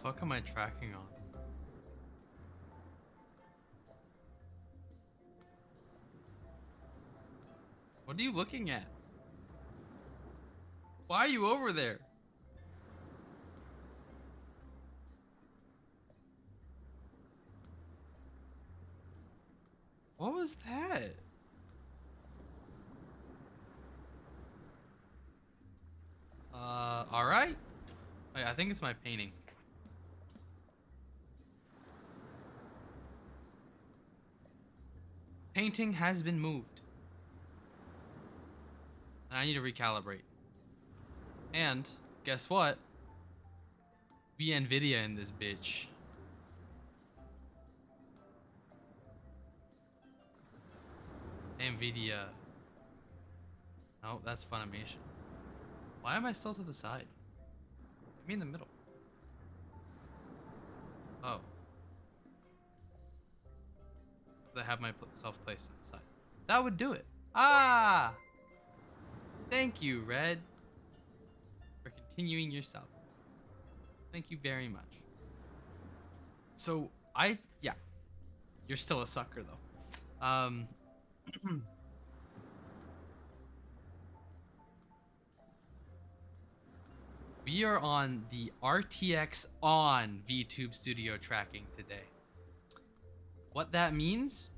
fuck am I tracking on? What are you looking at? Why are you over there? What was that? Alright. I think it's my painting. Painting has been moved. And I need to recalibrate. And, guess what? We NVIDIA in this bitch. NVIDIA. Oh, that's Funimation. Why am I still to the side? Give me in the middle. Oh. I have myself placed on the side. That would do it. Ah! Thank you, Red, for continuing yourself. Thank you very much. So, yeah. You're still a sucker, though. We are on the RTX on VTube Studio tracking today. What that means?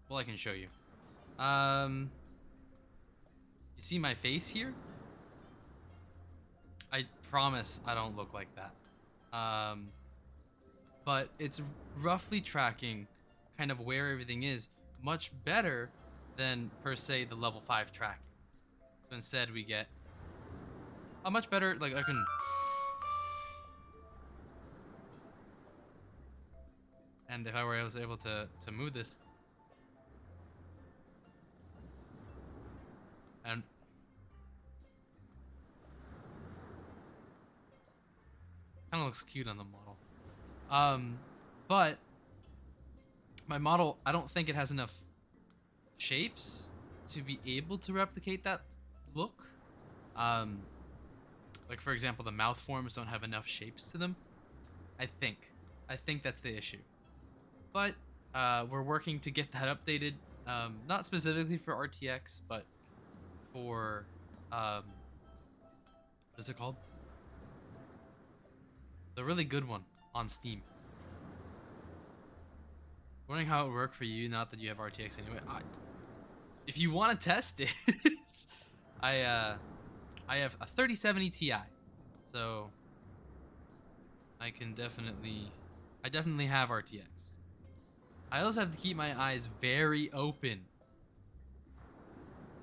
Well, I can show you. You see my face here? I promise I don't look like that. But it's roughly tracking kind of where everything is much better than per se the level 5 tracking. So instead we get a much better, like I can, and if I was able to move this, and kind of looks cute on the model. But my model, I don't think it has enough shapes to be able to replicate that look. Like for example, the mouth forms don't have enough shapes to them. I think that's the issue. But we're working to get that updated. Not specifically for RTX, but for what is it called? The really good one on Steam. Wondering how it worked for you, not that you have RTX anyway. If you want to test it, I have a 3070 Ti, so I definitely have RTX. I also have to keep my eyes very open.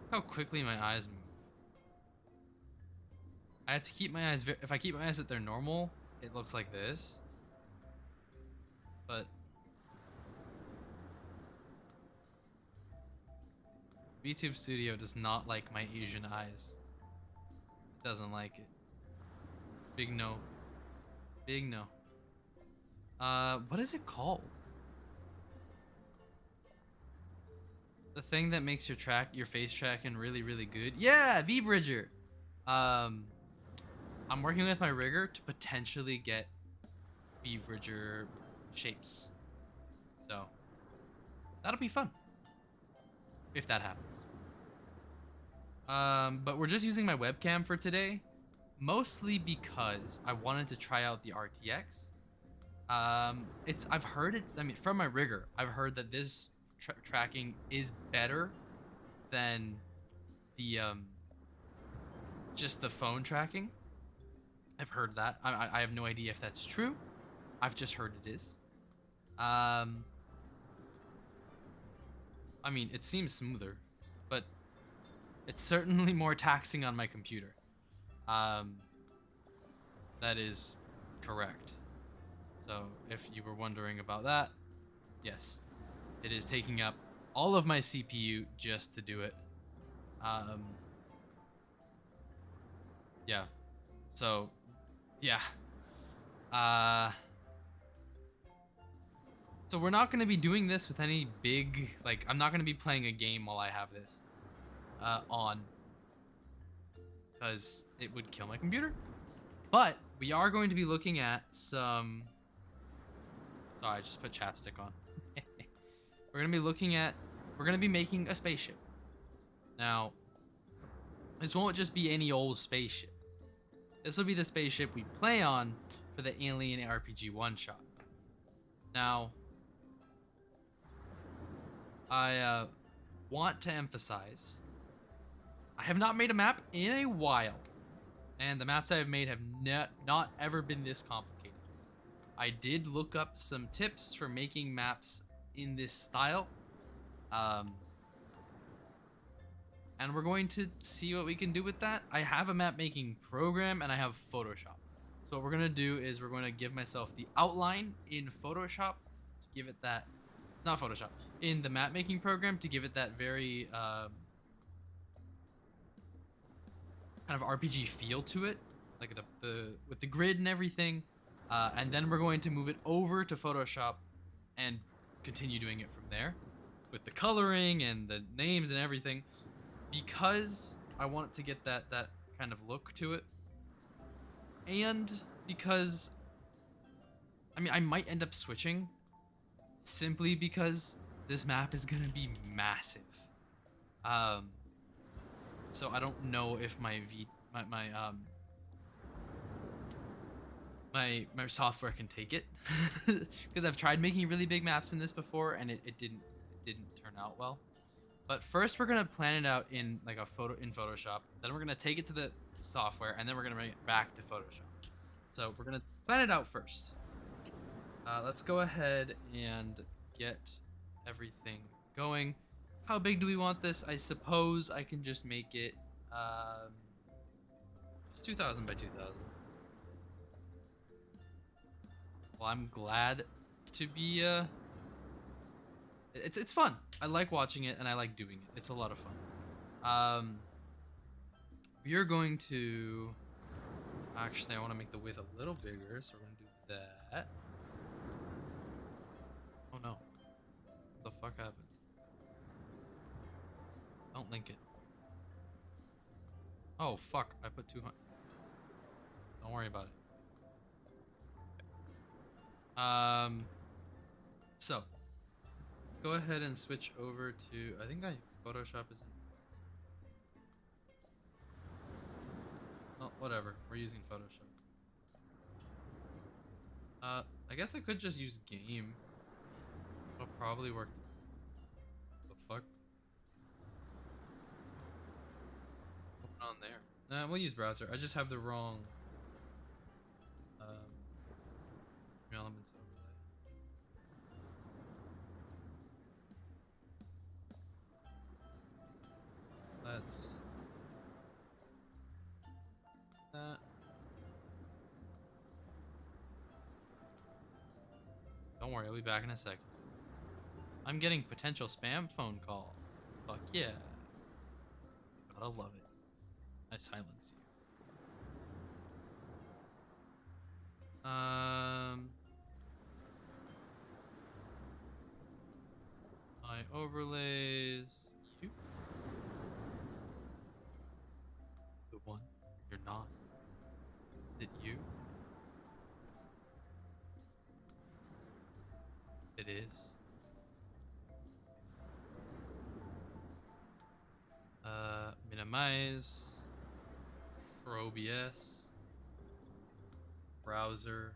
Look how quickly my eyes move. I have to keep my eyes if I keep my eyes at their normal, it looks like this. But VTube Studio does not like my Asian eyes. It doesn't like it. It's a big no. Big no. What is it called? The thing that makes your face tracking really, really good. Yeah, V-Bridger. I'm working with my rigger to potentially get V-Bridger shapes. So that'll be fun if that happens. But we're just using my webcam for today, mostly because I wanted to try out the RTX. I've heard it. I mean, from my rigger, I've heard that this tracking is better than the just the phone tracking. I've heard that. I have no idea if that's true. I've just heard it is. I mean, it seems smoother, but it's certainly more taxing on my computer. That is correct. So if you were wondering about that, yes, it is taking up all of my CPU just to do it. Yeah. So, yeah. So we're not going to be doing this with any big, like, I'm not going to be playing a game while I have this on, because it would kill my computer. But we are going to be looking at some. Sorry, I just put chapstick on. We're gonna be looking at. We're gonna be making a spaceship. Now, this won't just be any old spaceship. This will be the spaceship we play on for the Alien RPG one shot. Now, I want to emphasize, I have not made a map in a while, and the maps I have made have not ever been this complicated. I did look up some tips for making maps in this style, and we're going to see what we can do with that. I have a map making program and I have Photoshop. So what we're gonna do is we're going to give myself the outline in Photoshop to give it that, not Photoshop, in the map making program to give it that very kind of RPG feel to it, like the with the grid and everything. And then we're going to move it over to Photoshop and continue doing it from there with the coloring and the names and everything, because I want it to get that kind of look to it, and because I mean I might end up switching simply because this map is gonna be massive. So I don't know if my software can take it, because I've tried making really big maps in this before and it didn't turn out well. But first we're gonna plan it out in like a photo in Photoshop. Then we're gonna take it to the software, and then we're gonna bring it back to Photoshop. So we're gonna plan it out first. Let's go ahead and get everything going. How big do we want this? I suppose I can just make it just 2000 by 2000. Well, I'm glad to be it's fun. I like watching it and I like doing it. It's a lot of fun. We are going to actually I want to make the width a little bigger, so we're gonna do that. Oh no. What the fuck happened? Don't link it. Oh fuck, I put 200. Don't worry about it. So let's go ahead and switch over to, I think Photoshop is in. Oh, whatever. We're using Photoshop. I guess I could just use game. It'll probably work. The fuck? What's on there? Nah, we'll use browser. I just have the wrong elements overlay. Let's that. Don't worry, I'll be back in a second. I'm getting potential spam phone call. Fuck yeah. Gotta love it. I silence you. My overlays. You? The one? You're not. Is it you? It is. Minimize. OBS. Browser.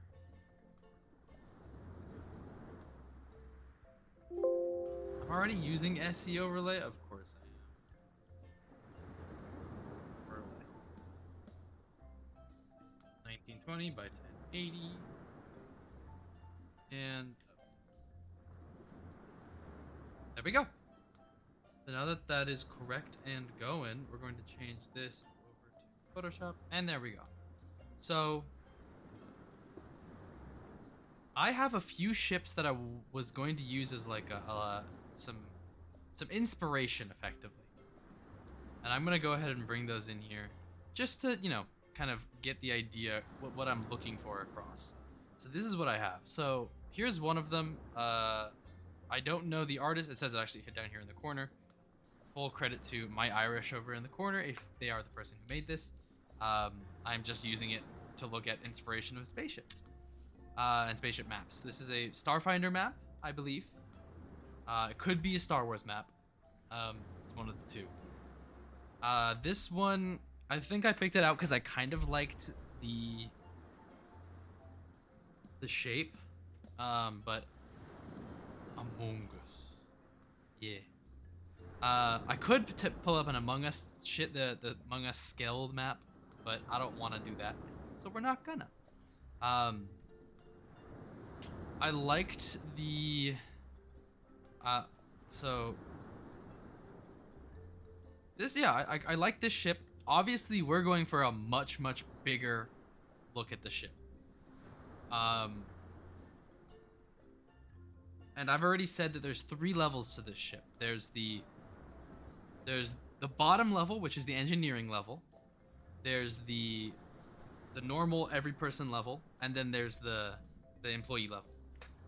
I'm already using SE overlay? Of course I am. Overlay. 1920 by 1080. And there we go. So now that that is correct and going, we're going to change this over to Photoshop, and there we go. So I have a few ships that I was going to use as like some inspiration, effectively, and I'm gonna go ahead and bring those in here just to, you know, kind of get the idea what I'm looking for across. So this is what I have. So here's one of them. I don't know the artist. It says it actually hit down here in the corner. Full credit to My Irish over in the corner if they are the person who made this. I'm just using it to look at inspiration of spaceships and spaceship maps. This is a Starfinder map, I believe. It could be a Star Wars map. It's one of the two. This one, I think I picked it out because I kind of liked the shape. But Among Us, yeah. I could pull up an Among Us the Among Us scaled map, but I don't want to do that, so we're not gonna. I liked the so this, yeah, I like this ship. Obviously, we're going for a much bigger look at the ship. And I've already said that there's 3 levels to this ship. There's the bottom level, which is the engineering level. There's the normal every person level, and then there's the employee level.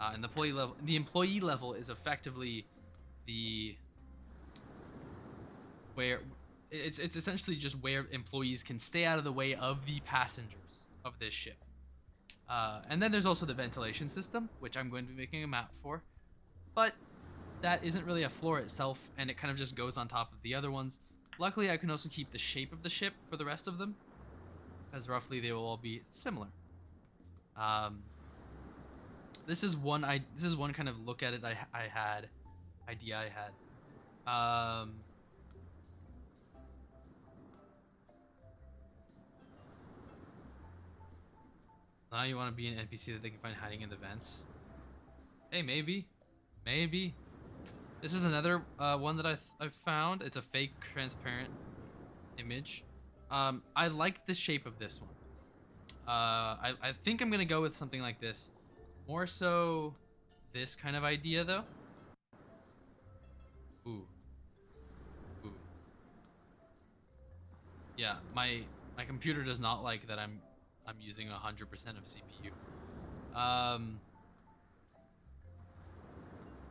And the employee level is effectively where it's essentially just where employees can stay out of the way of the passengers of this ship. And then there's also the ventilation system, which I'm going to be making a map for. But that isn't really a floor itself, and it kind of just goes on top of the other ones. Luckily, I can also keep the shape of the ship for the rest of them, because roughly they will all be similar. This is one kind of look at it idea I had. Now you want to be an NPC that they can find hiding in the vents. Hey, maybe. This was another one that I found. It's a fake transparent image. I like the shape of this one. I think I'm gonna go with something like this. More so this kind of idea though. Ooh. Yeah, my computer does not like that I'm using 100% of CPU.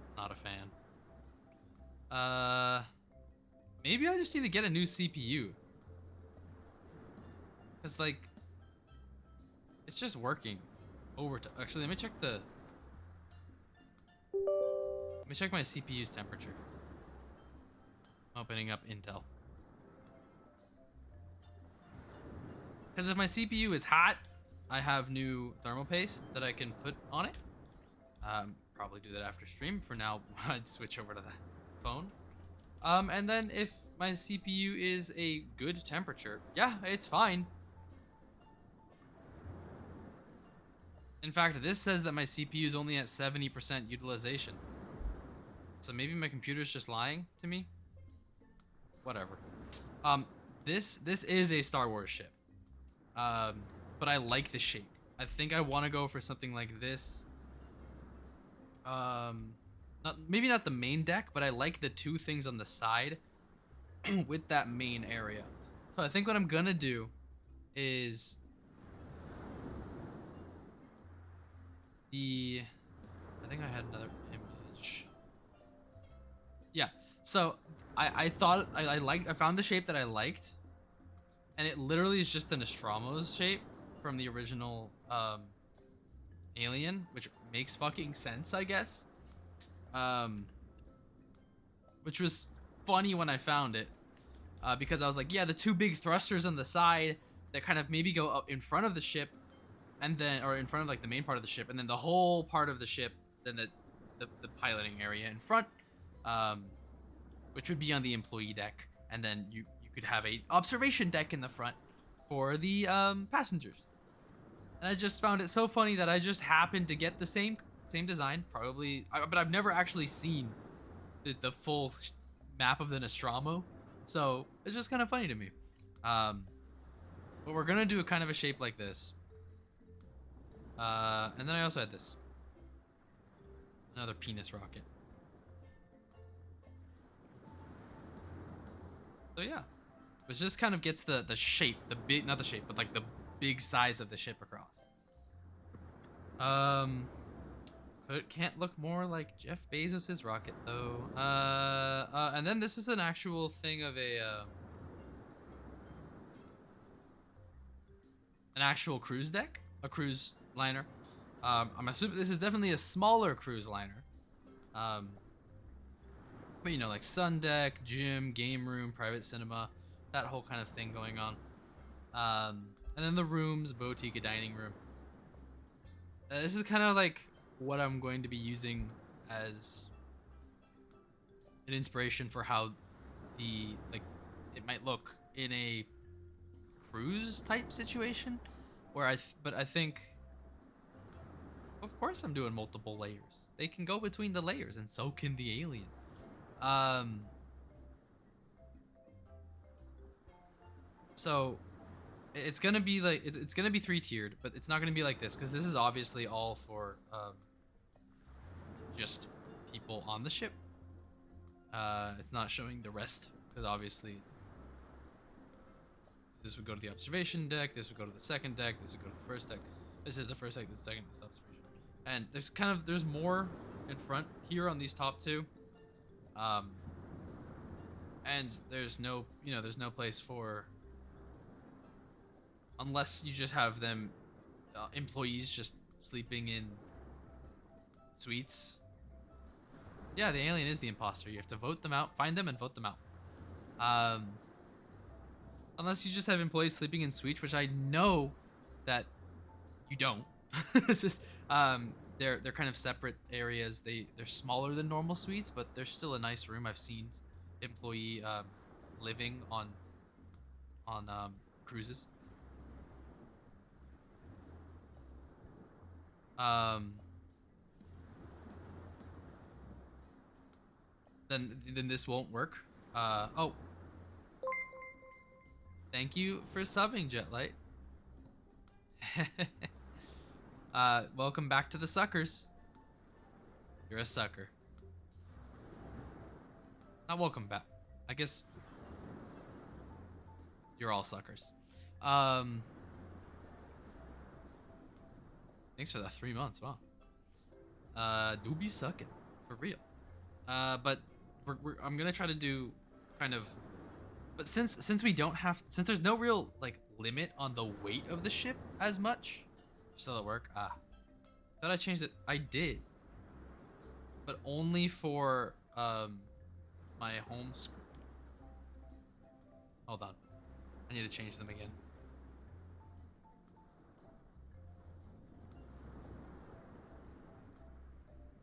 It's not a fan. Maybe I just need to get a new CPU. Cause like, it's just working actually, let me check my CPU's temperature. Opening up Intel. Because if my CPU is hot, I have new thermal paste that I can put on it. Probably do that after stream. For now, I'd switch over to the phone. And then if my CPU is a good temperature, yeah, it's fine. In fact, this says that my CPU is only at 70% utilization. So maybe my computer's just lying to me. Whatever. This is a Star Wars ship. But I like the shape. I think I want to go for something like this. Maybe not the main deck, but I like the 2 things on the side with that main area. So I think what I'm gonna do is I think I had another image. Yeah. So I thought I found the shape that I liked, and it literally is just the Nostromo's shape from the original Alien, which makes fucking sense, I guess. Which was funny when I found it, because I was like, yeah, the 2 big thrusters on the side that kind of maybe go up in front of the ship, and then, or in front of like the main part of the ship, and then the whole part of the ship, then the piloting area in front, which would be on the employee deck, and then you could have a observation deck in the front for the passengers. And I just found it so funny that I just happened to get the same design, probably, but I've never actually seen the full map of the Nostromo, so it's just kind of funny to me. But we're gonna do a kind of a shape like this. And then I also had this. Another penis rocket. So yeah. Which just kind of gets the shape, not the shape, but like the big size of the ship across. Can't look more like Jeff Bezos's rocket though. And then this is an actual thing of an actual cruise deck, a cruise liner. I'm assuming this is definitely a smaller cruise liner. Um, but you know, like sun deck, gym, game room, private cinema, that whole kind of thing going on. And then the rooms, boutique, a dining room. This is kind of like what I'm going to be using as an inspiration for how the like it might look in a cruise type situation, where but I think of course I'm doing multiple layers. They can go between the layers, and so can the alien. Um, so it's gonna be like it's gonna be 3-tiered, but it's not gonna be like this because this is obviously all for just people on the ship. It's not showing the rest because obviously this would go to the observation deck, this would go to the second deck, this would go to the first deck. This is the first deck, this is the second, this is observation. And there's more in front here on these top two. And there's no, there's no place for, unless you just have them, employees just sleeping in suites. Yeah, the alien is the imposter. You have to vote them out, find them and vote them out. Unless you just have employees sleeping in suites, which I know that you don't. It's just they're kind of separate areas. They're smaller than normal suites, but they're still a nice room. I've seen employee living on cruises. Then this won't work. Oh. Thank you for subbing, Jetlight. Welcome back to the suckers. You're a sucker. Not welcome back. I guess you're all suckers. Thanks for that 3 months. Wow. Do be sucking for real. But I'm gonna try to do kind of. But since we don't have, since there's no real like limit on the weight of the ship as much, still at work. Thought I changed it. I did, but only for my home screen. Hold on, I need to change them again.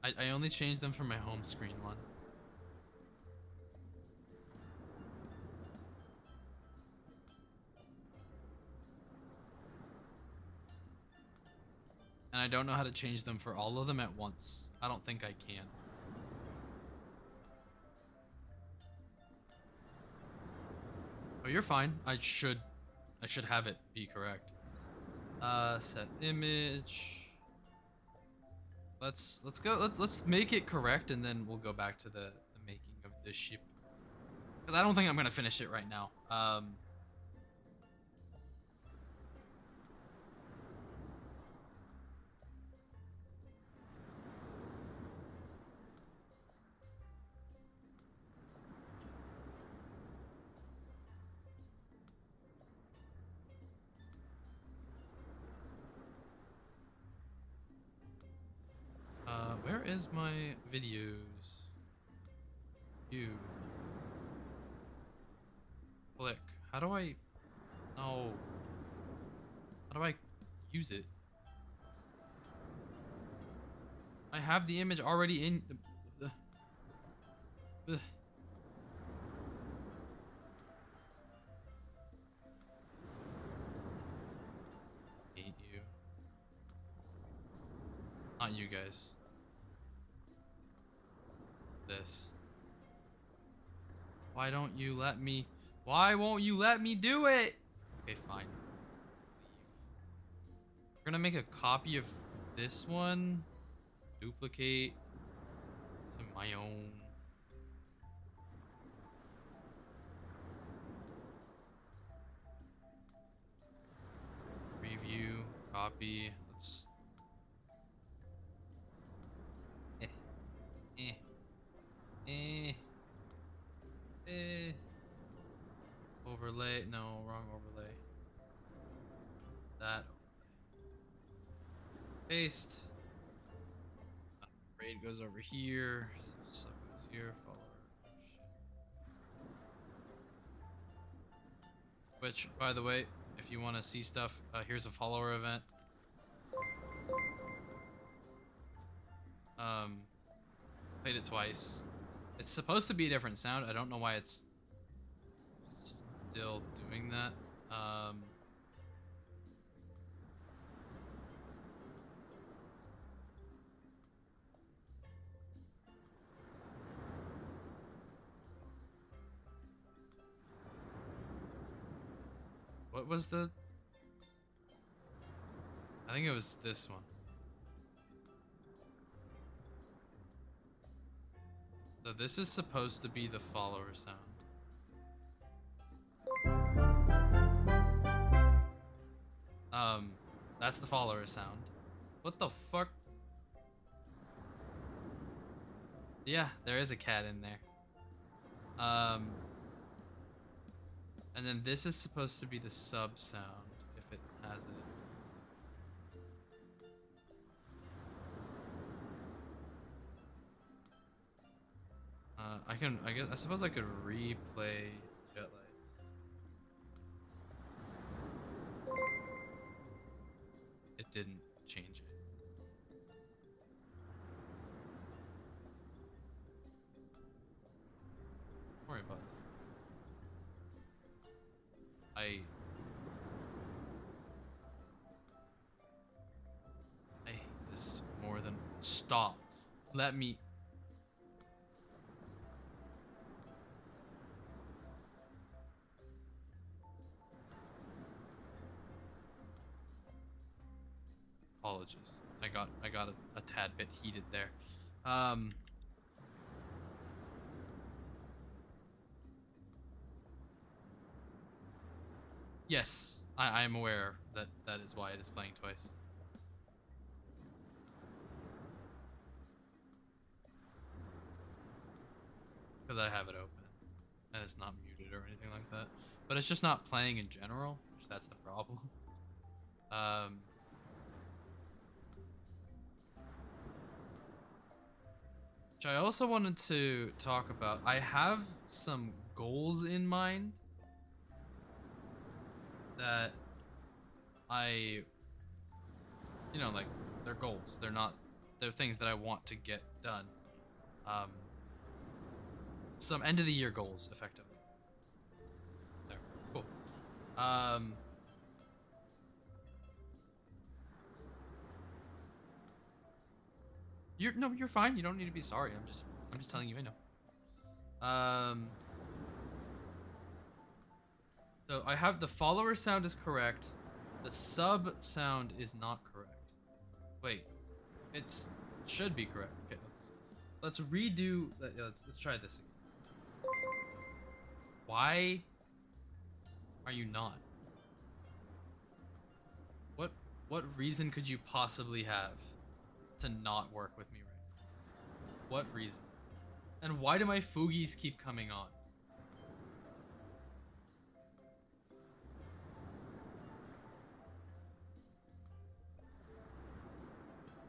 I only changed them for my home screen one. And I don't know how to change them for all of them at once. I don't think I can. Oh, you're fine. I should have it be correct. Set image. Let's go. Let's make it correct, and then we'll go back to the making of the ship. Because I don't think I'm gonna finish it right now. Where is my videos? You. Click. How do I... Oh. How do I use it? I have the image already in the... Hate you. Not you guys. This. Why don't you let me? Why won't you let me do it? Okay, fine. Leave. We're gonna make a copy of this one. Duplicate to my own. Preview, copy. Let's. Overlay. No, wrong overlay. that opening. Paste. Raid goes over here. Sub goes here. Follower. Oh, shit. Which, by the way, if you want to see stuff, here's a follower event. Played it twice. It's supposed to be a different sound. I don't know why it's still doing that. What was the... I think it was this one. So this is supposed to be the follower sound. That's the follower sound. What the fuck? Yeah, there is a cat in there. And then this is supposed to be the sub sound, if it has it. I suppose I could replay Jet Lights. It didn't change it. Don't worry about it. I hate this more than... Stop. Let me... Apologies. I got a tad bit heated there. Yes, I am aware that that is why it is playing twice. Because I have it open and it's not muted or anything like that. But it's just not playing in general, which that's the problem. Which I also wanted to talk about. I have some goals in mind that I, you know, like, they're goals. They're things that I want to get done. Some end of the year goals, effectively. There, cool. You're fine. You don't need to be sorry. I'm just telling you I know. So I have the follower sound is correct. The sub sound is not correct. Wait, it should be correct. Okay, let's redo. Let's try this again. Why are you not? What reason could you possibly have to not work with me right now? What reason? And why do my foogies keep coming on?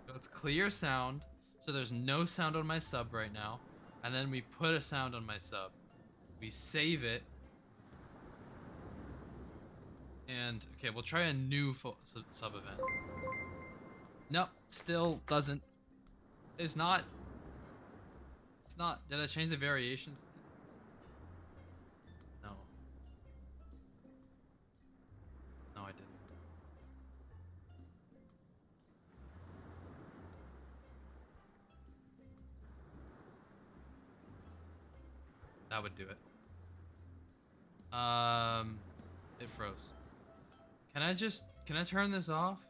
So it's clear sound, so there's no sound on my sub right now. And then we put a sound on my sub. We save it. And, okay, we'll try a new sub event. Nope, still doesn't. It's not. Did I change the variations? No. No, I didn't. That would do it. It froze. Can I turn this off?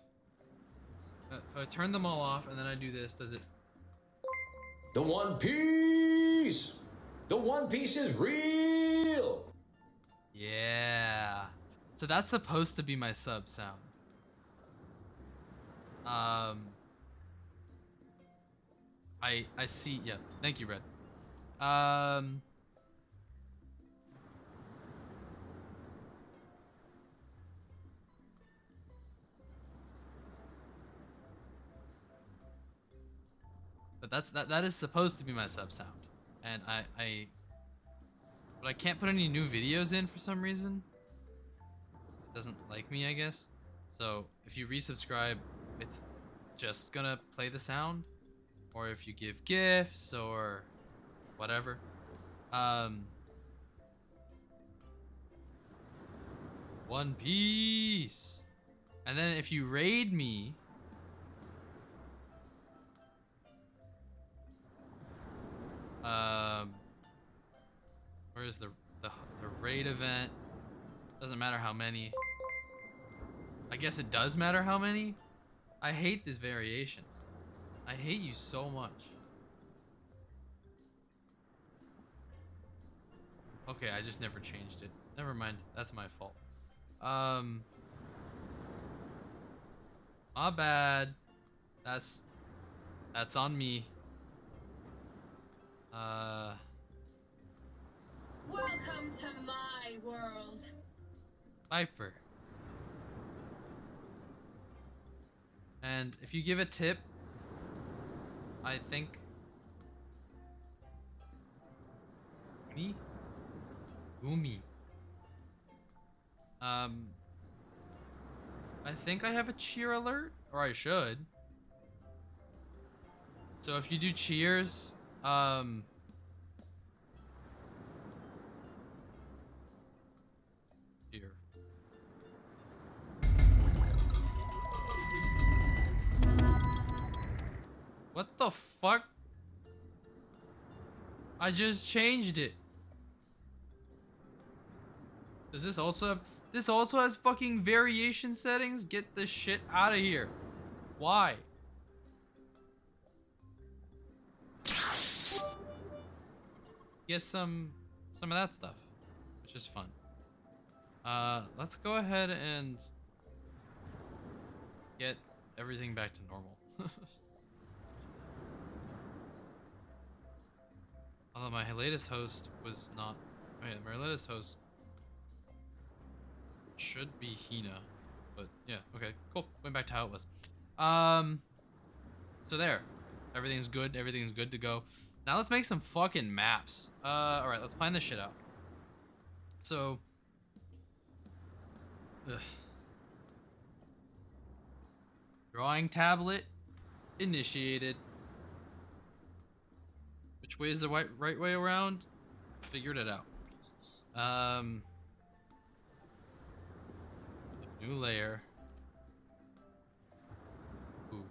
If I turn them all off and then I do this, does it? The One Piece! The One Piece is real! Yeah. So that's supposed to be my sub sound. I see, yeah. Thank you, Red. But that is supposed to be my sub sound. And but I can't put any new videos in for some reason. It doesn't like me, I guess. So if you resubscribe, it's just gonna play the sound. Or if you give gifts or whatever. One Piece. And then if you raid me, where is the raid event? Doesn't matter how many. I guess it does matter how many. I hate these variations. I hate you so much. Okay, I just never changed it. Never mind. That's my fault. My bad. That's on me. Welcome to my world. Viper. And if you give a tip, I think Gumi. I think I have a cheer alert, or I should. So if you do cheers, here. What the fuck? I just changed it. Does this also have... This also has fucking variation settings? Get this shit out of here. Why? Get some of that stuff, which is fun. Let's go ahead and get everything back to normal. Although my latest host was not... Oh yeah, my latest host should be Hina, but yeah, okay, cool. Went back to how it was. So there, everything's good. Everything's good to go. Now let's make some fucking maps. All right, let's plan this shit out. So, drawing tablet initiated. Which way is the right way around? Figured it out. New layer. Ooh.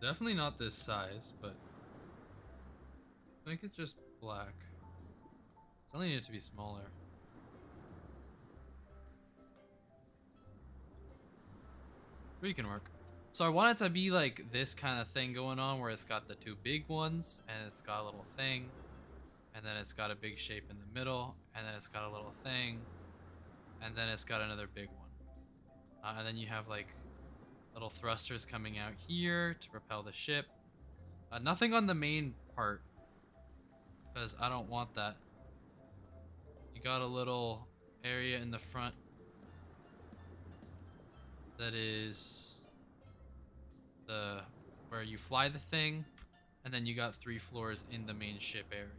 Definitely not this size, but I think it's just black. Still need it to be smaller. Three can work. So I want it to be like this kind of thing going on where it's got the two big ones and it's got a little thing. And then it's got a big shape in the middle, and then it's got a little thing, and then it's got another big one. And then you have like little thrusters coming out here to propel the ship. Nothing on the main part, because I don't want that. You got a little area in the front that is where you fly the thing, and then you got 3 floors in the main ship area.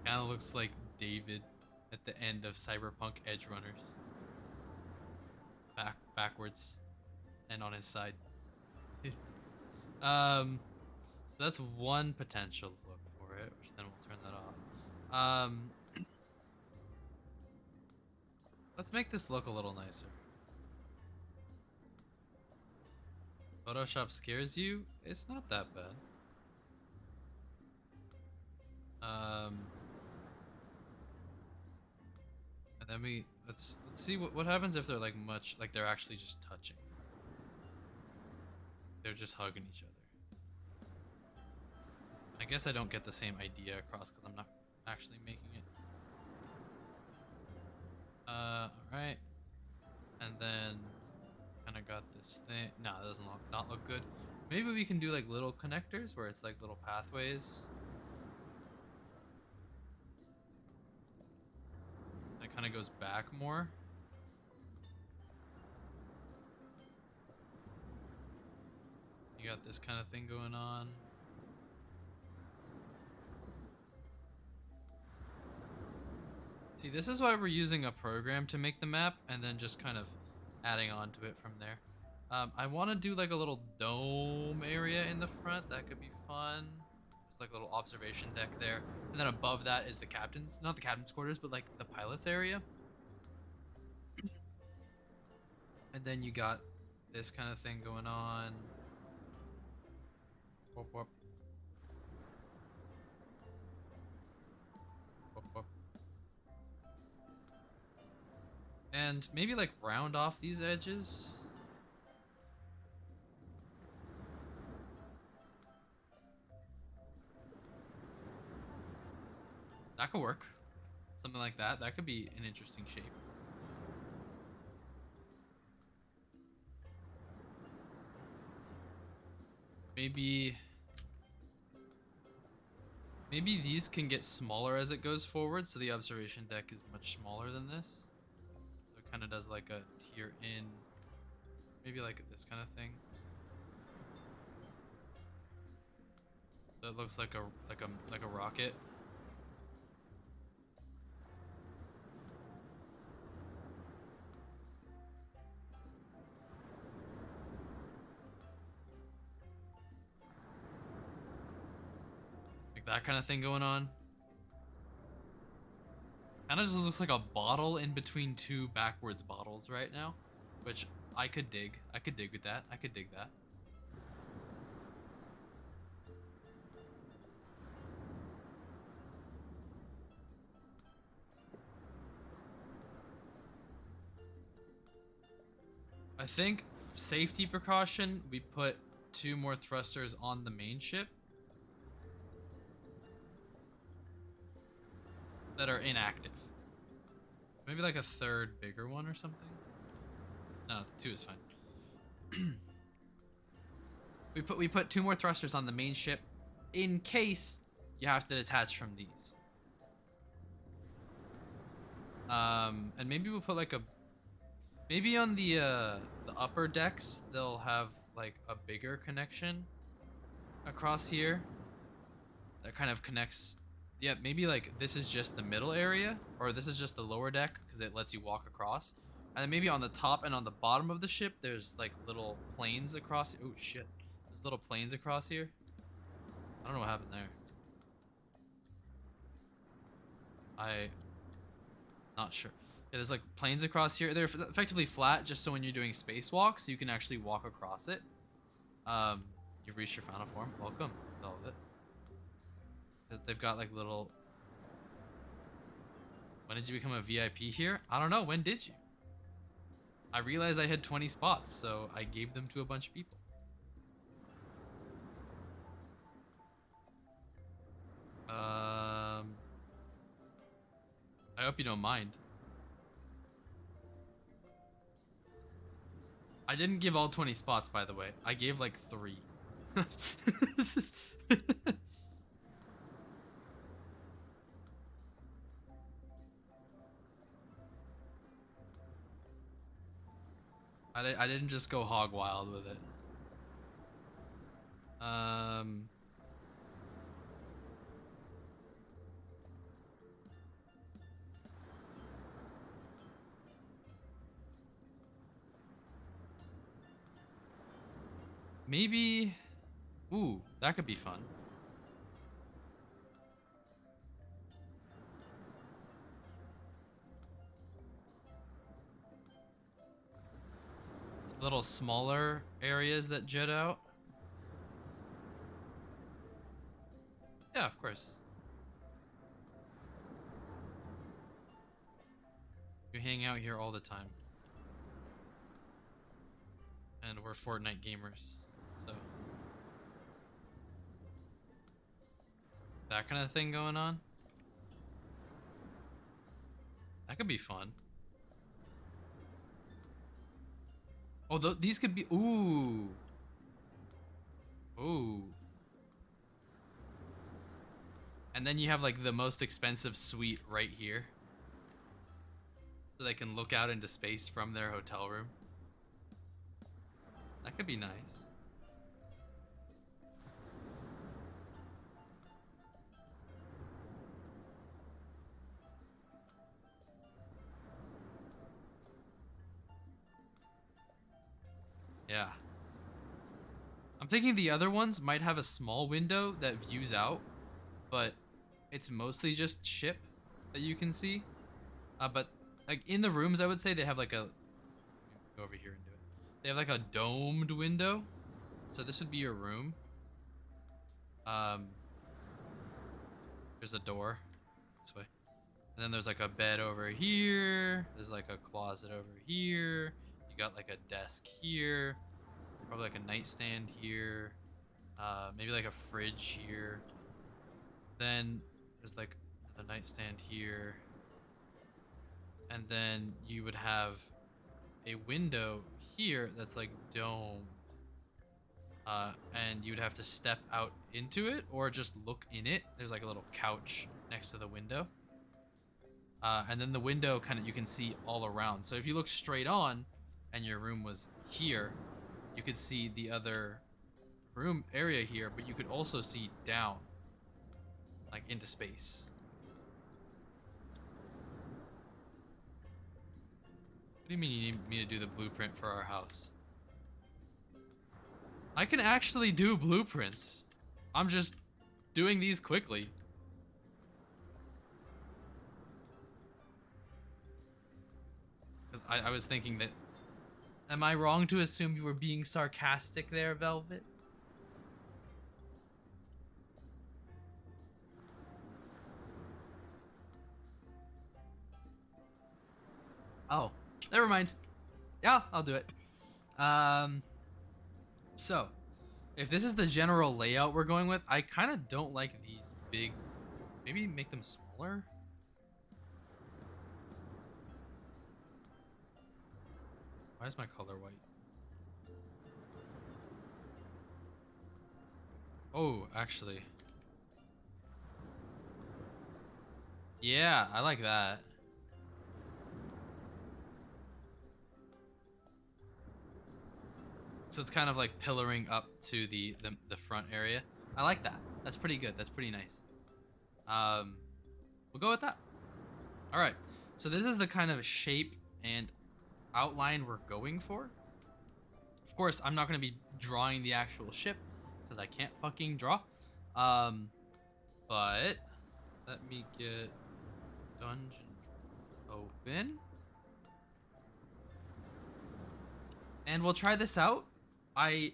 Kinda looks like David at the end of Cyberpunk Edge Runners. Backwards and on his side. So that's one potential look for it, which then we'll turn that off. Let's make this look a little nicer. Photoshop scares you? It's not that bad. And then let's see what happens if they're like they're actually just touching. They're just hugging each other. I guess I don't get the same idea across because I'm not actually making it. Alright. And then kind of got this thing. No, it doesn't not look good. Maybe we can do like little connectors where it's like little pathways. That kind of goes back more. You got this kind of thing going on. See, this is why we're using a program to make the map and then just kind of adding on to it from there. I want to do like a little dome area in the front. That could be fun. There's like a little observation deck there. And then above that is the captain's, not the captain's quarters, but like the pilot's area. And then you got this kind of thing going on. Whoop, whoop. Whoop, whoop. And maybe like round off these edges. That could work. Something like that. That could be an interesting shape. Maybe these can get smaller as it goes forward, so the observation deck is much smaller than this. So it kind of does like a tier in, maybe like this kind of thing. So it looks like a rocket. That kind of thing going on. Kind of just looks like a bottle in between two backwards bottles right now, which I could dig. I could dig with that. I could dig that. I think safety precaution, we put 2 more thrusters on the main ship that are inactive. Maybe like a 3rd bigger one or something. No, 2 is fine. we put 2 more thrusters on the main ship in case you have to detach from these. And maybe we'll put like maybe on the upper decks they'll have like a bigger connection across here that kind of connects. Yeah, maybe like this is just the middle area, or this is just the lower deck because it lets you walk across. And then maybe on the top and on the bottom of the ship, there's like little planes across. Oh shit, there's little planes across here. I don't know what happened there. Not sure. Yeah, there's like planes across here. They're effectively flat, just so when you're doing spacewalks, you can actually walk across it. You've reached your final form. Welcome, Velvet. They've got like little. When did you become a VIP here? I don't know. When did you? I realized I had 20 spots, so I gave them to a bunch of people. I hope you don't mind. I didn't give all 20 spots, by the way. I gave like 3. I didn't just go hog wild with it. Maybe. Ooh, that could be fun. Little smaller areas that jet out. Yeah, of course. You hang out here all the time. And we're Fortnite gamers, so. That kind of thing going on. That could be fun. Oh, these could be. Ooh. Ooh. And then you have like the most expensive suite right here. So they can look out into space from their hotel room. That could be nice. Yeah. I'm thinking the other ones might have a small window that views out, but it's mostly just ship that you can see. But like in the rooms, I would say they have like a. Go over here and do it. They have like a domed window, so this would be your room. There's a door this way, and then there's like a bed over here. There's like a closet over here. You got like a desk here, probably like a nightstand here. Maybe like a fridge here. Then there's like the nightstand here. And then you would have a window here that's like domed. And you'd have to step out into it or just look in it. There's like a little couch next to the window. And then the window kind of you can see all around. So if you look straight on and your room was here, you could see the other room area here, but you could also see down, like into space. What do you mean you need me to do the blueprint for our house? I can actually do blueprints. I'm just doing these quickly. Because I was thinking that... Am I wrong to assume you were being sarcastic there, Velvet? Oh, never mind. Yeah, I'll do it. So, if this is the general layout we're going with, I kind of don't like these big... Maybe make them smaller? Why is my color white? Oh, actually. Yeah, I like that. So it's kind of like pillaring up to the front area. I like that. That's pretty good. That's pretty nice. We'll go with that. All right. So this is the kind of shape and outline we're going for. Of course, I'm not going to be drawing the actual ship because I can't fucking draw. But let me get dungeon open. And we'll try this out. I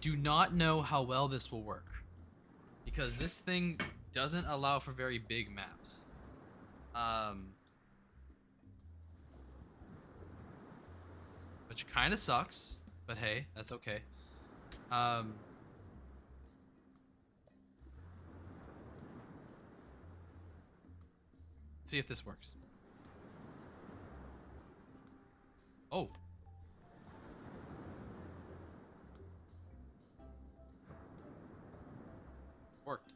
do not know how well this will work because this thing doesn't allow for very big maps. Which kind of sucks, but hey, that's okay. See if this works. Oh. Worked.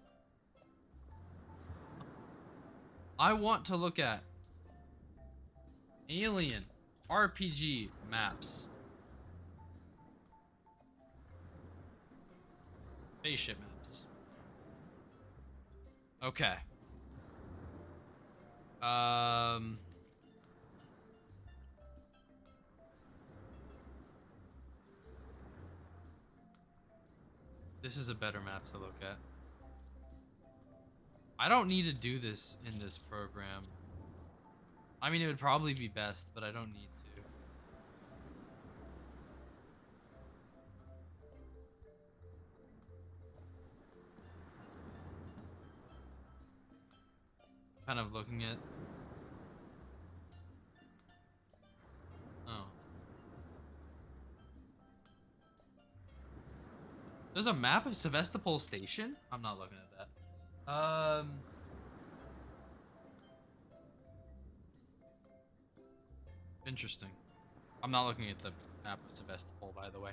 I want to look at Alien RPG maps. Spaceship maps. Okay. This is a better map to look at. I don't need to do this in this program. I mean, it would probably be best, but I don't need to. Kind of looking at... Oh. There's a map of Sevastopol Station? I'm not looking at that. Interesting. I'm not looking at the map of Sevastopol, by the way.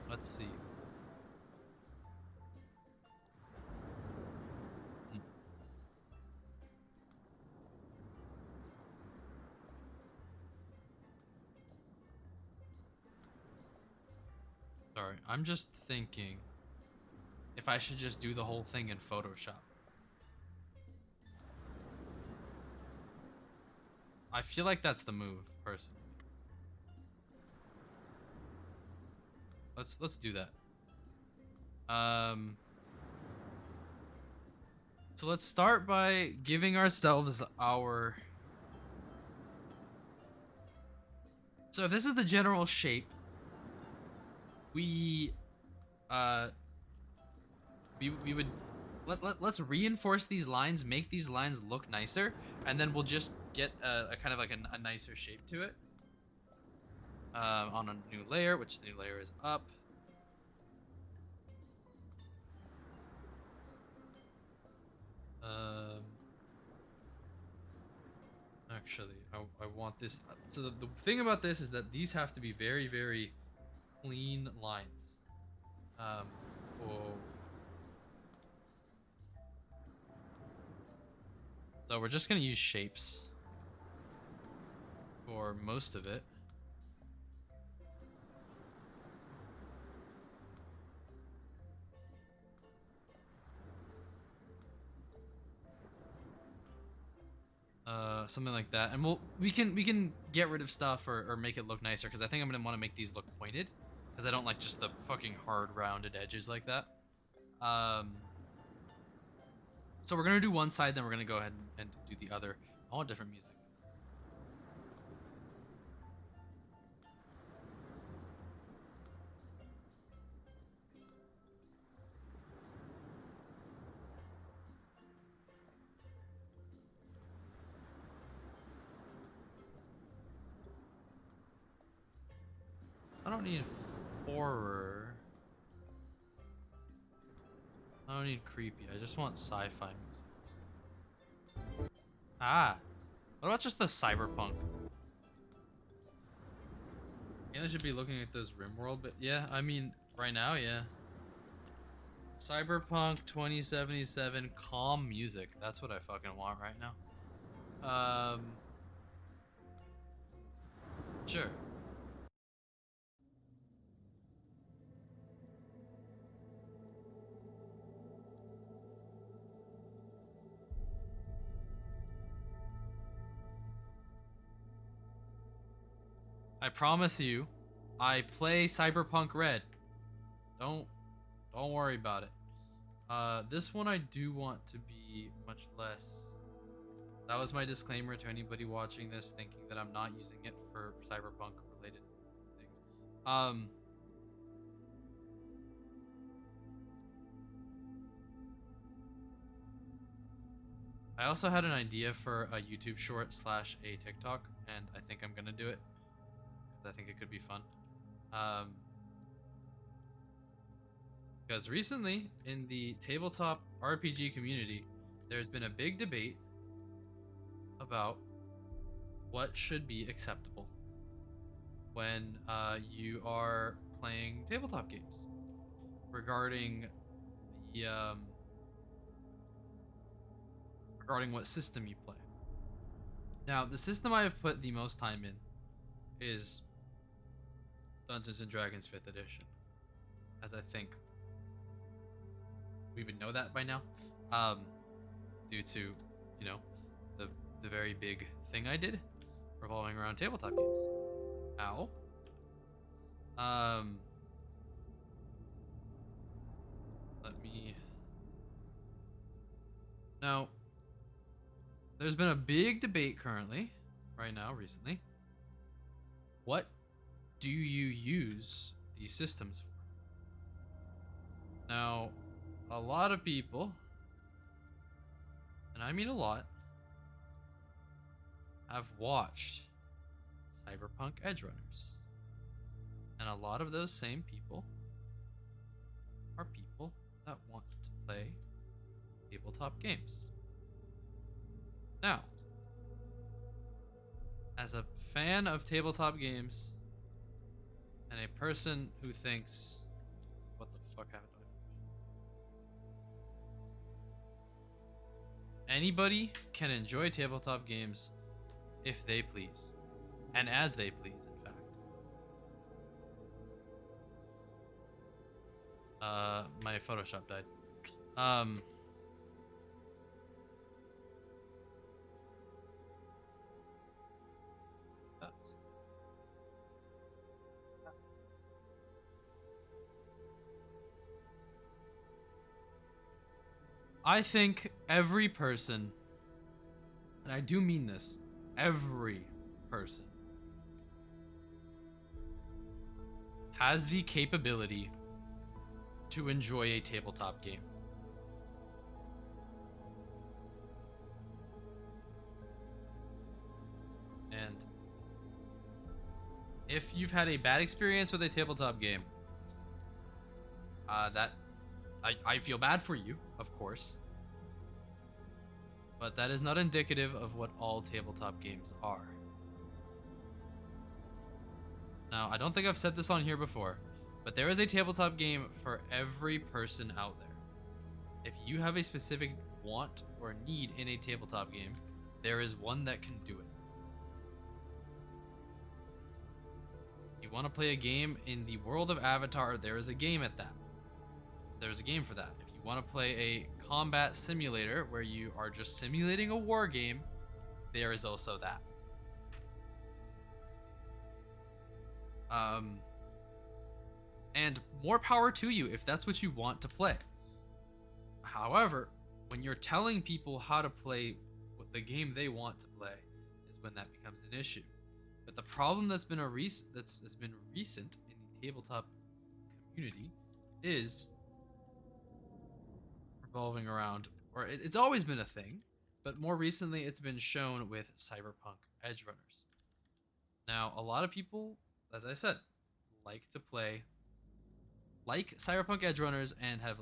Let's see. Sorry, I'm just thinking if I should just do the whole thing in Photoshop. I feel like that's the move, personally. Let's do that. So let's start by giving ourselves our. So if this is the general shape, we would let's reinforce these lines, make these lines look nicer, and then we'll just get a kind of like a nicer shape to it. On a new layer, which the new layer is up. Actually, I want this. So the thing about this is that these have to be very, very clean lines. Whoa. So we're just gonna use shapes for most of it. Something like that, and we can get rid of stuff or make it look nicer, because I think I'm gonna want to make these look pointed, because I don't like just the fucking hard rounded edges like that. So we're gonna do one side, then we're gonna go ahead and do the other. I want different music. I don't need horror. I don't need creepy. I just want sci-fi music. Ah, what about just the cyberpunk? Yeah, I should be looking at this RimWorld, but yeah, I mean, right now, yeah. Cyberpunk 2077 calm music. That's what I fucking want right now. Sure. I promise you, I play Cyberpunk Red. Don't worry about it. This one I do want to be much less. That was my disclaimer to anybody watching this thinking that I'm not using it for Cyberpunk related things. I also had an idea for a YouTube short / a TikTok, and I think I'm gonna do it because I think it could be fun. Because recently in the tabletop RPG community, there's been a big debate about what should be acceptable when you are playing tabletop games regarding the regarding what system you play. Now, the system I have put the most time in is Dungeons and Dragons 5th edition, as I think we would know that by now, due to, you know, the very big thing I did revolving around tabletop games. Ow. Let me. Now, there's been a big debate currently, right now, recently. What do you use these systems for? Now, a lot of people, and I mean a lot, have watched Cyberpunk Edgerunners. And a lot of those same people are people that want to play tabletop games. Now, As a fan of tabletop games and a person who thinks, what the fuck happened to it? Anybody can enjoy tabletop games if they please, and as they please, in fact. My Photoshop died. I think every person, and I do mean this, every person has the capability to enjoy a tabletop game. And if you've had a bad experience with a tabletop game, I feel bad for you, of course. But that is not indicative of what all tabletop games are. Now, I don't think I've said this on here before, but there is a tabletop game for every person out there. If you have a specific want or need in a tabletop game, there is one that can do it. You want to play a game in the world of Avatar, there is a game at that. There's a game for that. If you want to play a combat simulator where you are just simulating a war game, there is also that. And more power to you if that's what you want to play. However, when you're telling people how to play what the game they want to play is when that becomes an issue. But the problem that's been that's been recent in the tabletop community is revolving around, or it's always been a thing, but more recently it's been shown with Cyberpunk Edge Runners. Now, a lot of people, as I said, like to play like Cyberpunk Edge Runners and have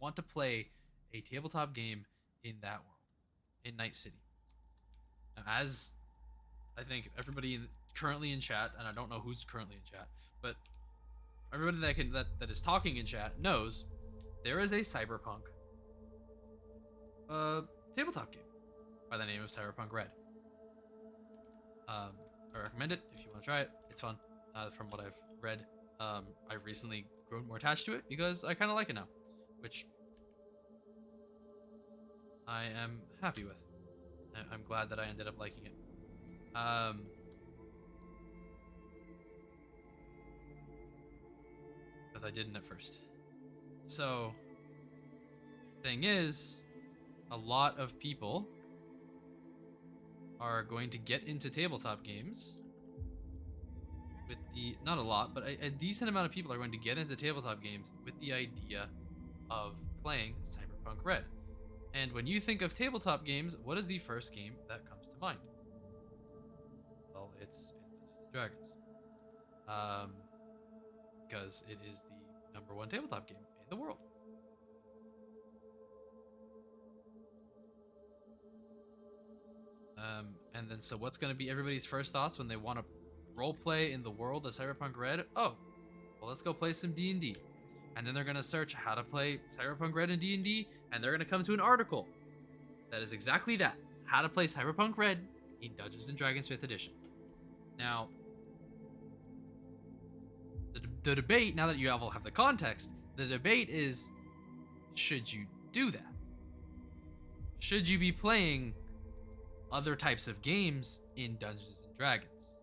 want to play a tabletop game in that world, in Night City. Now, as I think everybody currently in chat, and I don't know who's currently in chat, but everybody that is talking in chat knows there is a Cyberpunk tabletop game by the name of Cyberpunk Red. I recommend it if you want to try it. It's fun. From what I've read, I've recently grown more attached to it because I kind of like it now, which I am happy with. I'm glad that I ended up liking it. Because I didn't at first. So, thing is, a lot of people are going to get into tabletop games with the, not a lot, but a decent amount of people are going to get into tabletop games with the idea of playing Cyberpunk Red. And when you think of tabletop games, what is the first game that comes to mind? Well, it's Dungeons and Dragons. Because it is the #1 tabletop game in the world. And then so what's going to be everybody's first thoughts when they want to roleplay in the world of Cyberpunk Red? Oh, well, let's go play some D&D. And then they're going to search how to play Cyberpunk Red in D&D, and they're going to come to an article that is exactly that. How to play Cyberpunk Red in Dungeons & Dragons 5th edition. Now, the debate, now that you all have the context, the debate is, should you do that? Should you be playing other types of games in Dungeons & Dragons?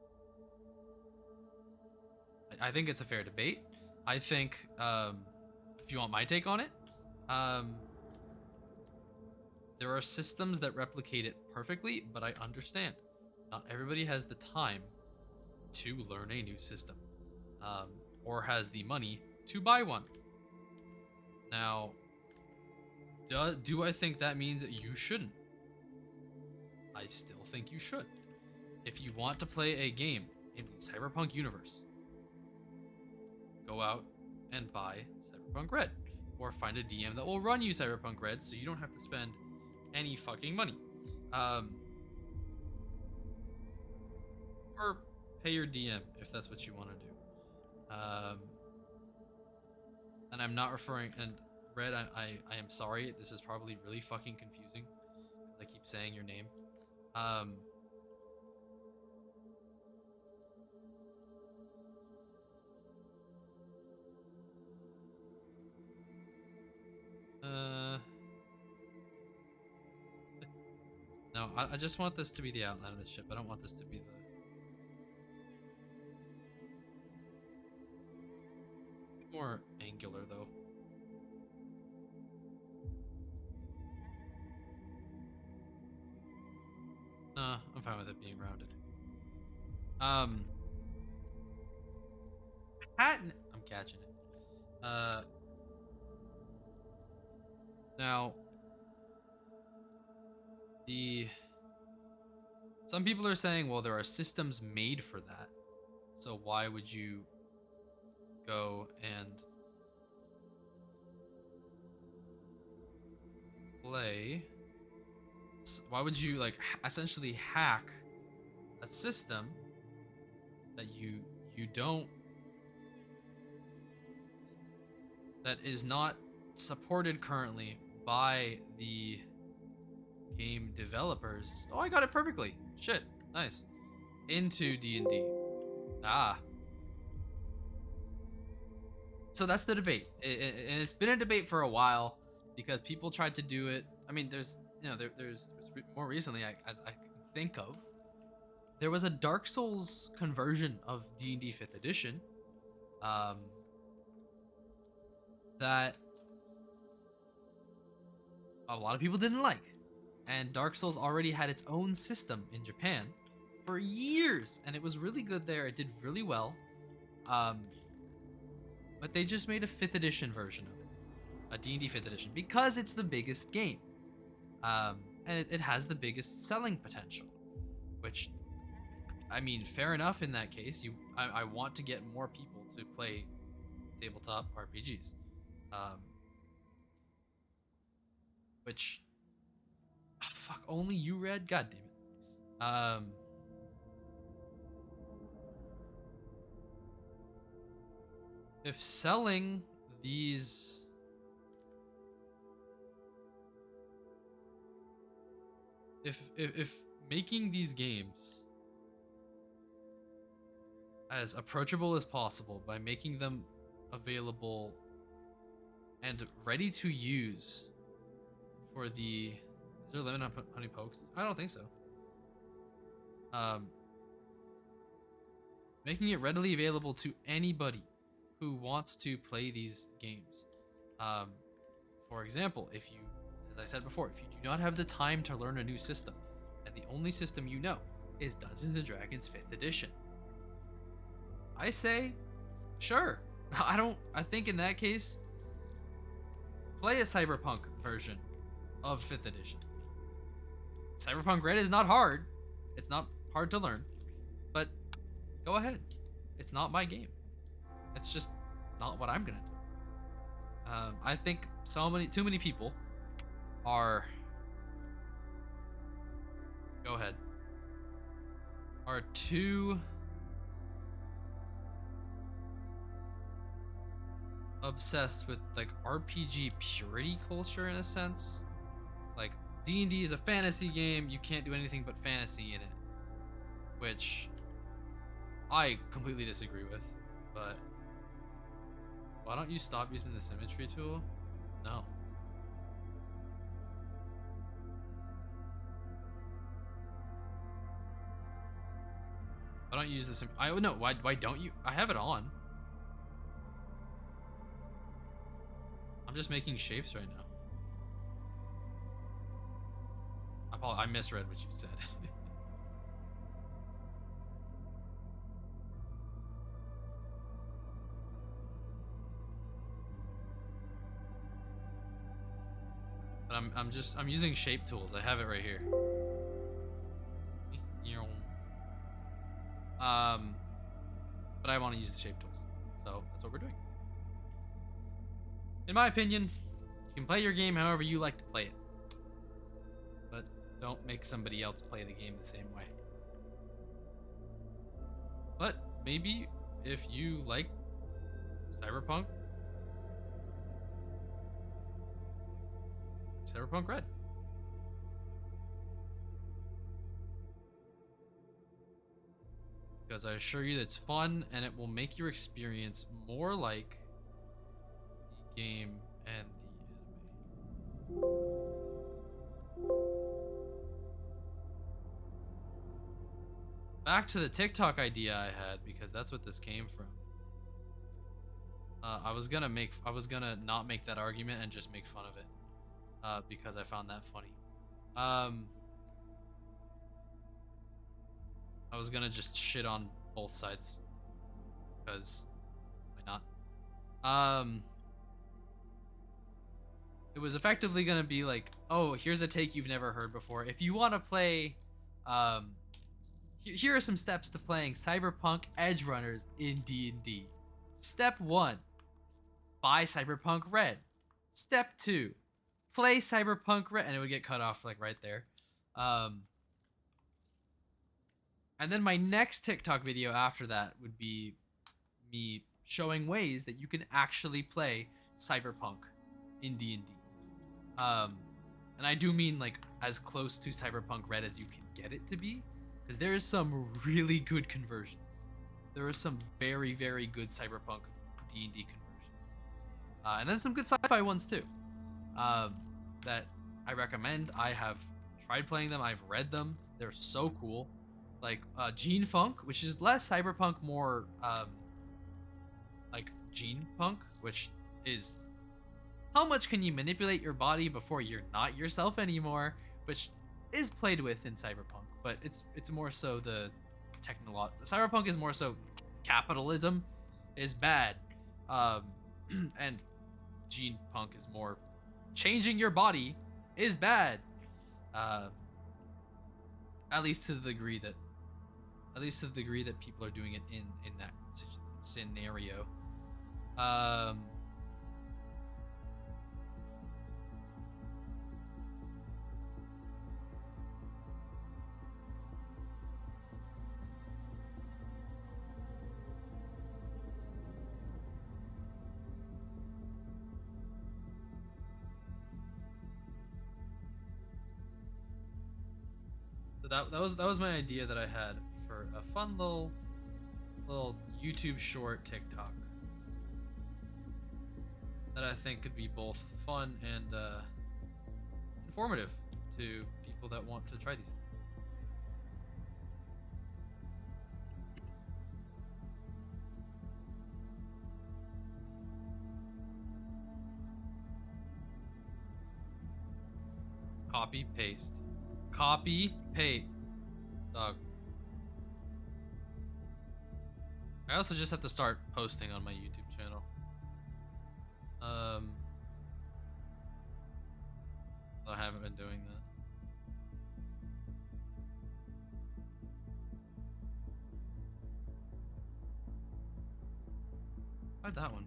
I think it's a fair debate. I think, if you want my take on it, there are systems that replicate it perfectly, but I understand. Not everybody has the time to learn a new system, or has the money to buy one. Now, do I think that means that you shouldn't? I still think you should. If you want to play a game in the Cyberpunk universe, go out and buy Cyberpunk Red, or find a DM that will run you Cyberpunk Red so you don't have to spend any fucking money. or pay your DM if that's what you want to do. And I'm not referring, and Red, I am sorry, this is probably really fucking confusing because I keep saying your name. Um, no, I just want this to be the outline of the ship. I don't want this to be the... More angular, though. Nah, I'm fine with it being rounded. Patent. I'm catching it. Now, some people are saying, well, there are systems made for that. So why would you go and play? Why would you like essentially hack a system that you don't, that is not supported currently by the game developers? Oh, I got it perfectly. Shit, nice. Into D&D. Ah. So that's the debate, and it's been a debate for a while because people tried to do it. I mean, there's more recently, as I can think of, there was a Dark Souls conversion of D&D 5th edition that a lot of people didn't like. And Dark Souls already had its own system in Japan for years, and it was really good there. It did really well. But they just made a 5th edition version of it, a D&D 5th edition, because it's the biggest game. And it has the biggest selling potential, which, I mean, fair enough in that case. I want to get more people to play tabletop RPGs. Which, oh, fuck, only you, Red? God damn it. If selling these... If making these games as approachable as possible by making them available and ready to use for the... Is there a limit on honey pokes? I don't think so. Making it readily available to anybody who wants to play these games. For example, if you, as I said before, if you do not have the time to learn a new system, and the only system you know is Dungeons & Dragons 5th edition, I say, sure. I think in that case, play a Cyberpunk version of 5th edition. Cyberpunk Red is not hard. It's not hard to learn, but go ahead. It's not my game. It's just not what I'm gonna do. I think too many people are... Go ahead. Are too obsessed with like RPG purity culture in a sense. Like D&D is a fantasy game, you can't do anything but fantasy in it, which I completely disagree with. But why don't you stop using the symmetry tool? No. Why don't you use this? I no. Why don't you? I have it on. I'm just making shapes right now. I misread what you said. But I'm using shape tools. I have it right here. But I want to use the shape tools, so that's what we're doing. In my opinion, you can play your game however you like to play it, but don't make somebody else play the game the same way. maybe if you like Cyberpunk, Cyberpunk Red. Because I assure you it's fun and it will make your experience more like the game and the anime. Back to the TikTok idea I had, because that's what this came from. I was gonna not make that argument and just make fun of it, because I found that funny. I was gonna just shit on both sides, because why not? It was effectively gonna be like, oh, here's a take you've never heard before. If you want to play, here are some steps to playing Cyberpunk Edge Runners in D&D. Step 1, buy Cyberpunk Red. Step 2, play Cyberpunk Red, and it would get cut off like right there. And then my next TikTok video after that would be me showing ways that you can actually play Cyberpunk in D&D. And I do mean like as close to Cyberpunk Red as you can get it to be, because there is some really good conversions. There are some very, very good Cyberpunk D&D conversions, and then some good sci-fi ones too, that I recommend. I have tried playing them. I've read them. They're so cool. Like Gene Funk, which is less Cyberpunk, more like Gene Punk, which is how much can you manipulate your body before you're not yourself anymore, which is played with in Cyberpunk, but it's more so the Cyberpunk is more so capitalism is bad, and Gene Punk is more changing your body is bad, at least to the degree that people are doing it in that scenario. So that was my idea that I had for a fun little YouTube short TikTok that I think could be both fun and informative to people that want to try these things. Copy paste. Copy paste. Dog. I also just have to start posting on my YouTube channel. I haven't been doing that. Why'd that one?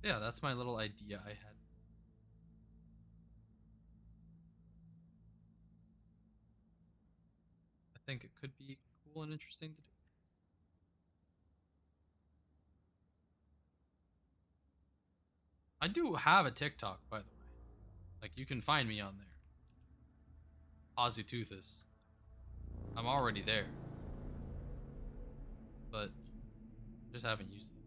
Yeah, that's my little idea I had. I think it could be cool and interesting to do. I do have a TikTok, by the way. Like, you can find me on there. Hazu Teuthis. I'm already there. But just haven't used it.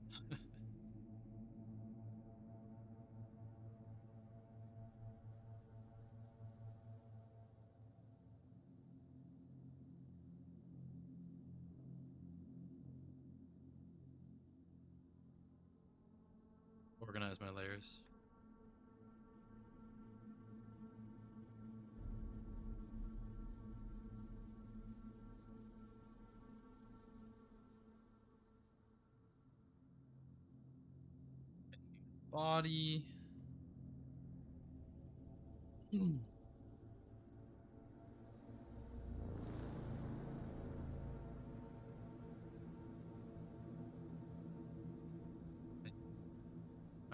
Organize my layers. Body.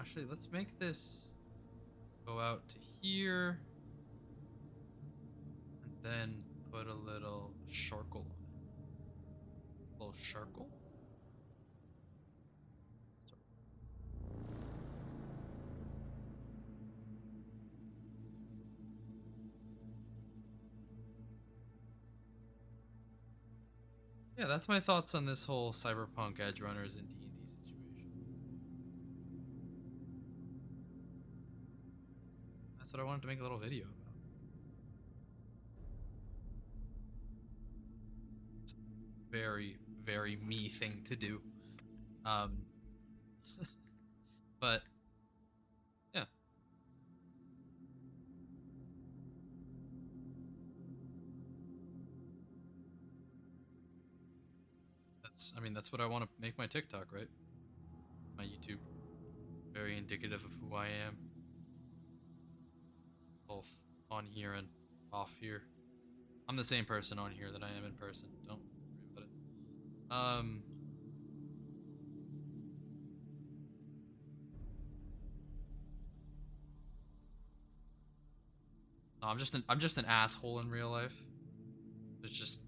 Actually, let's make this go out to here. And then put a little circle on it. A little circle? Yeah, that's my thoughts on this whole Cyberpunk Edge Runners and D&D situation. That's what I wanted to make a little video about. It's a very, very me thing to do. But yeah. I mean, that's what I want to make my TikTok, right? My YouTube. Very indicative of who I am. Both on here and off here. I'm the same person on here that I am in person. Don't worry about it. No, I'm just an asshole in real life. It's just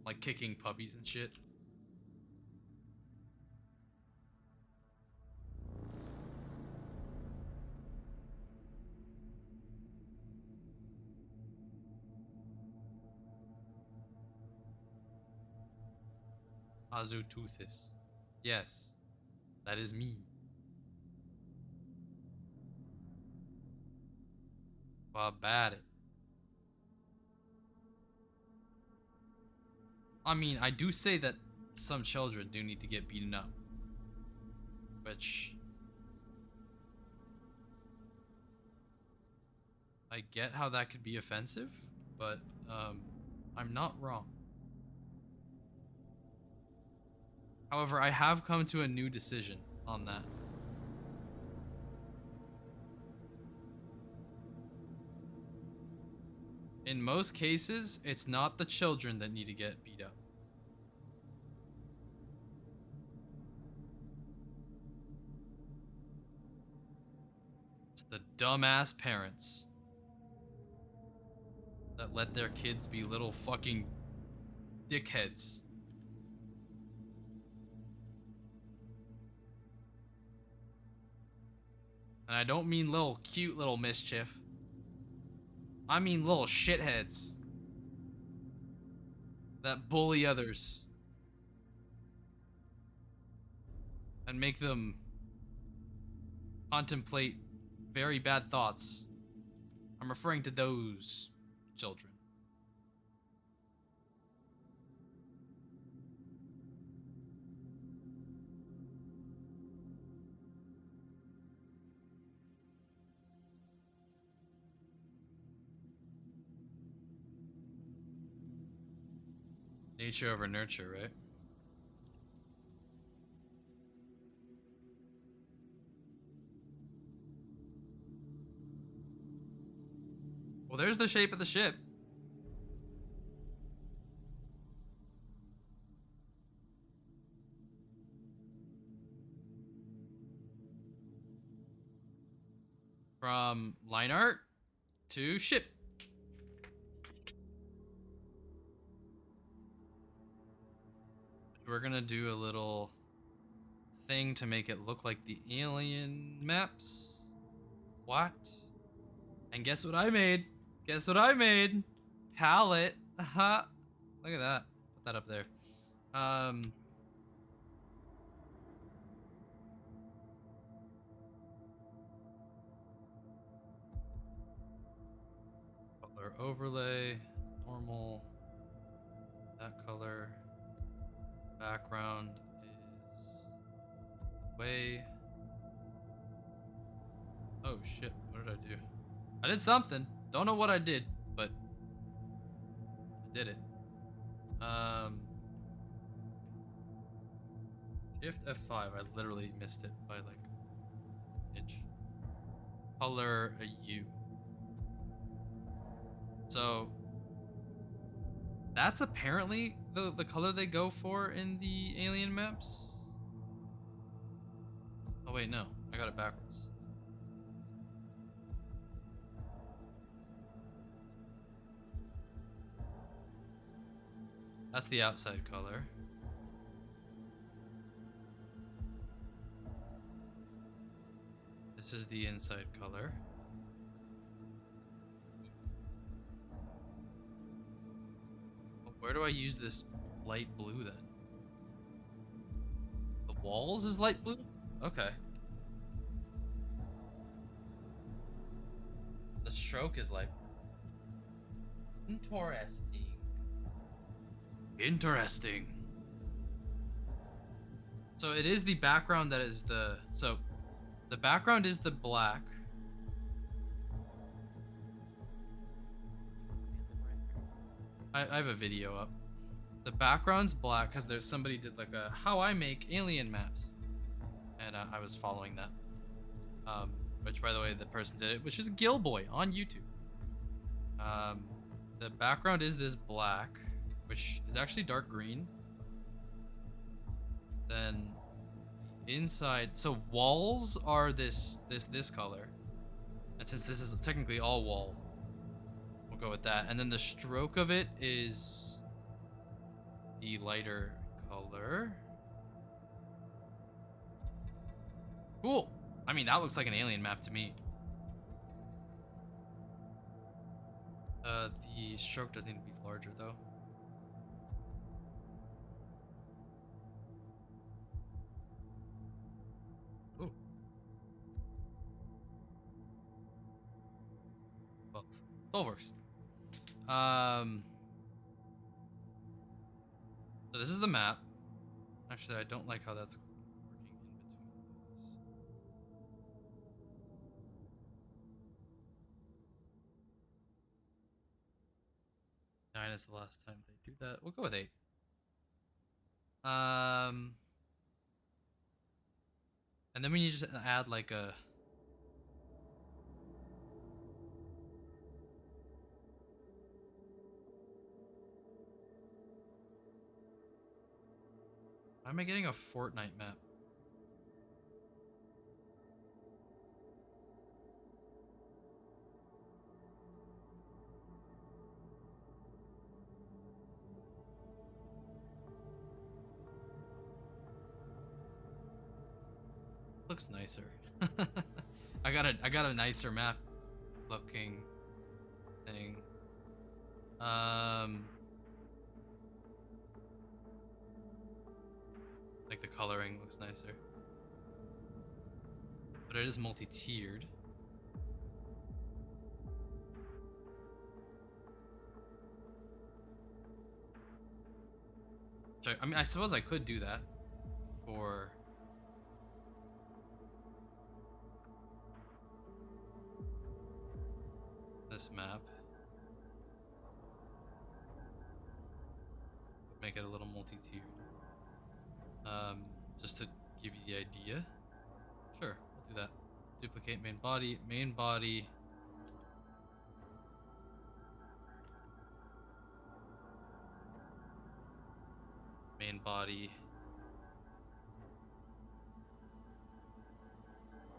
like kicking puppies and shit. Hazu Teuthis. Yes, that is me. About it. I mean, I do say that some children do need to get beaten up. Which... I get how that could be offensive, but, I'm not wrong. However, I have come to a new decision on that. In most cases, it's not the children that need to get beat up. It's the dumbass parents that let their kids be little fucking dickheads. And I don't mean little cute little mischief. I mean little shitheads that bully others and make them contemplate very bad thoughts. I'm referring to those children. Nature over nurture, right? Well, there's the shape of the ship. From line art to ship. We're gonna do a little thing to make it look like the alien maps. What? And guess what I made? Guess what I made? Palette. Aha. Look at that. Put that up there. Color overlay. Normal. That color. Background is way. Oh shit, what did I do? I did something. Don't know what I did, but I did it. Shift F5, I literally missed it by like an inch. Color a U. So that's apparently the color they go for in the alien maps. Oh wait, no. I got it backwards. That's the outside color. This is the inside color. Well, where do I use this light blue then? The walls is light blue? Okay. The stroke is light blue. Interesting. Interesting. So it is the background that is the... So the background is the black. I have a video up. The background's black because there's somebody did like a how I make alien maps. And I was following that. Which by the way, the person did it, which is Gilboy on YouTube. The background is this black, which is actually dark green. Then inside, so walls are this color. And since this is technically all wall, we'll go with that. And then the stroke of it is the lighter color. Cool. I mean, that looks like an alien map to me. The stroke does need to be larger though. Ooh. Well, 12 works. So this is the map. Actually, I don't like how that's working in between those. Nine is the last time they do that. We'll go with 8. And then we need to just add like a... Why am I getting a Fortnite map? Looks nicer. I got a nicer map looking thing. Like the coloring looks nicer. But it is multi-tiered. I mean, I suppose I could do that for this map. Make it a little multi-tiered. Just to give you the idea. Sure, we'll do that. Duplicate main body, main body. Main body.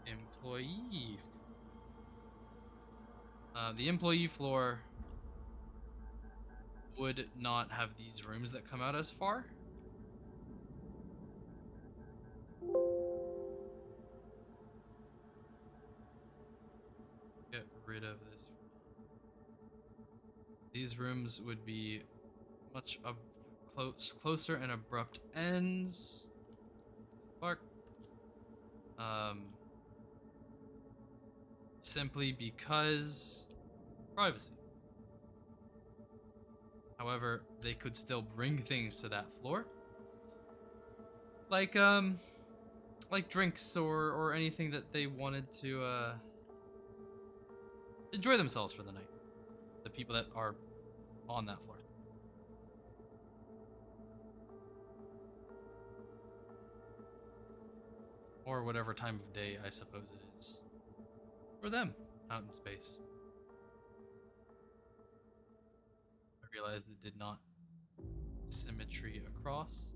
Employee. The employee floor would not have these rooms that come out as far. Get rid of this. These rooms would be much closer and abrupt ends. Clark. Simply because privacy. However, they could still bring things to that floor. Like drinks or anything that they wanted to enjoy themselves for the night. The people that are on that floor. Or whatever time of day I suppose it is. For them, out in space. I realized it did not symmetry across.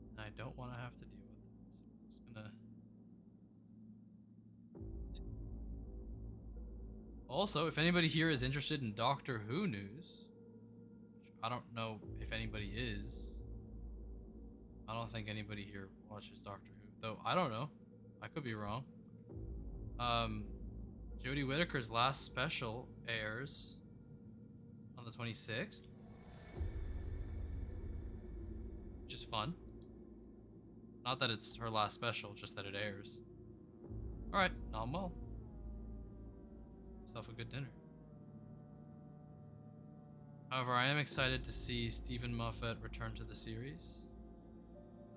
And I don't want to have to deal with it. So I'm just gonna Also, if anybody here is interested in Doctor Who news, which I don't know if anybody is. I don't think anybody here watches Doctor Who, though I don't know. I could be wrong. Jodie Whittaker's last special airs on the 26th, which is fun. Not that it's her last special, just that it airs. Alright, now I'm well. Myself a good dinner. However, I am excited to see Stephen Moffat return to the series,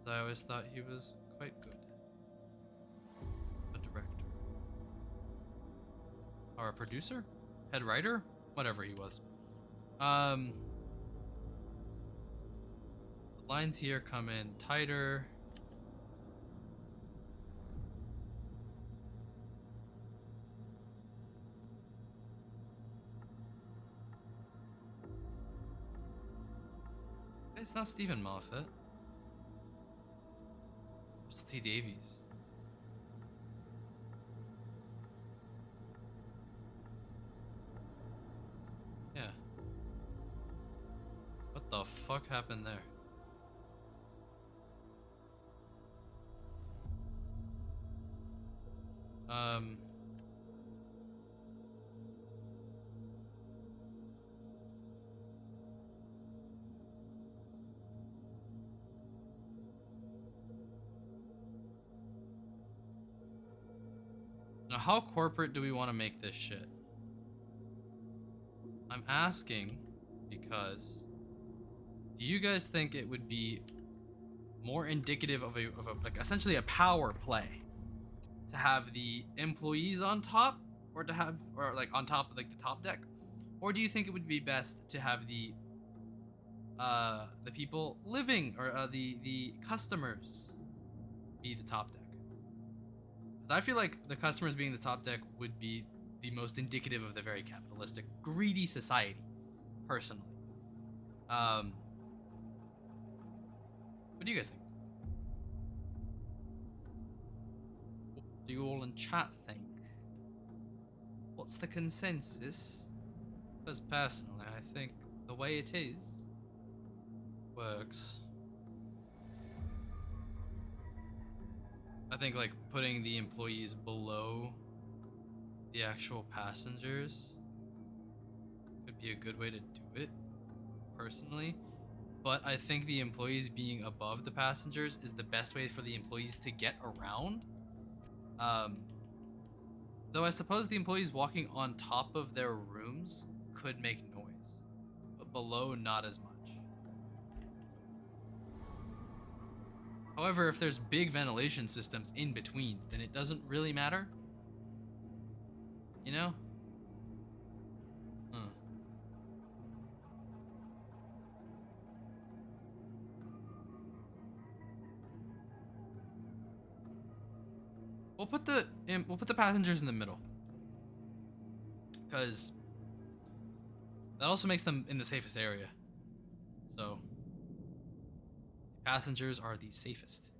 as I always thought he was quite good. A director. Or a producer? Head writer? Whatever he was. The lines here come in tighter. It's not Stephen Moffat. It's T. Davies. Yeah. What the fuck happened there? Now, how corporate do we want to make this shit? I'm asking because do you guys think it would be more indicative of a like essentially a power play to have the employees on top or like on top of like the top deck, or do you think it would be best to have the people living or the customers be the top deck? Because I feel like the customers being the top deck would be the most indicative of the very capitalistic, greedy society, personally. What do you guys think? What do you all in chat think? What's the consensus? Because personally, I think the way it is works. I think like putting the employees below the actual passengers could be a good way to do it, personally. But I think the employees being above the passengers is the best way for the employees to get around. Though I suppose the employees walking on top of their rooms could make noise, but below not as much. However, if there's big ventilation systems in between, then it doesn't really matter. You know? We'll put the passengers in the middle, because that also makes them in the safest area. So passengers are the safest.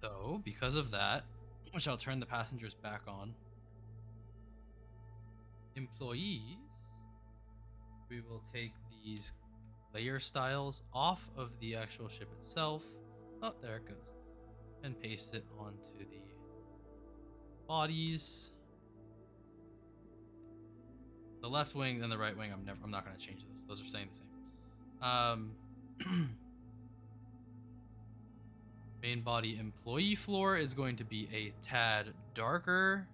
So because of that, which I'll turn the passengers back on. Employees, we will take these layer styles off of the actual ship itself. Oh, there it goes. And paste it onto the bodies. The left wing and the right wing, I'm not going to change those. Those are staying the same. Main body employee floor is going to be a tad darker.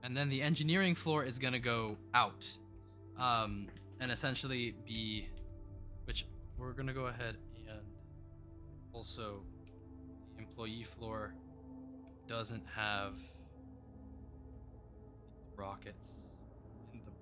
And then the engineering floor is going to go out. And essentially be, which we're going to go ahead and also the employee floor doesn't have rockets in the back.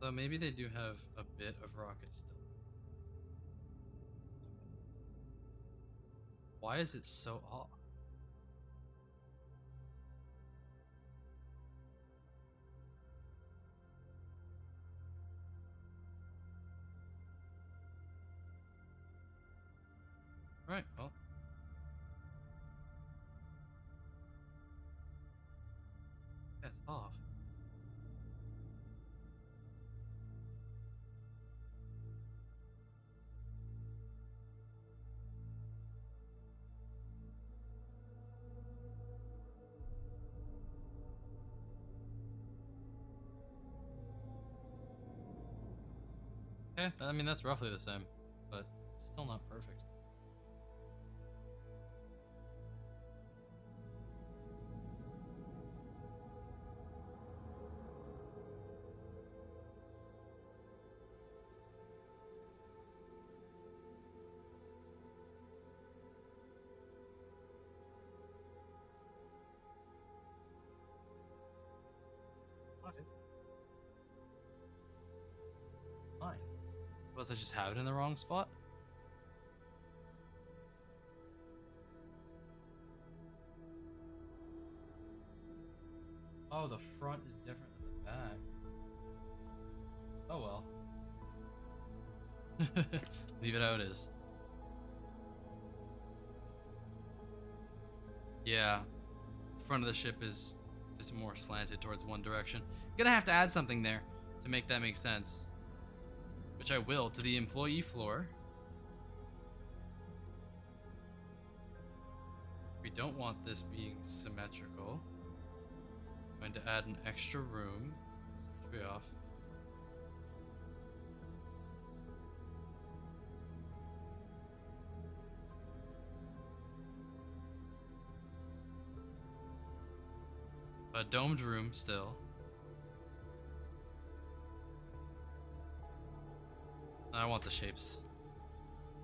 Although maybe they do have a bit of rocket still. Why is it so off? Right, well. Yeah, it's off. Okay, I mean, that's roughly the same, but still not perfect. Okay. Fine. Suppose I just have it in the wrong spot? Oh, the front is different than the back. Oh well. Leave it how it is. Yeah, the front of the ship is more slanted towards one direction. Gonna have to add something there to make that make sense. Which I will to the employee floor. We don't want this being symmetrical. I'm going to add an extra room. Symmetry off. A domed room still. I want the shapes.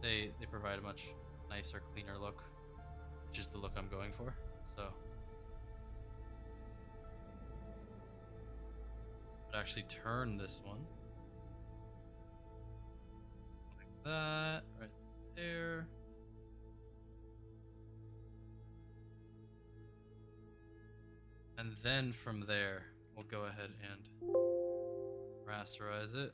They provide a much nicer, cleaner look, which is the look I'm going for. So, but actually turn this one like that, right there. And then from there, we'll go ahead and rasterize it.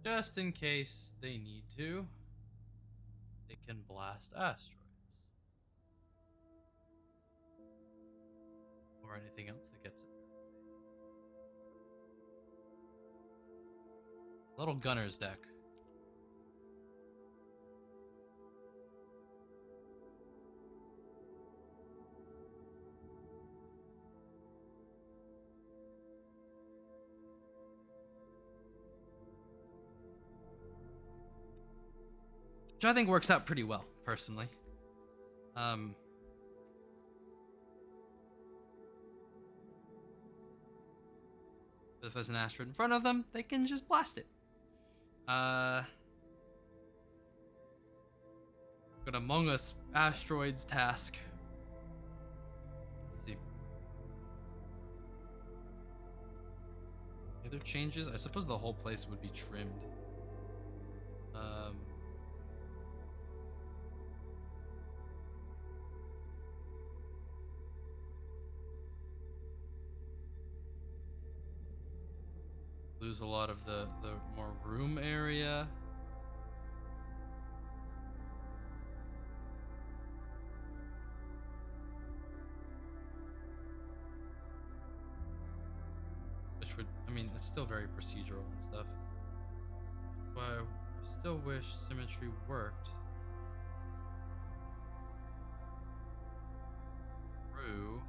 Just in case they need to, they can blast asteroids. Or anything else that gets it. Little gunner's deck. Which I think works out pretty well, personally. If there's an asteroid in front of them, they can just blast it. Got Among Us asteroids task. Let's see. Other changes? I suppose the whole place would be trimmed. Lose a lot of the more room area. Which would, I mean, it's still very procedural and stuff. But I still wish symmetry worked. Through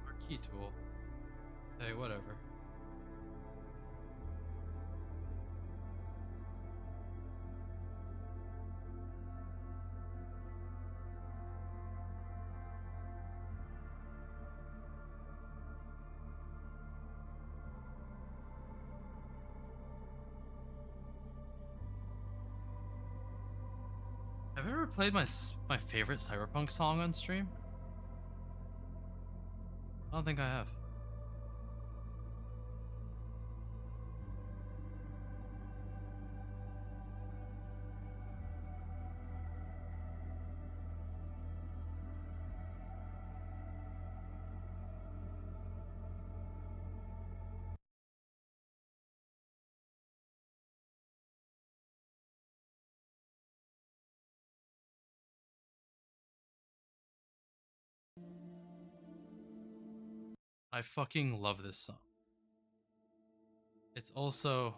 our key tool. Hey, whatever. ever played my favorite Cyberpunk song on stream? I don't think I have. I fucking love this song. It's also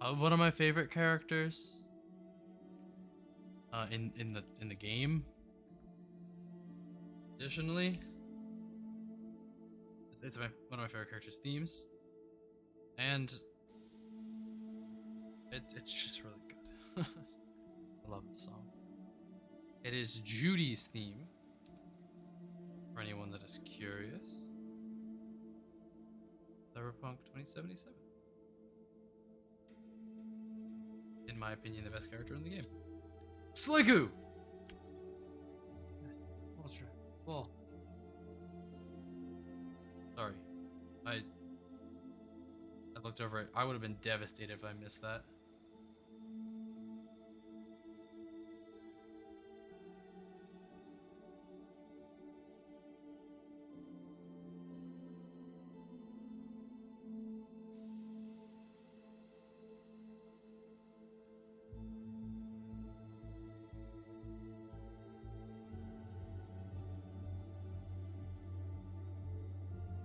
one of my favorite characters in the game. Additionally, it's one of my favorite characters' themes, and it's just really good. I love this song. It is Judy's theme. For anyone that is curious, Cyberpunk 2077. In my opinion, the best character in the game. Sliggoo! Well, sorry. I looked over it. I would have been devastated if I missed that.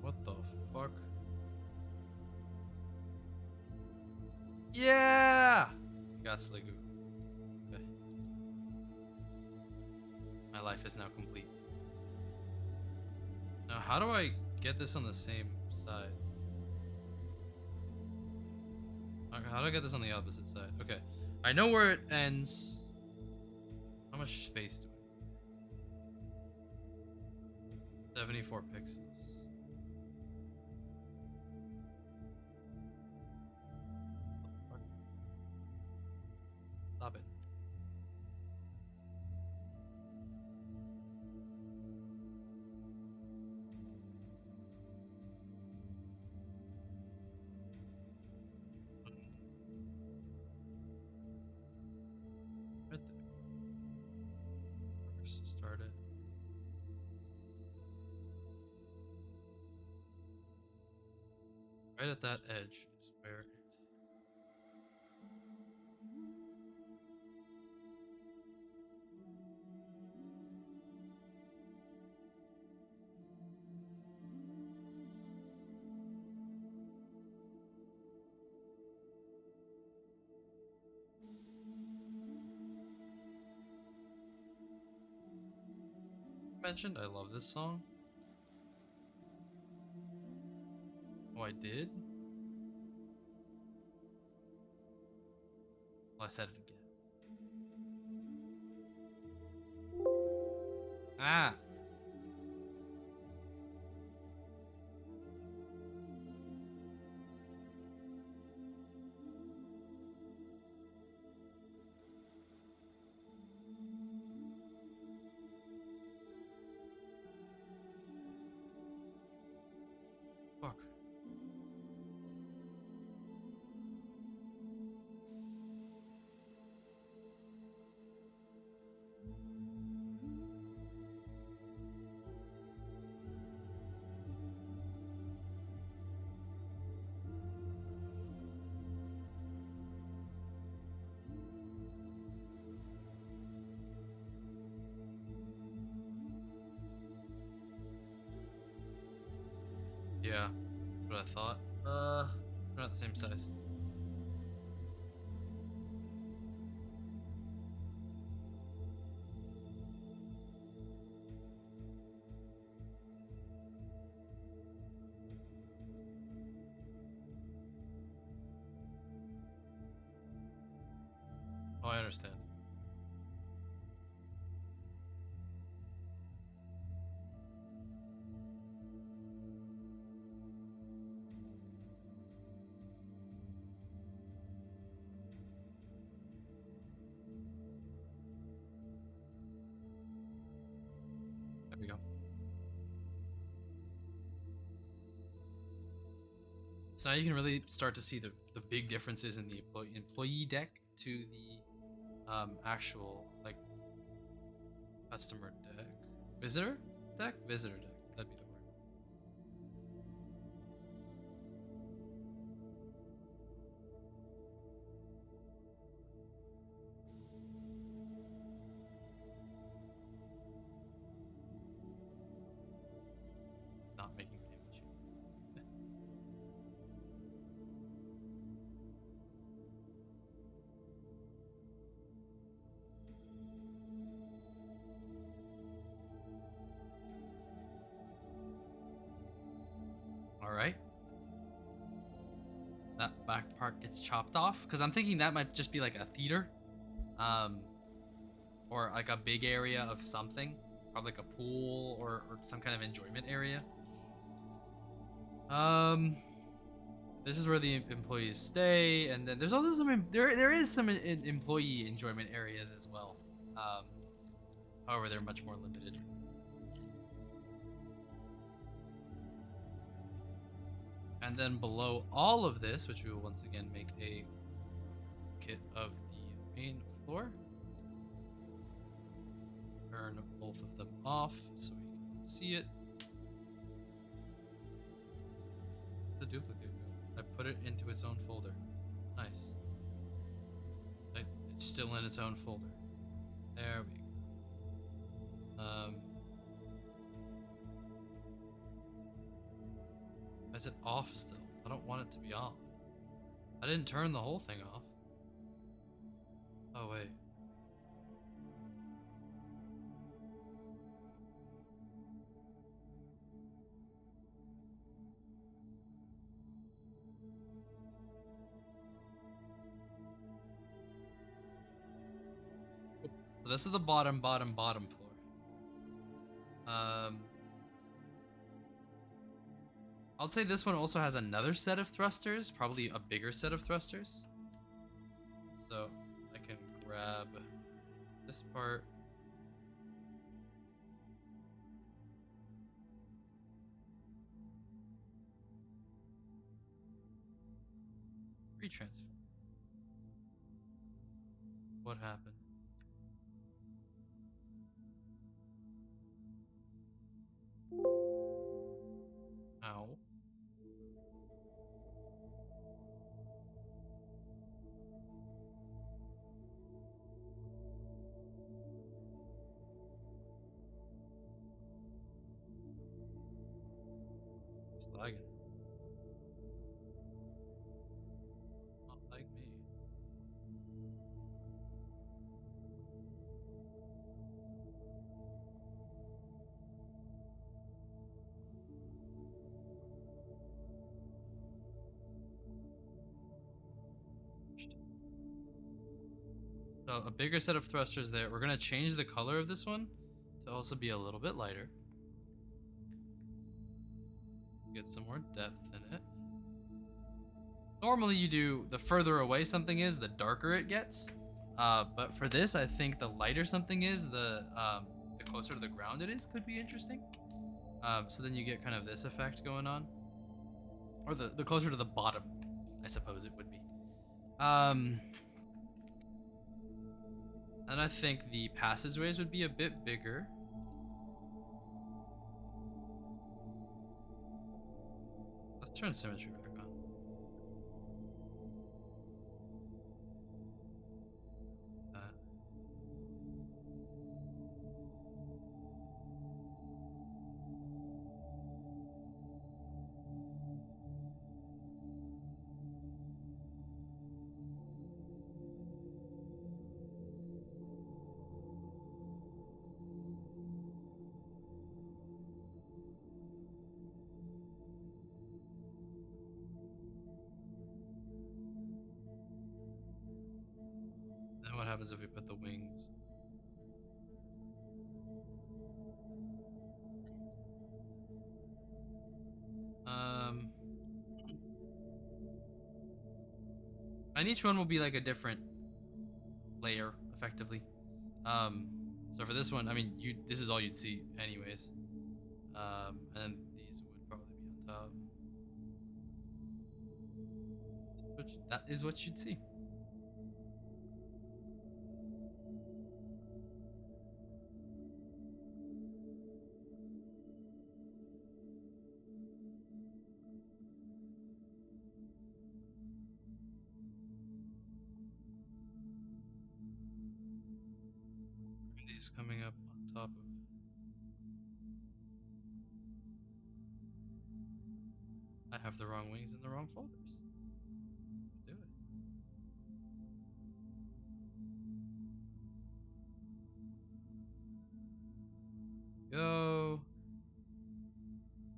What the fuck? Yeah! Got Sliggoo. Okay. My life is now complete. Now, how do I get this on the same side? How do I get this on the opposite side? Okay. I know where it ends. How much space do I have? 74 pixels. Stop it. Right there. Just start it. Right at that edge is where it. Mentioned I love this song. Oh, I did? Well, I said it again. Ah! Fuck. Yeah, that's what I thought. They're not the same size. Oh, I understand. go. So now you can really start to see the big differences in the employee deck to the actual like customer deck. Visitor deck? Visitor deck. That'd be the word. Not making damage. All right. That back part gets chopped off because I'm thinking that might just be like a theater, or like a big area of something, probably like a pool or some kind of enjoyment area. This is where the employees stay, and then there's also some there is some employee enjoyment areas as well. However, they're much more limited. And then below all of this, which we will once again make a kit of the main floor. Turn both of them off so we can see it. The duplicate go. I put it into its own folder. Nice. It's still in its own folder. There we go. Is it off still? I don't want it to be off. I didn't turn the whole thing off. Oh, wait. So this is the bottom floor. I'll say this one also has another set of thrusters, probably a bigger set of thrusters. So I can grab this part. Retransfer. What happened? Ow. It's lagging. Not like me. So a bigger set of thrusters there. We're gonna change the color of this one to also be a little bit lighter. Get some more depth in it. Normally you do, the further away something is, the darker it gets. But for this, I think the lighter something is, the closer to the ground it is, could be interesting. So then you get kind of this effect going on. Or the closer to the bottom, I suppose it would be. And I think the passageways would be a bit bigger. Let's turn symmetry back on. Then what happens if we put the wings? And each one will be like a different layer, effectively. So So for this one, I mean, this is all you'd see anyways. And these would probably be on top. That is what you'd see. These coming up on top of. I have the wrong wings in the wrong folders. Do it. Go.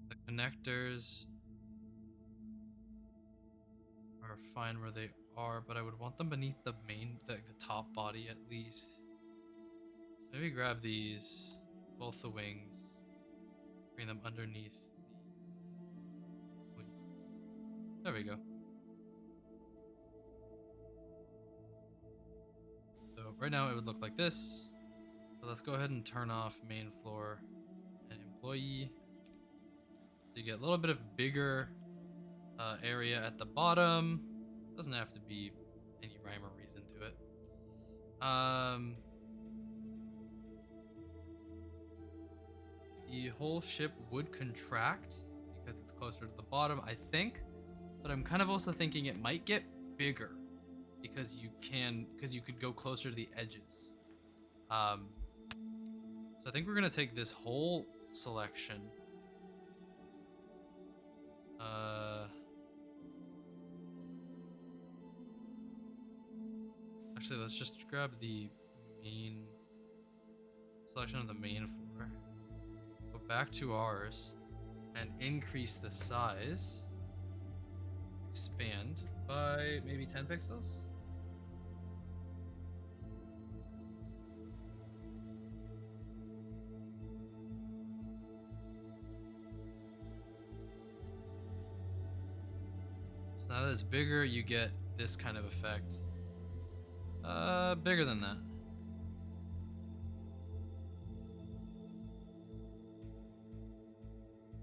The connectors are fine where they are, but I would want them beneath the main, the top body at least. So maybe grab these, both the wings, bring them underneath the wing. There we go. So right now it would look like this. So let's go ahead and turn off main floor and employee. So you get a little bit of bigger area at the bottom. Doesn't have to be any rhyme or reason to it. The whole ship would contract because it's closer to the bottom, I think. But I'm kind of also thinking it might get bigger because you could go closer to the edges. So I think we're gonna take this whole selection. Actually, let's just grab the main selection of the main floor. Go back to ours and increase the size. Expand by maybe 10 pixels. So now that it's bigger, you get this kind of effect. Bigger than that.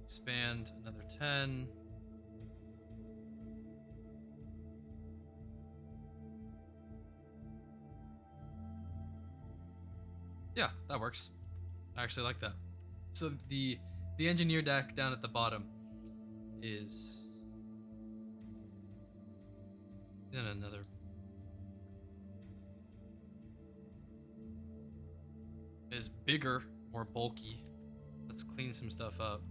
Expand another 10. Yeah, that works. I actually like that. So the engineer deck down at the bottom is in another. Is bigger, more bulky. Let's clean some stuff up.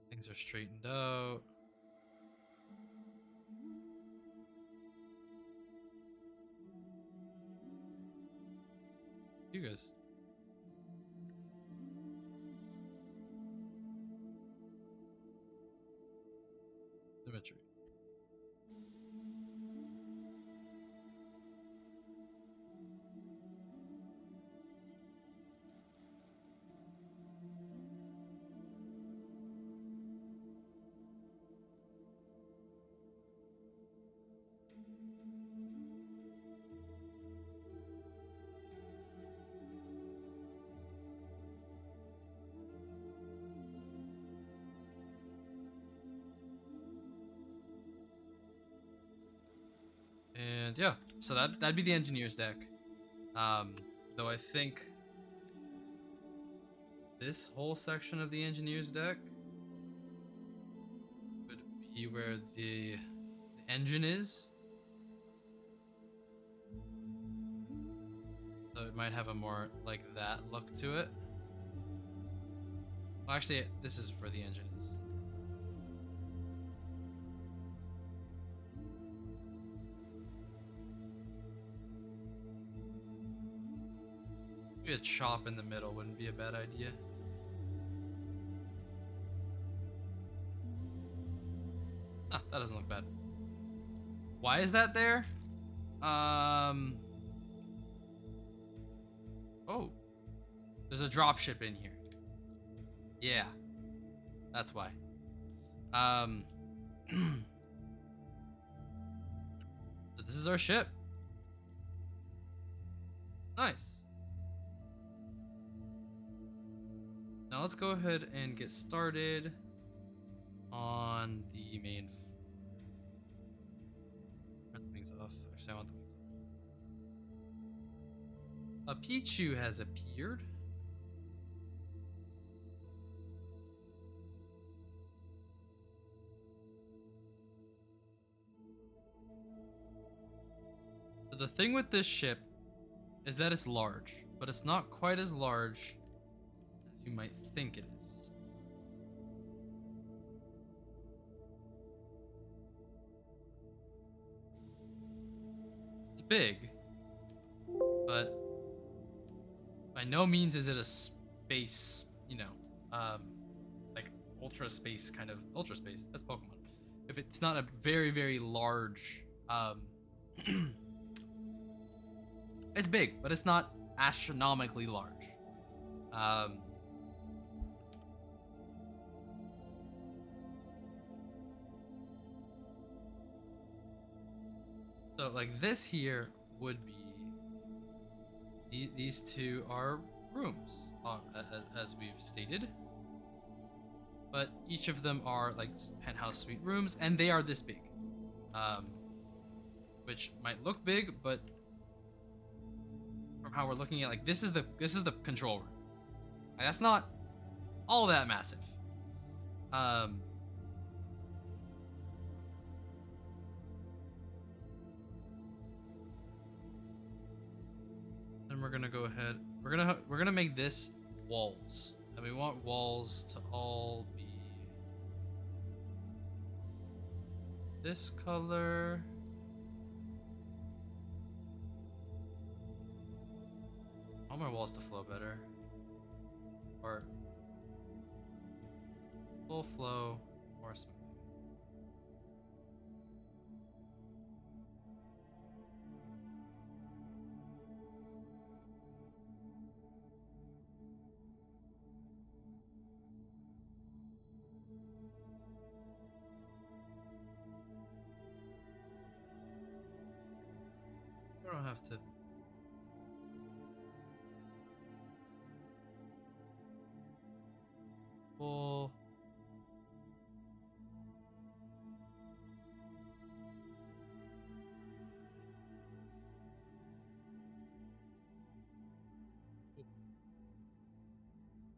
Things are straightened out. You guys. Symmetry. And yeah, so that'd be the engineer's deck. Though I think this whole section of the engineer's deck would be where the engine is. So it might have a more like that look to it. Well, actually, this is where the engine is. Maybe a chop in the middle wouldn't be a bad idea. Ah, that doesn't look bad. Why is that there? Oh. There's a dropship in here. Yeah. That's why. So this is our ship. Nice. Now let's go ahead and get started on the main. Turn the wings off. Actually, I want the wings off. A Pichu has appeared. So the thing with this ship is that it's large, but it's not quite as large as you might think it is. It's big, but by no means is it a space, like ultra space kind of ultra space. That's Pokemon. If it's not a very, very large, it's big, but it's not astronomically large. So like this here would be these two are rooms, as we've stated, but each of them are like penthouse suite rooms, and they are this big, which might look big, but from how we're looking at, like, this is the control room. Like, that's not all that massive. Then we're gonna go ahead. We're gonna make this walls, and we want walls to all be this color. I want my walls to flow better, or full flow more smoothly. I don't have to. Full.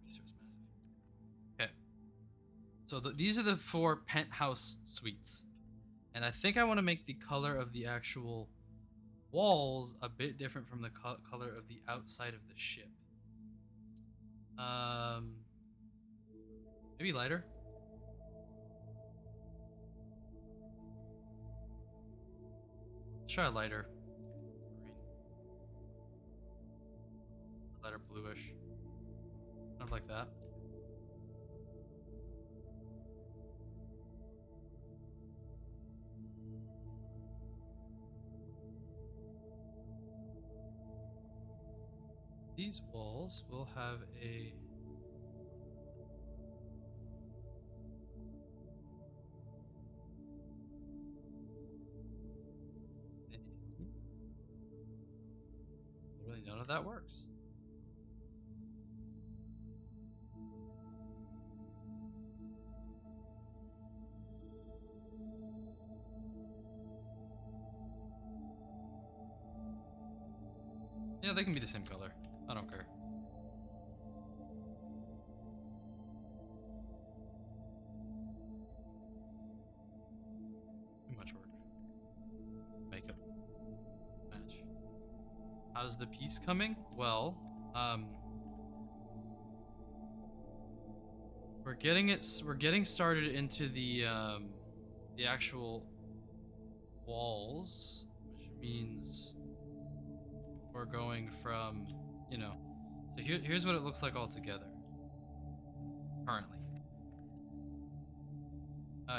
Resource massive. Okay. So these are the 4 penthouse suites, and I think I want to make the color of the actual walls a bit different from the color of the outside of the ship. Maybe lighter. Let's try a lighter green, lighter bluish, kind of like that. These walls will have a really none of that works. Yeah, they can be the same color. I don't care. Too much work. Make it match. How's the piece coming? Well, we're getting started into the actual walls, which means we're going from, so here's what it looks like all together currently.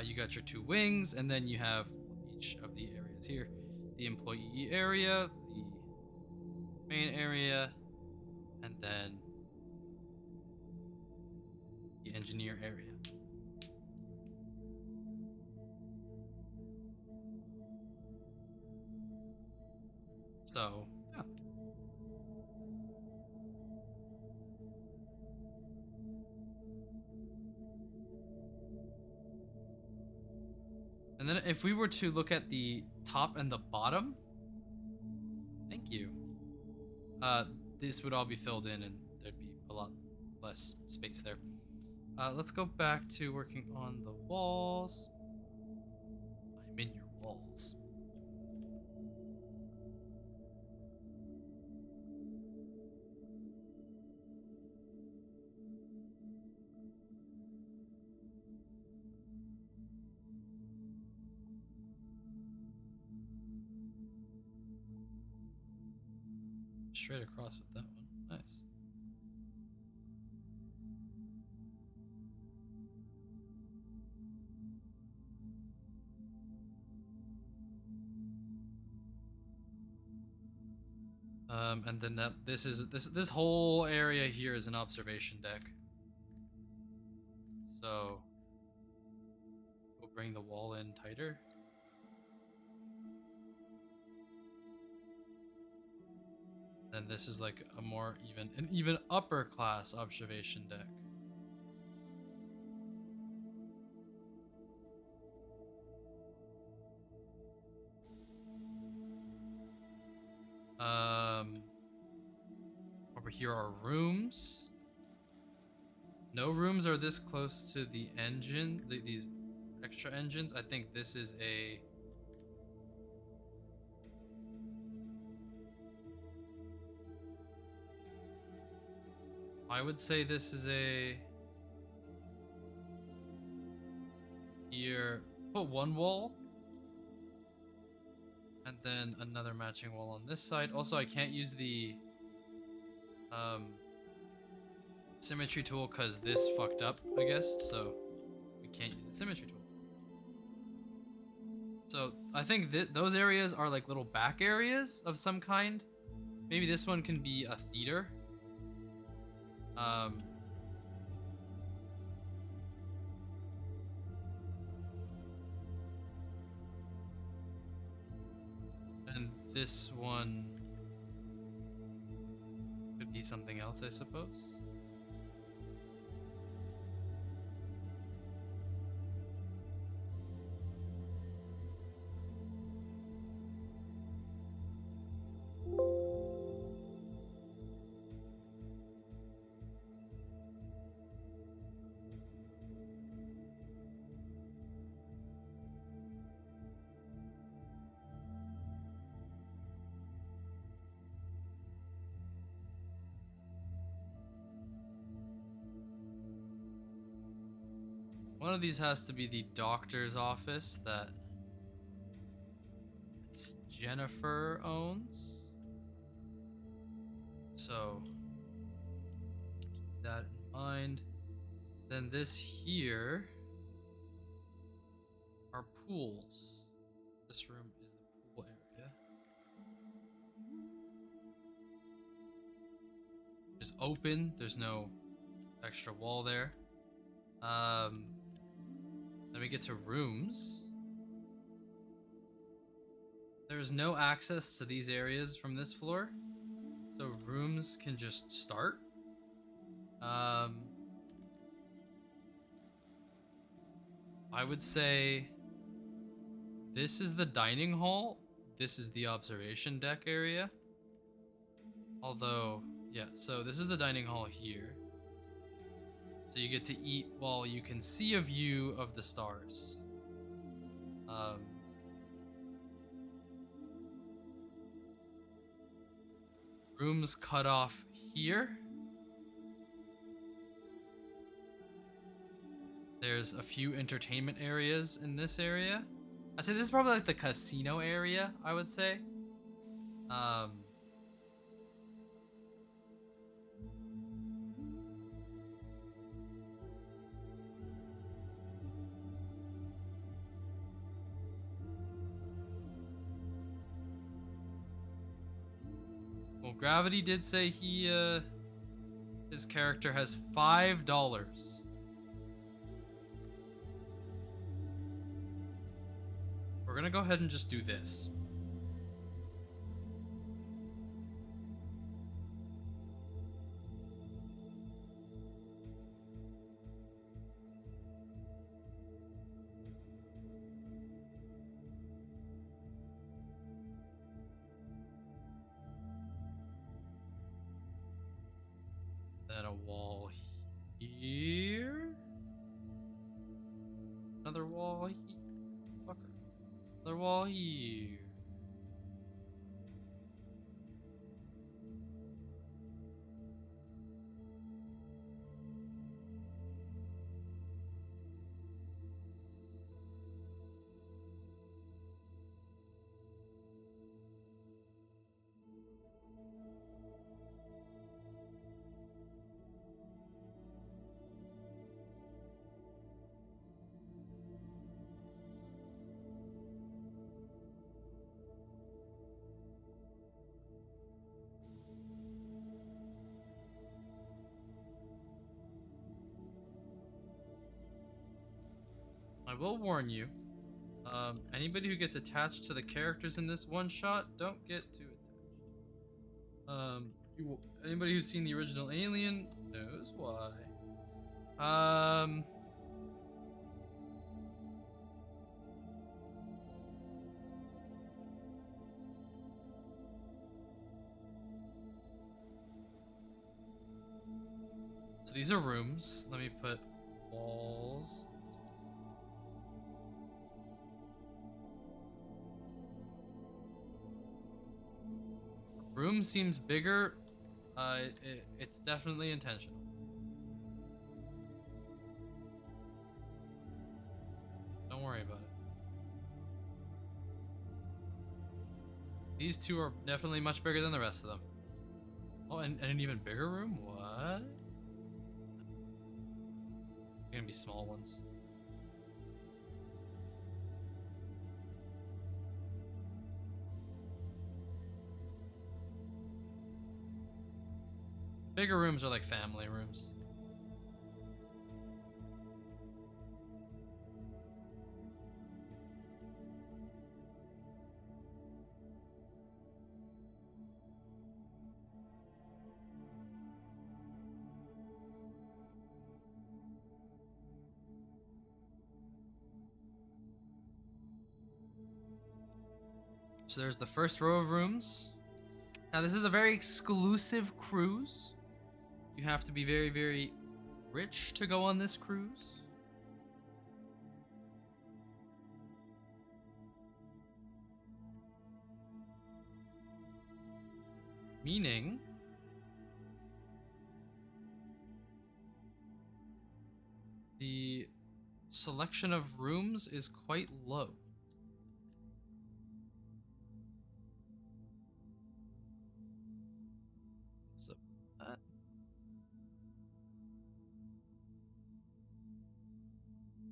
You got your 2 wings, and then you have each of the areas here: the employee area, the main area, and then the engineer area. So, yeah. And then if we were to look at the top and the bottom, thank you. This would all be filled in and there'd be a lot less space there. Let's go back to working on the walls. I'm in your walls. Straight across with that one. Nice. And then this whole area here is an observation deck. So we'll bring the wall in tighter. Then this is like a more an even upper class observation deck. Over here are rooms. No rooms are this close to the engine, these extra engines. I think this is a... I would say this is a... Here, put one wall. And then another matching wall on this side. Also, I can't use the symmetry tool because this fucked up, I guess. So we can't use the symmetry tool. So I think those areas are like little back areas of some kind. Maybe this one can be a theater. And this one could be something else, I suppose. One of these has to be the doctor's office that Jennifer owns. So keep that in mind. Then this here are pools. This room is the pool area. Just open. There's no extra wall there. Then we get to rooms. There's no access to these areas from this floor, so rooms can just start. I would say this is the dining hall. This is the observation deck area. Although, yeah, so this is the dining hall here. So you get to eat while you can see a view of the stars. Rooms cut off here. There's a few entertainment areas in this area. I'd say this is probably like the casino area, I would say. Well, Gravity did say his character has $5. We're gonna go ahead and just do this. a wall here. Another wall here. Fucker. Another wall here. I will warn you. Anybody who gets attached to the characters in this one shot, don't get too attached. Anybody who's seen the original Alien knows why. So these are rooms. Let me put walls. Room seems bigger. It's definitely intentional. Don't worry about it. These two are definitely much bigger than the rest of them. Oh, and an even bigger room? What? They're gonna be small ones. Bigger rooms are like family rooms. So there's the first row of rooms. Now this is a very exclusive cruise. You have to be very, very rich to go on this cruise. Meaning the selection of rooms is quite low.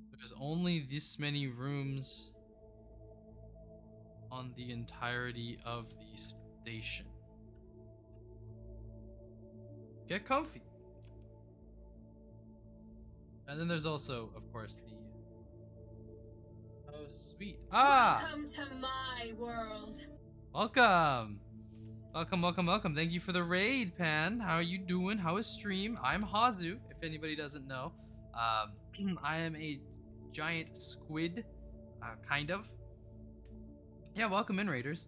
So there's only this many rooms on the entirety of the station. Get comfy. And then there's also, of course, the... Oh, sweet. Ah! Welcome to my world. Welcome. Welcome, welcome, welcome. Thank you for the raid, Pan. How are you doing? How is stream? I'm Hazu, if anybody doesn't know. I am a giant squid, kind of. Yeah, welcome in, raiders.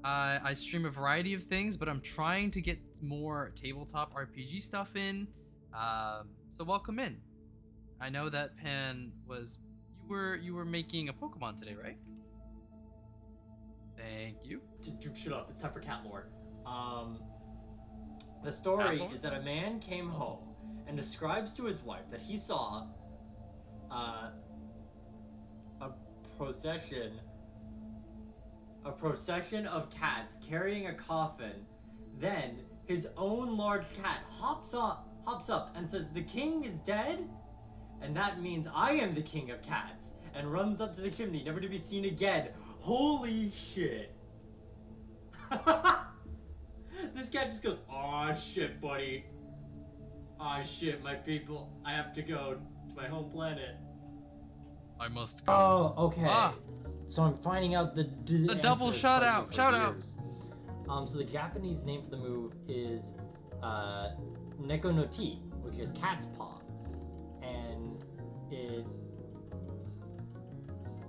I stream a variety of things, but I'm trying to get more tabletop RPG stuff in. So welcome in. I know that Pan was you were making a Pokemon today, right? Thank you. Shut up! It's time for cat lore. The story is that a man came home and describes to his wife that he saw a procession of cats carrying a coffin. Then his own large cat hops up and says, "The king is dead, and that means I am the king of cats," and runs up to the chimney, never to be seen again. Holy shit. This cat just goes, "Aw shit, buddy. Aw shit, my people. I have to go to my home planet." I must go. Oh, okay. Ah. So I'm finding out the double answers shout for out, you for shout out. years. So the Japanese name for the move is Neko no Ti, which is cat's paw, and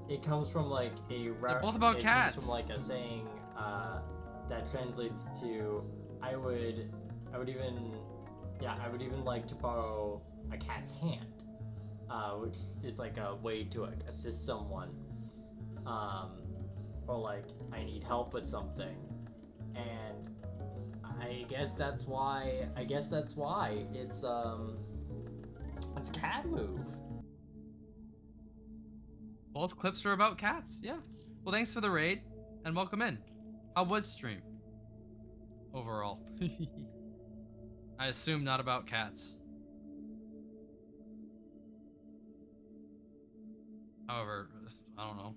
it comes from like a They're both about cats. Comes from like a saying that translates to I would even Yeah, I would even like to borrow a cat's hand, which is like a way to like assist someone, or like I need help with something, and I guess that's why. It's cat move. Both clips are about cats. Yeah. Well, thanks for the raid and welcome in. How was stream overall? I assume not about cats. However, I don't know.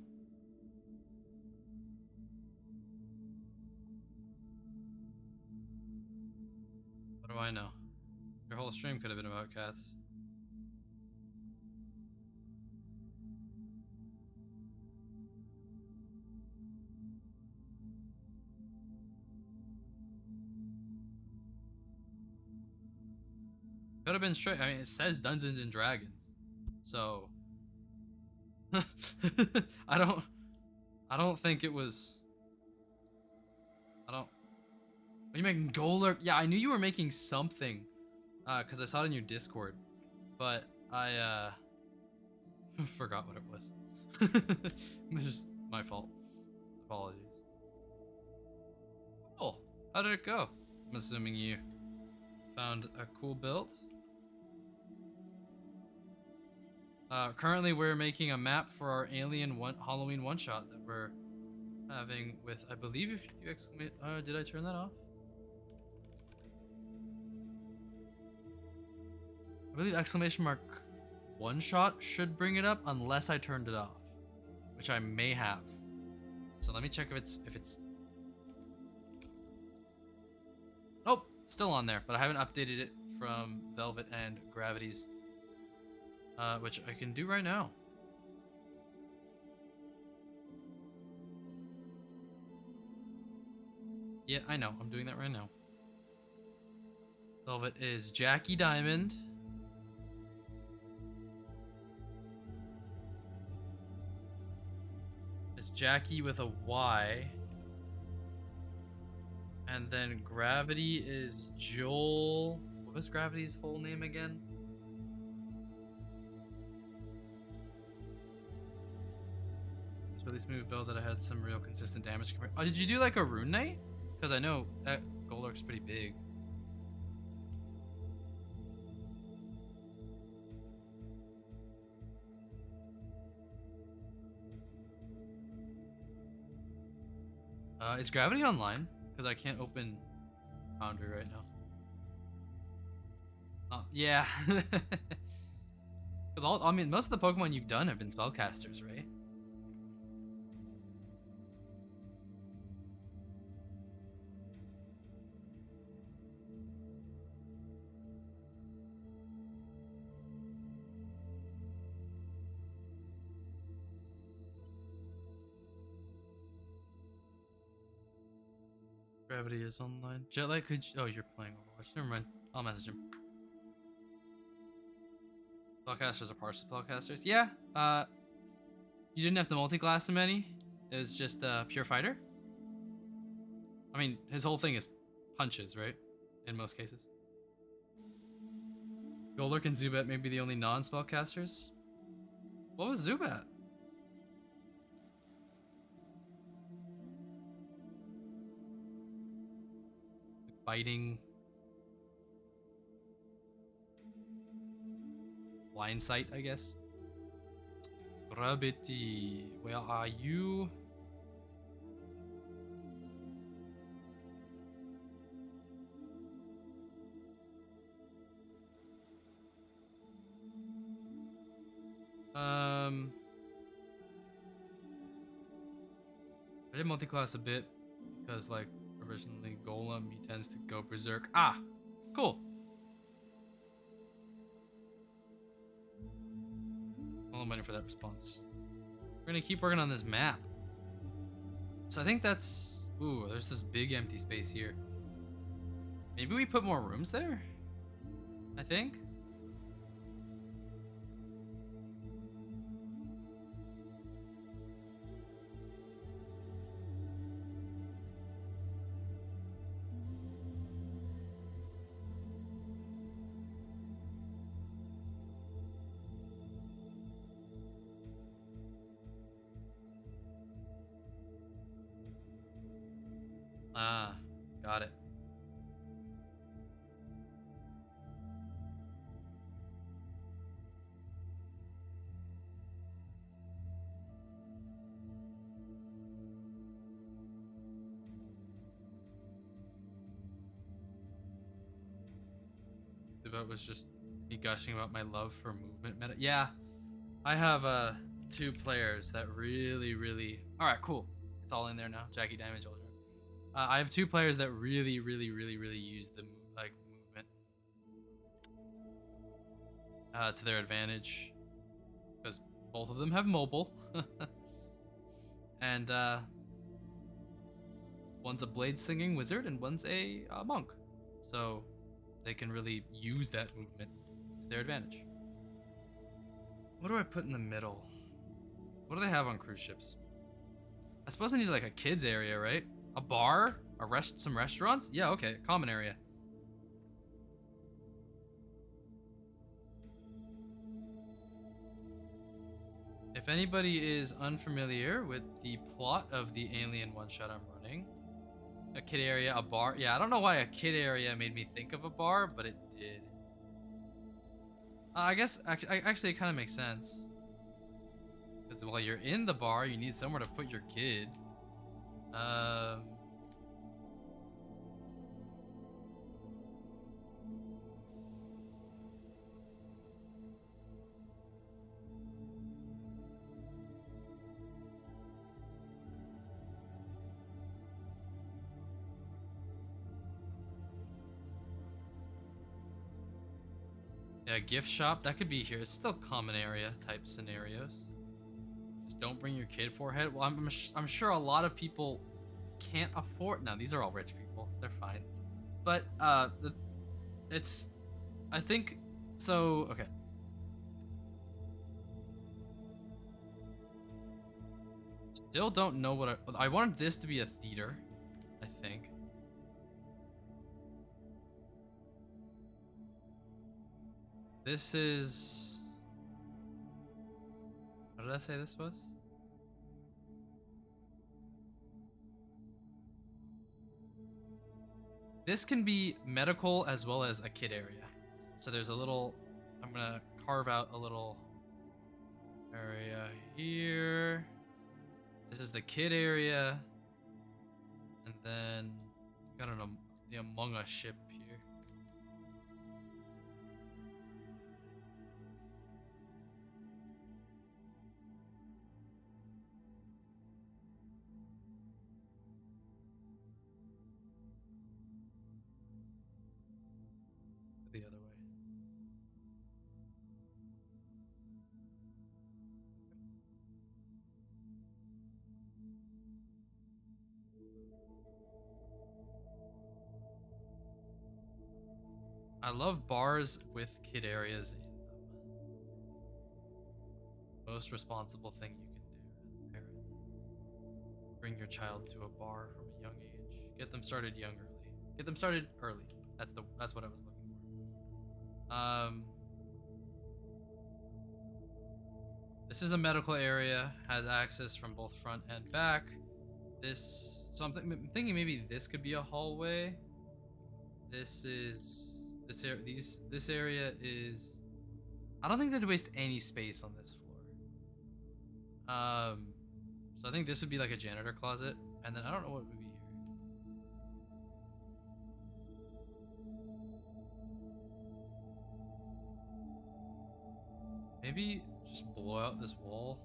What do I know? Your whole stream could have been about cats. Could have been straight. I mean, it says Dungeons and Dragons, so I don't think it was. I don't. Are you making Golurk? Yeah, I knew you were making something, cause I saw it in your Discord, but I forgot what it was. This is my fault. Apologies. Cool. How did it go? I'm assuming you found a cool build. Currently, we're making a map for our Halloween one-shot that we're having with, I believe, if you exclamate, did I turn that off? I believe exclamation mark one-shot should bring it up unless I turned it off, which I may have. So let me check if it's. Nope, still on there, but I haven't updated it from Velvet and Gravity's. Which I can do right now. Yeah, I know. I'm doing that right now. Velvet is Jackie Diamond. It's Jackie with a Y. And then Gravity is Joel. What was Gravity's whole name again? Really smooth build that I had some real consistent damage. Oh, did you do like a Rune Knight? Because I know that Golurk's pretty big. Is Gravity online? Because I can't open Foundry right now. Yeah. Because I mean, most of the Pokemon you've done have been spellcasters, right? Gravity is online. Jetlag, could you, oh, you're playing Overwatch. Never mind. I'll message him. Spellcasters are partial spellcasters. Yeah. You didn't have to multi-class him any. It was just pure fighter. I mean, his whole thing is punches, right? In most cases. Golurk and Zubat may be the only non-spellcasters. What was Zubat? Biting. Blind sight, I guess. Rabbity, where are you? I did multi-class a bit because, like, originally Golem, he tends to go berserk. Ah, cool. Well, I'm waiting for that response. We're gonna keep working on this map. So I think that's... Ooh, there's this big empty space here. Maybe we put more rooms there? I think. Ah, got it. That was just me gushing about my love for movement meta. Yeah, I have 2 players that really. All right, cool. It's all in there now. Jackie Damage Ultra. I have 2 players that really use the movement to their advantage because both of them have mobile, and one's a blade slinging wizard and one's a monk, so they can really use that movement to their advantage. What do I put in the middle? What do they have on cruise ships? I suppose I need like a kids area, right? A bar? Some restaurants? Yeah, okay, common area. If anybody is unfamiliar with the plot of the Alien one-shot I'm running, a kid area, a bar. Yeah, I don't know why a kid area made me think of a bar, but it did. I guess actually it kind of makes sense. Because while you're in the bar, you need somewhere to put your kid. Yeah, gift shop, that could be here. It's still common area type scenarios. Just don't bring your kid forehead. Well, I'm sure a lot of people can't afford. Now these are all rich people. They're fine. But I think so. Okay. Still don't know what I wanted this to be a theater, I think. This is... What did I say this was? This can be medical as well as a kid area. So there's a little... I'm gonna carve out a little area here. This is the kid area. And then got the Among Us ship here. The other way. I love bars with kid areas in them. Most responsible thing you can do as a parent. Bring your child to a bar from a young age. Get them started young early. Get them started early. That's what I was looking for. This is a medical area, has access from both front and back. I'm thinking maybe this could be a hallway. This area is. I don't think they'd waste any space on this floor. So I think this would be like a janitor closet, and then I don't know what would be here. Maybe just blow out this wall.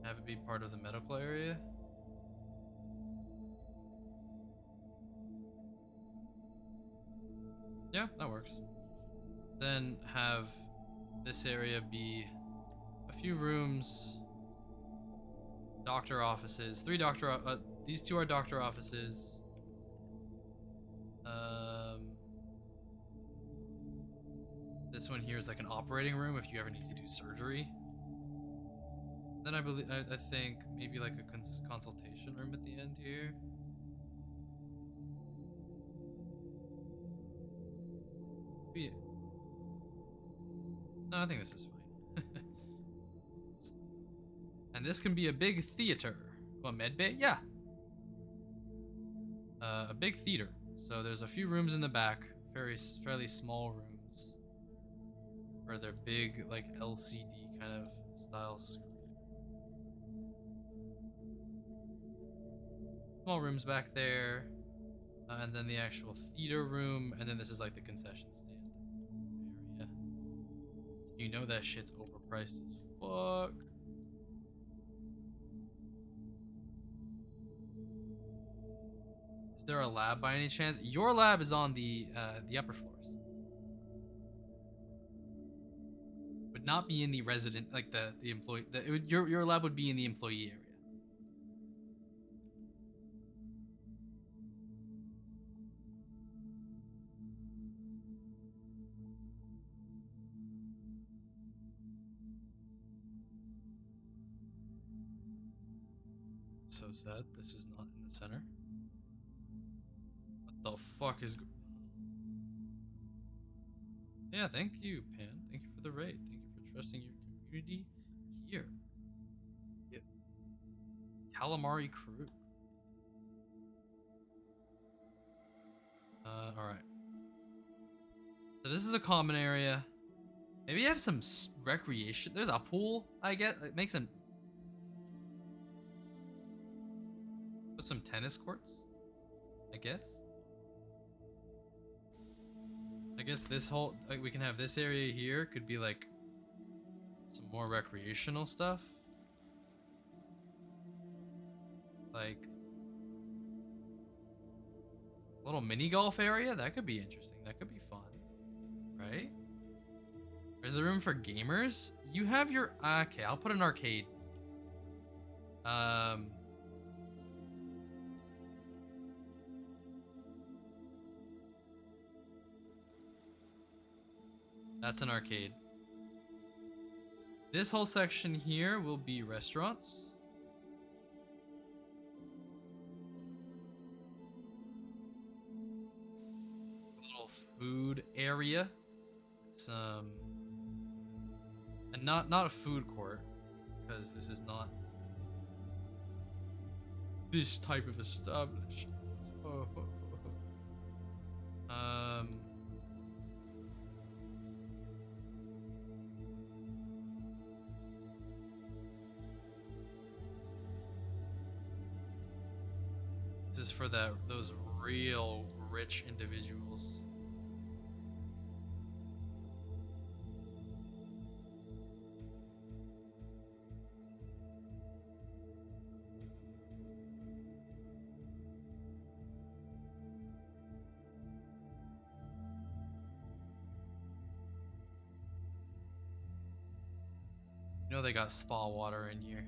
Have it be part of the medical area. Yeah, that works. Then have this area be a few rooms, doctor offices, these 2 are doctor offices. This one here is like an operating room if you ever need to do surgery. Then I think maybe like a consultation room at the end here. No, I think this is fine. And this can be a big theater. Well, med bay? Yeah, a big theater. So there's a few rooms in the back, fairly small rooms, where they're big like LCD kind of style screen. Small rooms back there, and then the actual theater room, and then this is like the concession stand area. You know that shit's overpriced as fuck. Is there a lab by any chance? Your lab is on the upper floors. Would not be in the resident, like the employee. Your lab would be in the employee area. So sad. This is not in the center. What the fuck is? Yeah, thank you, Pan. Thank you for the raid. Thank you for trusting your community here. Yeah. Calamari crew. All right. So this is a common area. Maybe you have some recreation. There's a pool. I get. It makes some. Put some tennis courts. I guess. I guess this whole, like, we can have this area here could be like some more recreational stuff. Like a little mini golf area, that could be interesting. That could be fun, right? Is there room for gamers? You have your, okay, I'll put an arcade. That's an arcade. This whole section here will be restaurants. A little food area. It's and not a food court, because this is not this type of establishment. This is for those real rich individuals. You know they got spa water in here.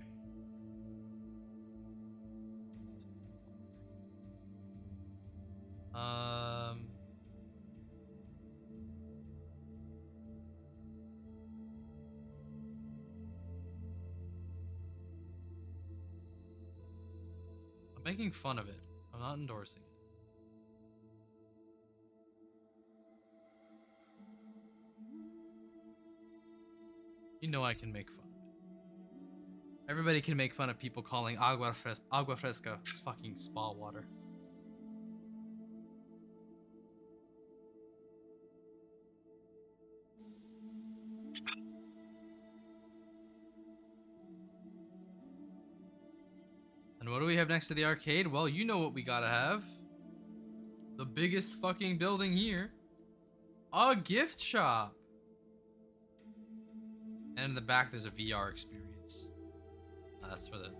I'm making fun of it. I'm not endorsing it. You know I can make fun of it. Everybody can make fun of people calling agua fresca fucking spa water. And what do we have next to the arcade? Well, you know what we gotta have. The biggest fucking building here. A gift shop. And in the back there's a VR experience. That's for this.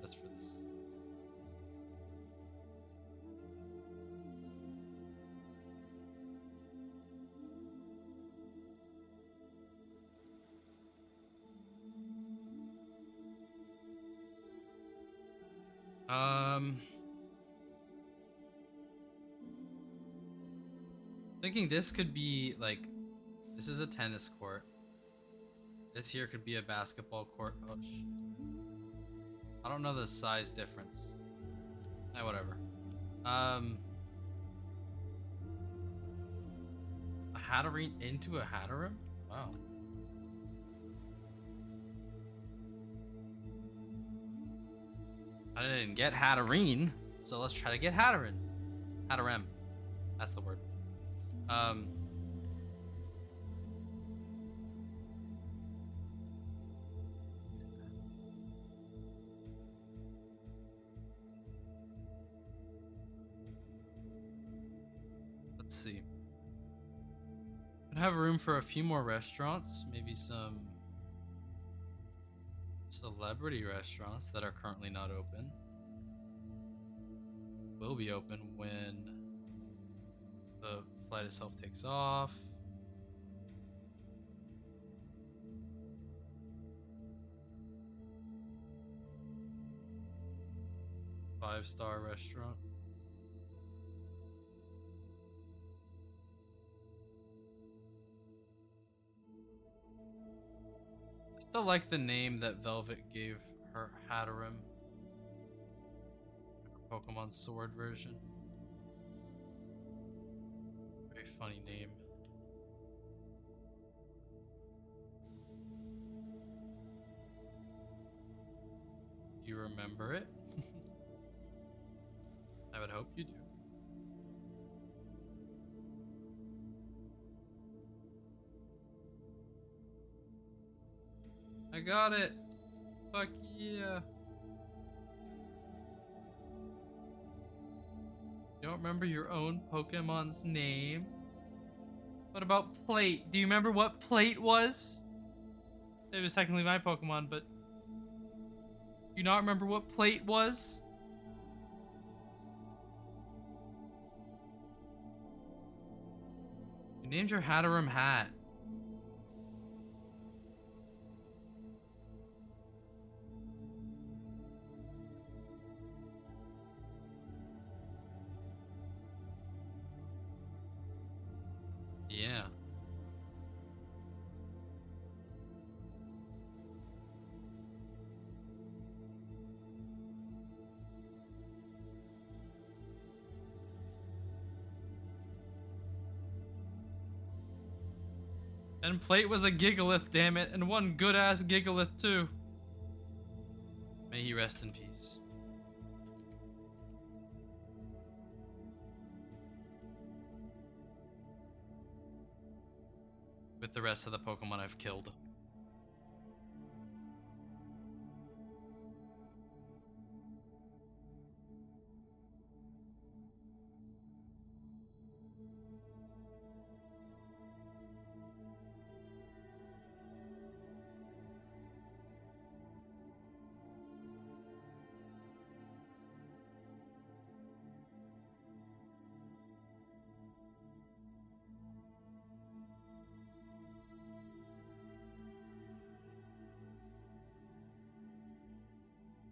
Thinking this could be like, this is a tennis court. This here could be a basketball court. Oh shit. I don't know the size difference. Whatever. A Hatterene into a Hatterim? Wow. I didn't get Hatterene, so let's try to get Hatterin. Hatarem. That's the word. Let's see. I'd have room for a few more restaurants, maybe some celebrity restaurants that are currently not open. Will be open when the flight itself takes off. Five-star restaurant. I still like the name that Velvet gave her Hatarem. Pokemon Sword version. Very funny name. You remember it? I would hope you do. I got it! Fuck yeah! You don't remember your own Pokemon's name? What about Plate? Do you remember what Plate was? It was technically my Pokemon, but... Do you not remember what Plate was? You named your Hatarem hat. Yeah. And Plate was a Gigalith, damn it, and one good-ass Gigalith, too. May he rest in peace. With the rest of the Pokemon I've killed.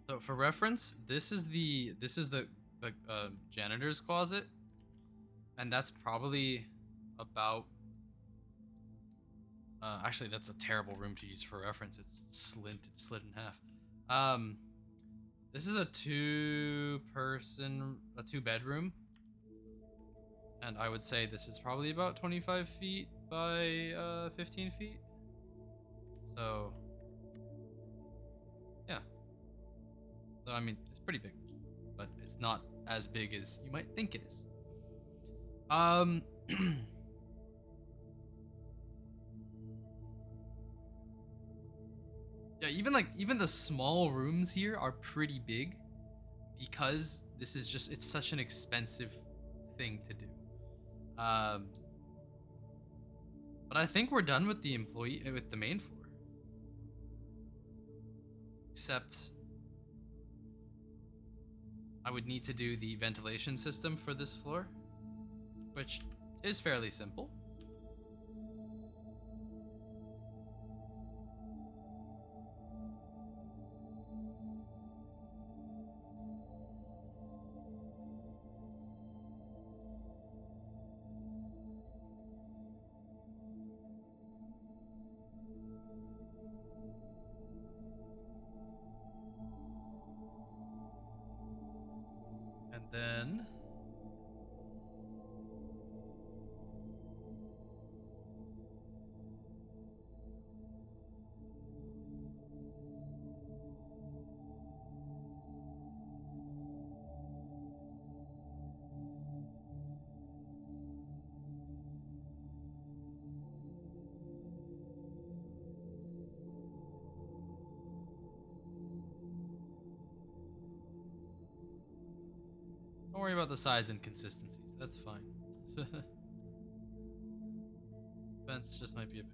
So for reference, this is the janitor's closet, and that's probably about. Actually, that's a terrible room to use for reference. It's slid in half. This is a two-bedroom, and I would say this is probably about 25 feet by 15 feet. So. Yeah. So, I mean, it's pretty big, but it's not as big as you might think it is. Yeah, even the small rooms here are pretty big because this is just, it's such an expensive thing to do. But I think we're done with the main floor. Except I would need to do the ventilation system for this floor, which is fairly simple. And then Don't worry about the size inconsistencies. That's fine. Vents just might be a bit.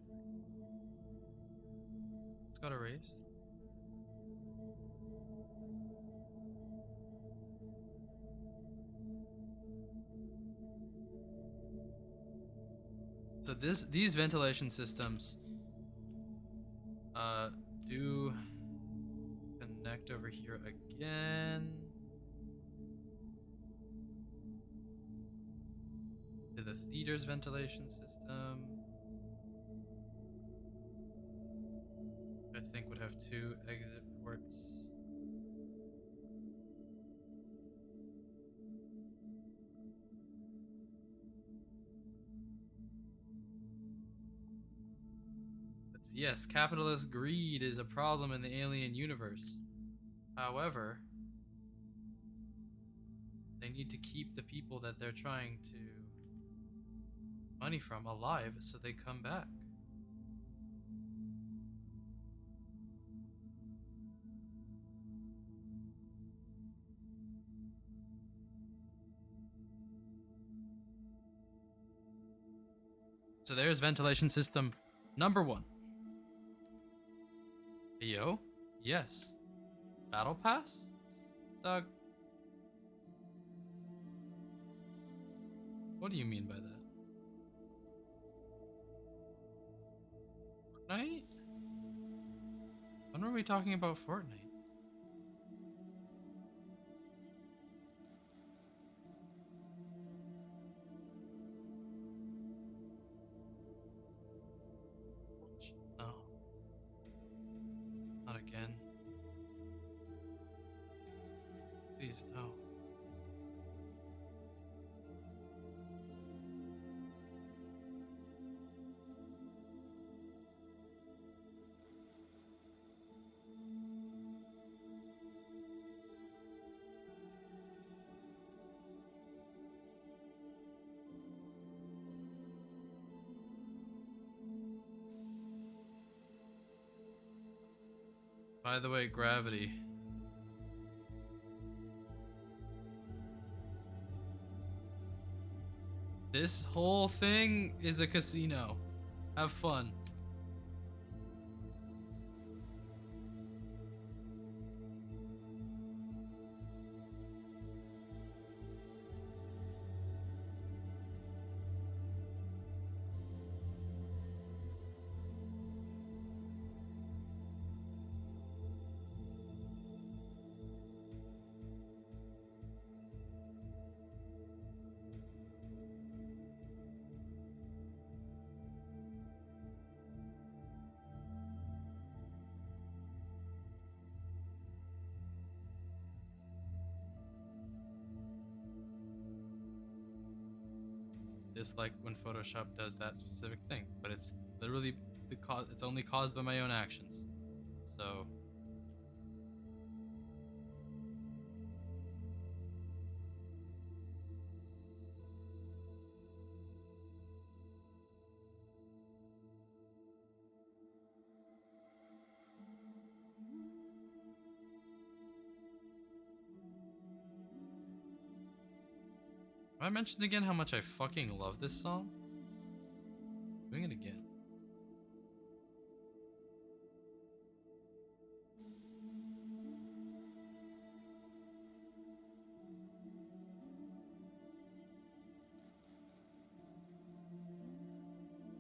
It's got erased. So these ventilation systems do connect over here again to the theater's ventilation system. I think would have 2 exit ports. Yes, capitalist greed is a problem in the alien universe. However, they need to keep the people that they're trying to money from alive so they come back. So there's ventilation system number 1. Yo? Yes. Battle pass? Doug. What do you mean by that? Fortnite? When were we talking about Fortnite? No. Not again. Please, no. By the way, gravity. This whole thing is a casino. Have fun. Dislike when Photoshop does that specific thing, but it's literally the cause. It's only caused by my own actions. So. Have I mentioned again how much I fucking love this song? Doing it again.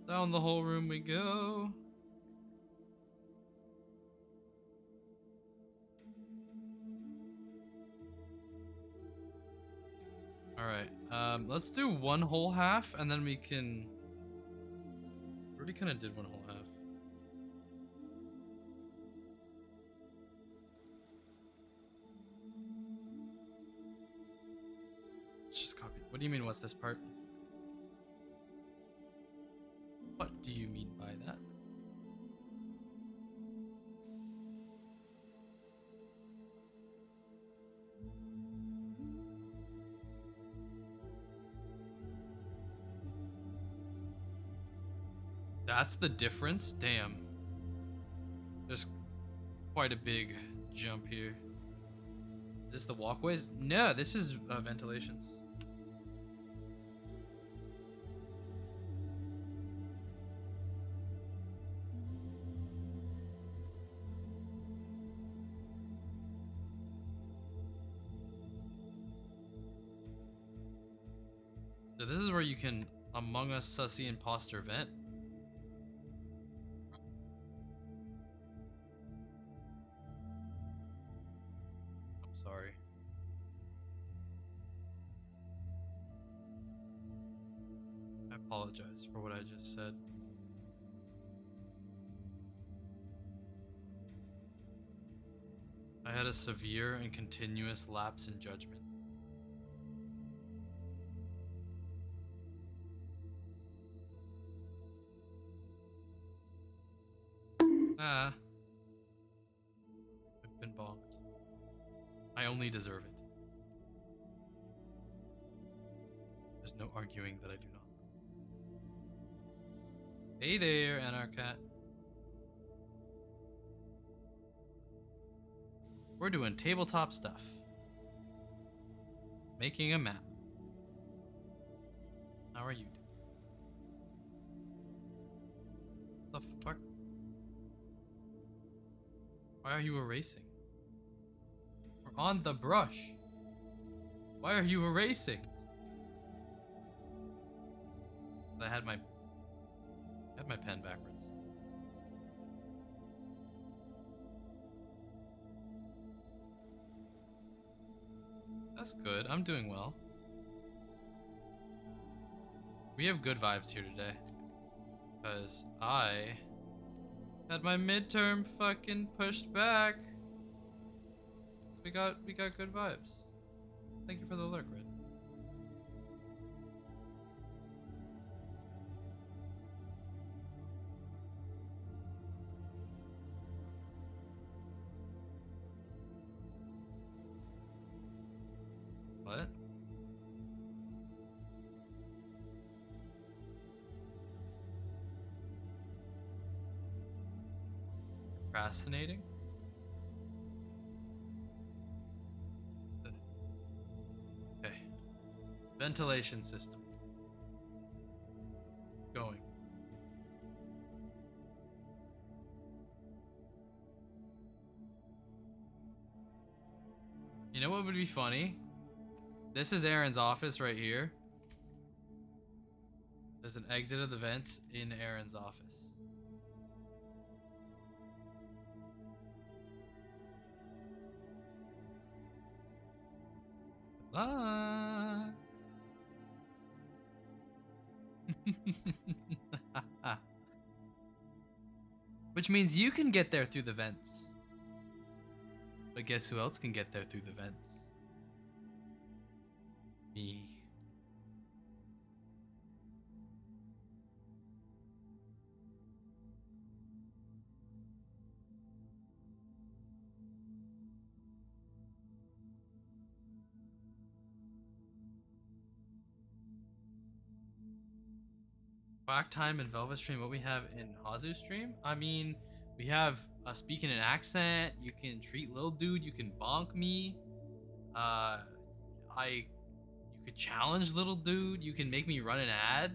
Down the whole room we go. Alright, let's do one whole half and then we can... Already kind of did one whole half. Let's just copy. What do you mean, what's this part? What do you mean by that? That's the difference? Damn. There's quite a big jump here. This the walkways? No, this is ventilations. So this is where you can Among Us Sussy Imposter vent. I'm sorry. I apologize for what I just said. I had a severe and continuous lapse in judgment. Ah. I've been bombed. I only deserve it. There's no arguing that I do not. Hey there, Anarcat. We're doing tabletop stuff. Making a map. How are you doing? The fuck? Why are you erasing? We're on the brush. Why are you erasing? I had my pen backwards. That's good. I'm doing well. We have good vibes here today. Because I had my midterm fucking pushed back. So we got good vibes. Thank you for the lurk, Red. What? Procrastinating? Okay. Ventilation system. Going. You know what would be funny? This is Aaron's office right here. There's an exit of the vents in Aaron's office. Ah. Which means you can get there through the vents. But guess who else can get there through the vents? Me. Quack time and Velvet stream. What we have in Hazu stream? I mean, we have speaking an accent. You can treat little dude. You can bonk me. You could challenge little dude. You can make me run an ad.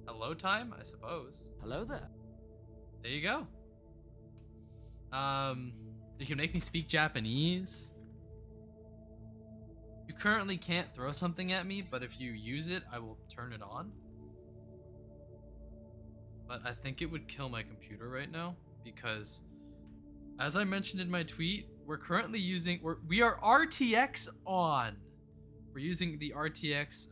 Hello time, I suppose. Hello there. There you go. You can make me speak Japanese. You currently can't throw something at me, but if you use it, I will turn it on. But I think it would kill my computer right now because, as I mentioned in my tweet, we're currently using we are RTX on. We're using the RTX.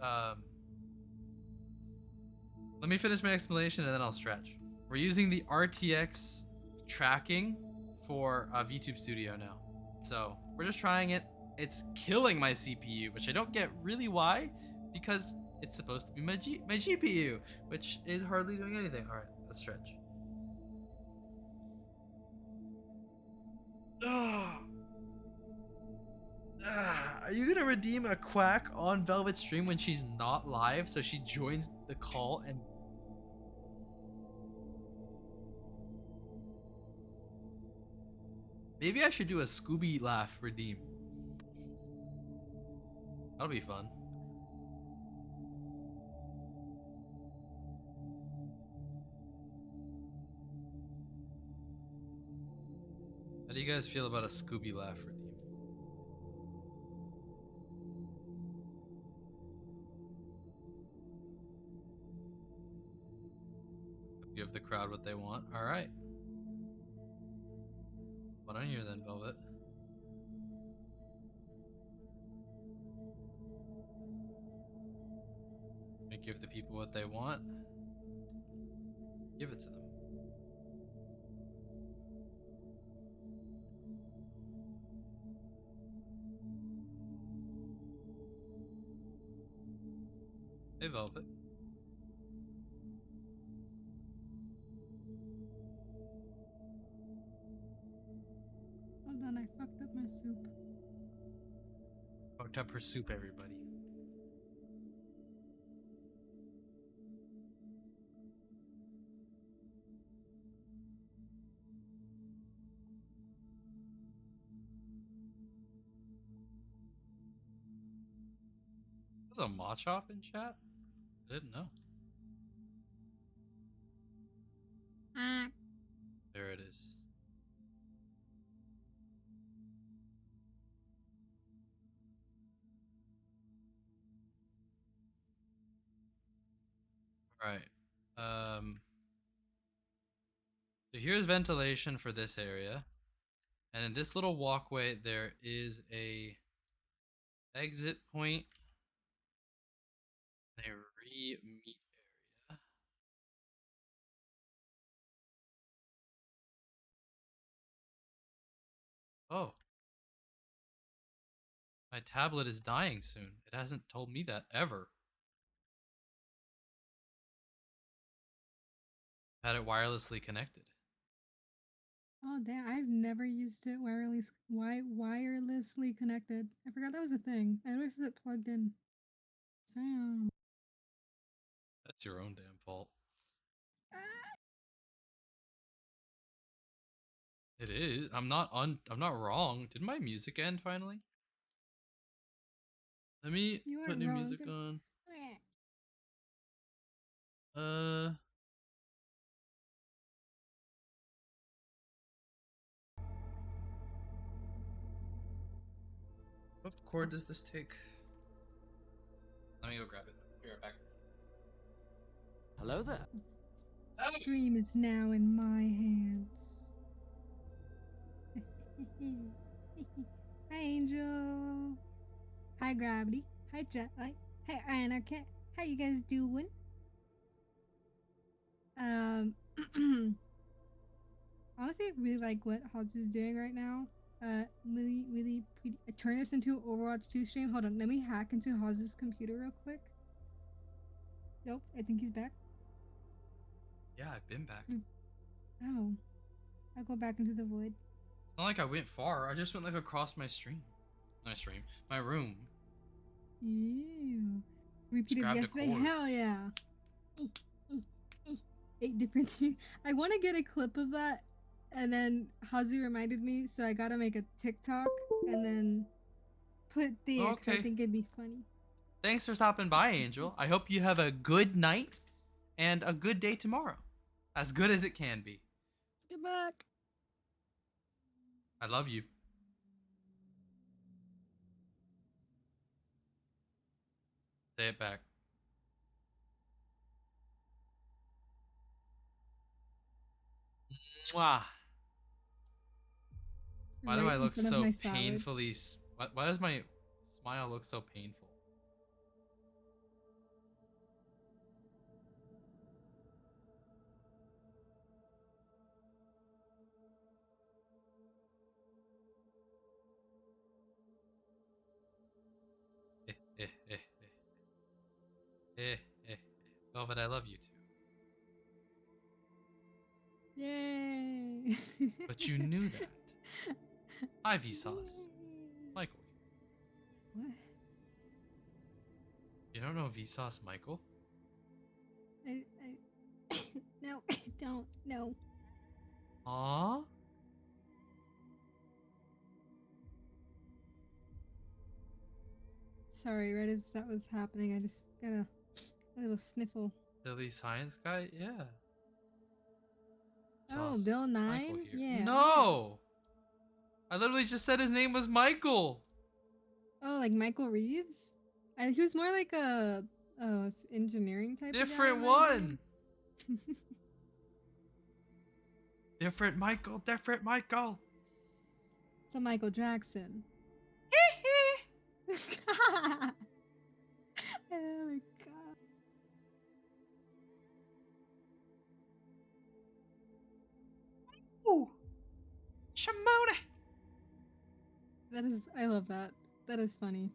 Let me finish my explanation and then I'll stretch. We're using the RTX tracking for VTube Studio now, so we're just trying it. It's killing my CPU, which I don't get really why, because it's supposed to be my GPU, which is hardly doing anything. All right, let's stretch. Are you gonna redeem a quack on Velvet stream when she's not live, so she joins the call and? Maybe I should do a Scooby laugh redeem. That'll be fun. How do you guys feel about a Scooby laugh redeem? Give the crowd what they want. All right. What on here then, Velvet? And give the people what they want. Give it to them. Hey, Velvet. Hold on, I fucked up my soup. Fucked up her soup, everybody. There's a Machop in chat? I didn't know. There it is. Alright. So here's ventilation for this area. And in this little walkway, there is a exit point. A re-meet area. Oh. My tablet is dying soon. It hasn't told me that ever. Had it wirelessly connected. Oh damn! I've never used it wirelessly connected. I forgot that was a thing. I wish it plugged in. Sam. That's your own damn fault. It is. I'm not wrong. Did my music end finally? Let me You put weren't new wrong. music on. Uh What chord does this take? Let me go grab it. Be right back. Hello there. Stream is now in my hands. Hi, Angel. Hi, Gravity. Hi, Jetlight. Hi, Anarchat. How you guys doing? Honestly, I really like what Hazu's doing right now. Really pretty. Turn this into an Overwatch 2 stream. Hold on, let me hack into Hazu's computer real quick. Nope, I think he's back. Yeah, I've been back. Oh, I'll go back into the void. It's not like I went far. I just went like across my stream. My room. Ew. Repeated grabbed a yesterday. cord. Hell yeah. 8 different things. I want to get a clip of that, and then Hazu reminded me, so I gotta make a TikTok and then put there because I Okay. think it'd be funny. Thanks for stopping by, Angel. I hope you have a good night and a good day tomorrow. As good as it can be. Good luck. I love you. Say it back. Mwah. Why do Right I in look front of so my salad. painfully? Why does my smile look so painful? Eh, eh, eh, eh. Eh, eh, eh. Velvet, I love you too. Yay! But you knew that. Hi, Vsauce. Michael. What? You don't know Vsauce Michael? I no, I don't. No. Aww. Sorry, right as that was happening, I just got a little sniffle. Silly science guy? Yeah. Oh, Sauce. Bill Michael 9? here. Yeah, yeah. No! I literally just said his name was Michael. Oh, like Michael Reeves? He was more like a engineering type of guy Different in my one. opinion. Different Michael. Different Michael. So Michael Jackson. Oh my god. Ooh. Shimona. That is, I love that. That is funny.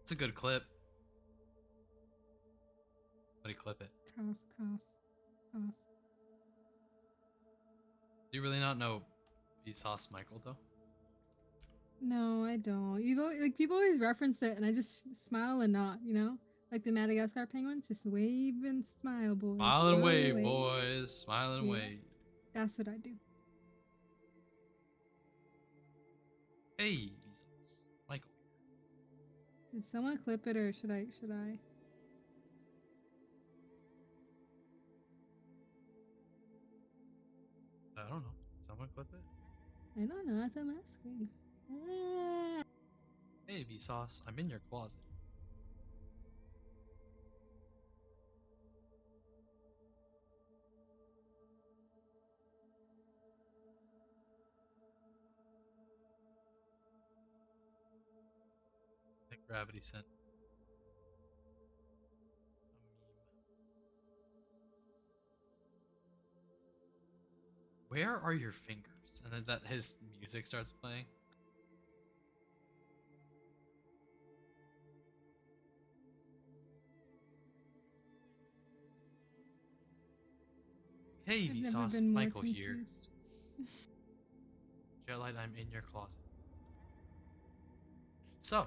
It's a good clip. Somebody clip it. Cough, cough, cough. Do you really not know Vsauce Michael though? No, I don't. Like people always reference it, and I just smile and nod. You know, like the Madagascar penguins, just wave and smile, boys. Smile and wave, boys. Smile and Yeah. wave. That's what I do. Hey, Vsauce Michael. Did someone clip it, or should I? Should I? I don't know. Someone clip it? I don't know. That's what I'm asking. Ah. Hey, Vsauce, I'm in your closet. Like gravity sent a meme. Where are your fingers? And then that his music starts playing. Hey, I've never Vsauce, been more Michael here. confused. Jetlight, I'm in your closet. So,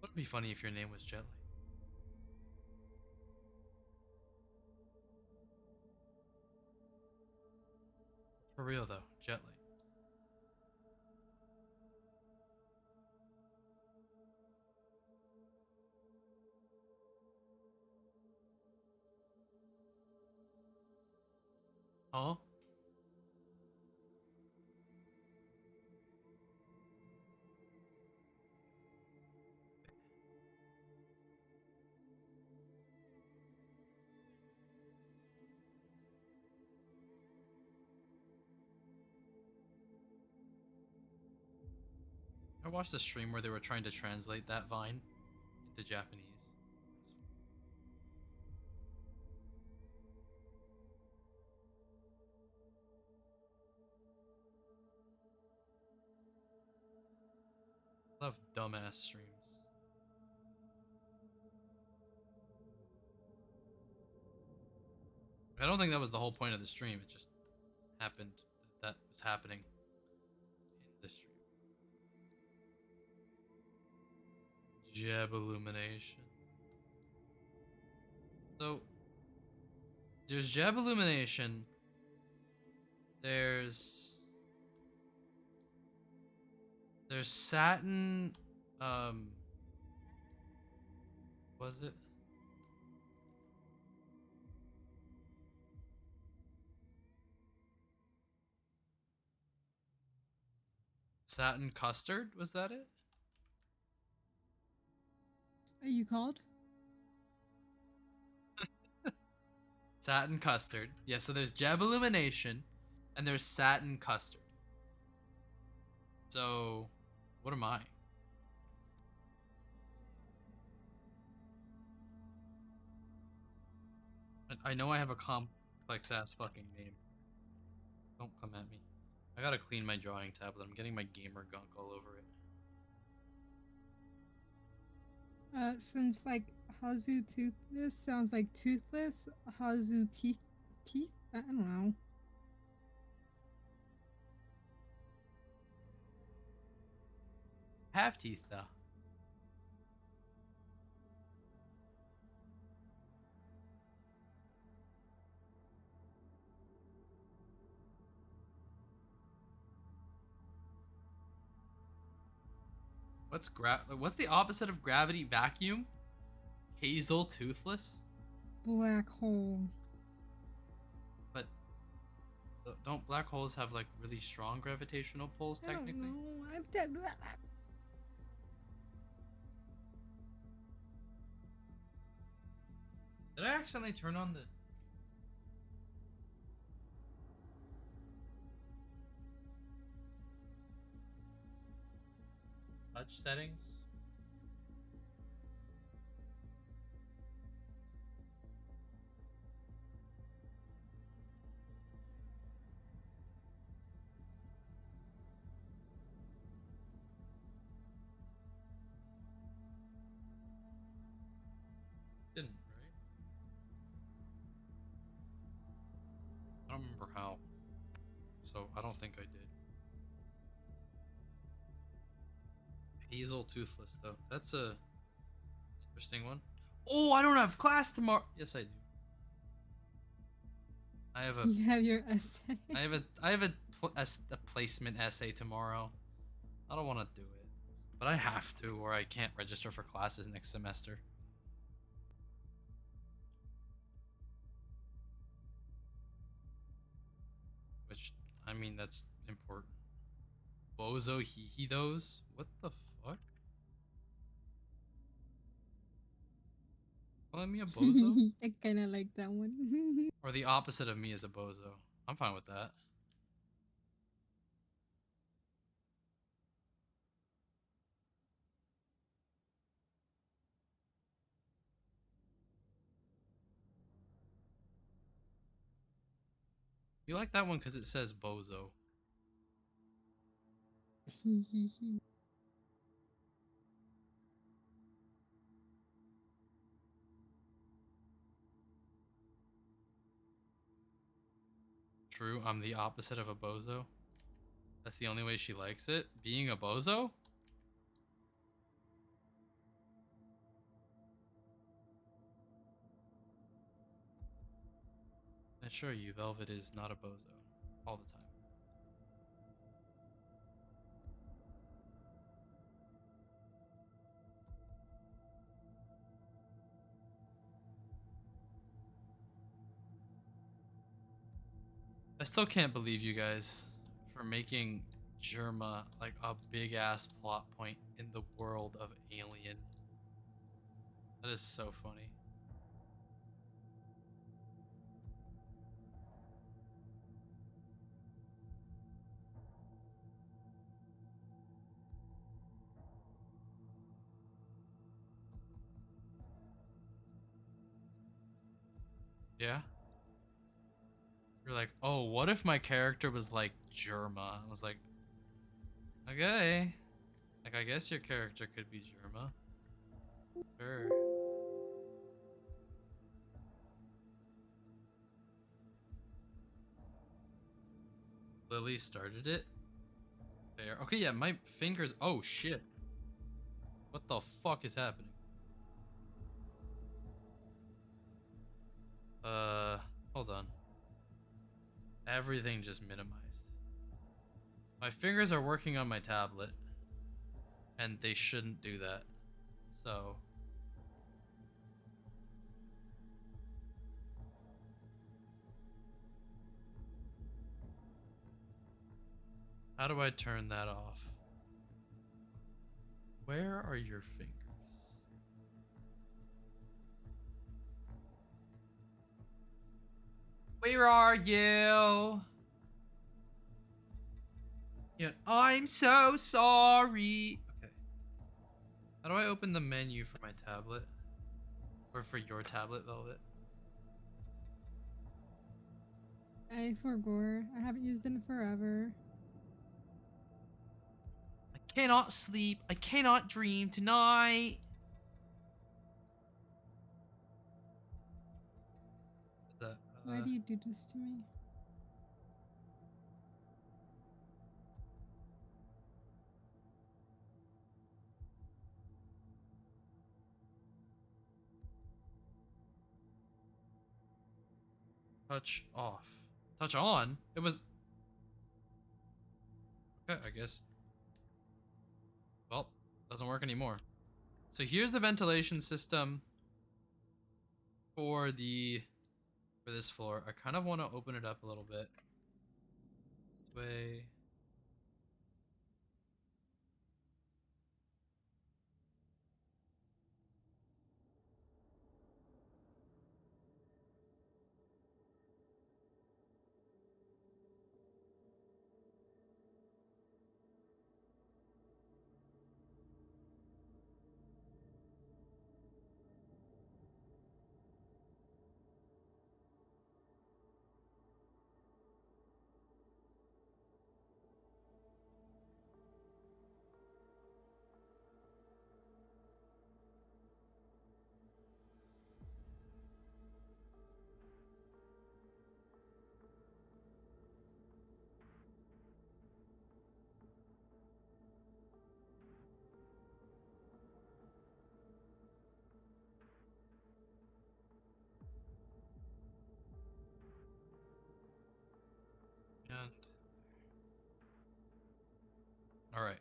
wouldn't it be funny if your name was Jetlight? For real though, Jetlight. Huh? I watched a stream where they were trying to translate that Vine into Japanese. Love dumbass streams. I don't think that was the whole point of the stream. It just happened that was happening in the stream. Jeb illumination. So there's Jeb illumination. There's satin. Was it? Satin custard? Was that it? Are you called? Satin custard. Yeah, so there's Jeb illumination and there's satin custard. So, what am I? I know I have a complex ass fucking name. Don't come at me. I gotta clean my drawing tablet. I'm getting my gamer gunk all over it. Since like Hazu Teuthis sounds like toothless, Hazu teeth. I don't know. Have teeth though. What's the opposite of gravity? Vacuum? Hazel Toothless? Black hole. But don't black holes have like really strong gravitational pulls I don't technically? know. I'm dead. Did I accidentally turn on the touch settings? Didn't, right? I don't remember how. So I don't think I did. Hazel Toothless though. That's a interesting one. Oh, I don't have class tomorrow. Yes, I do. I have a You have your essay. I have a placement essay tomorrow. I don't want to do it, but I have to, or I can't register for classes next semester. Which, I mean, that's important. Bozo hee those? What the fuck? Calling me a bozo? I kind of like that one. Or the opposite of me is a bozo. I'm fine with that. You like that one because it says bozo. True, I'm the opposite of a bozo. That's the only way she likes it? Being a bozo? I assure you, Velvet is not a bozo. All the time. I still can't believe you guys for making Germa like a big ass plot point in the world of Alien. That is so funny. Yeah? You're like, oh, what if my character was like Germa? I was like, okay. Like, I guess your character could be Germa. Sure. Lily started it. There. Okay, yeah, my fingers. Oh, shit. What the fuck is happening? Hold on. Everything just minimized. My fingers are working on my tablet, and they shouldn't do that. So. How do I turn that off? Where are your fingers? Where are you? Yeah, I'm so sorry. Okay. How do I open the menu for my tablet? Or for your tablet, Velvet? I forgot. I haven't used it in forever. I cannot sleep. I cannot dream tonight. Is that, Why do you do this to me? touch off. Touch on? It was... Okay, I guess. Well, Doesn't work anymore. So here's the ventilation system for this floor. I kind of want to open it up a little bit. This way. And all right.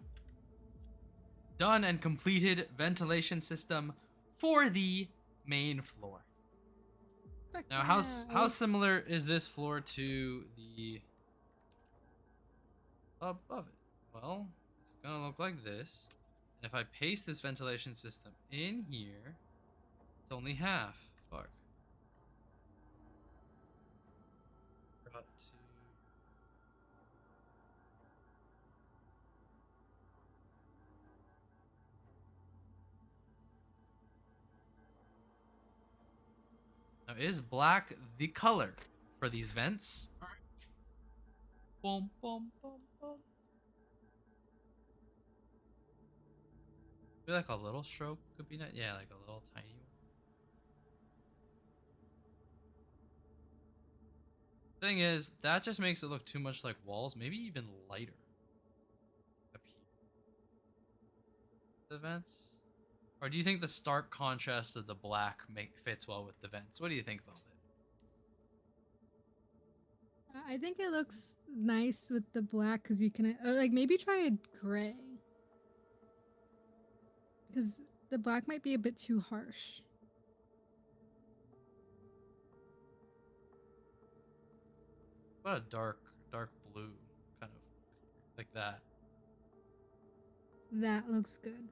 Done and completed ventilation system for the main floor. Fuck Now, yeah. how similar is this floor to the above it? Well, it's gonna look like this. And if I paste this ventilation system in here, it's only half. Fuck. Got to. Now, is black the color for these vents? Boom, boom, boom, boom. Maybe like a little stroke could be nice. Yeah, like a little tiny one. Thing is, that just makes it look too much like walls. Maybe even lighter. Up here. The vents? Or do you think the stark contrast of the black fits well with the vents? What do you think, Velvet? I think it looks nice with the black because you can like maybe try a gray because the black might be a bit too harsh. What about a dark blue, kind of like that? That looks good.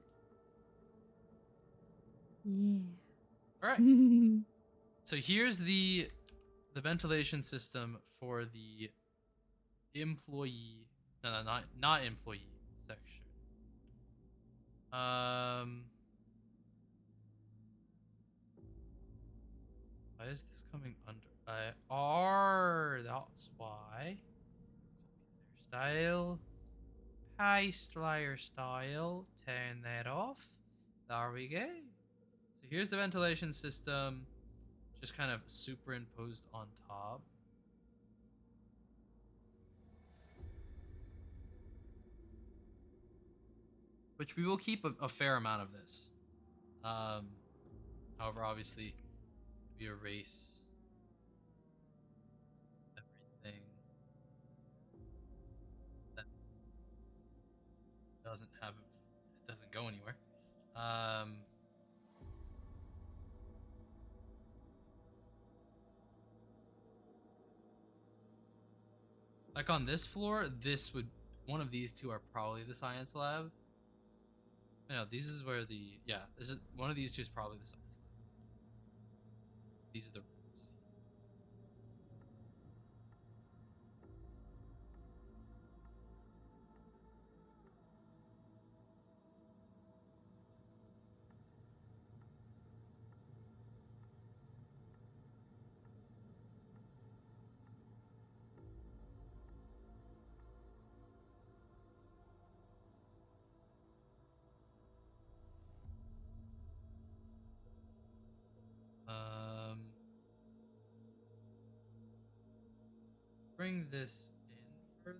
Yeah. All right. So here's the ventilation system for the employee. No, not employee section. Why is this coming under? That's why. Style. Paste layer style. Turn that off. There we go. So here's the ventilation system, just kind of superimposed on top. Which we will keep a fair amount of this. However, obviously, we erase everything that doesn't go anywhere. Like on this floor, one of these two are probably the science lab. No, this is where this is one of these two is probably the science lab. These are the rooms. Bring this in further.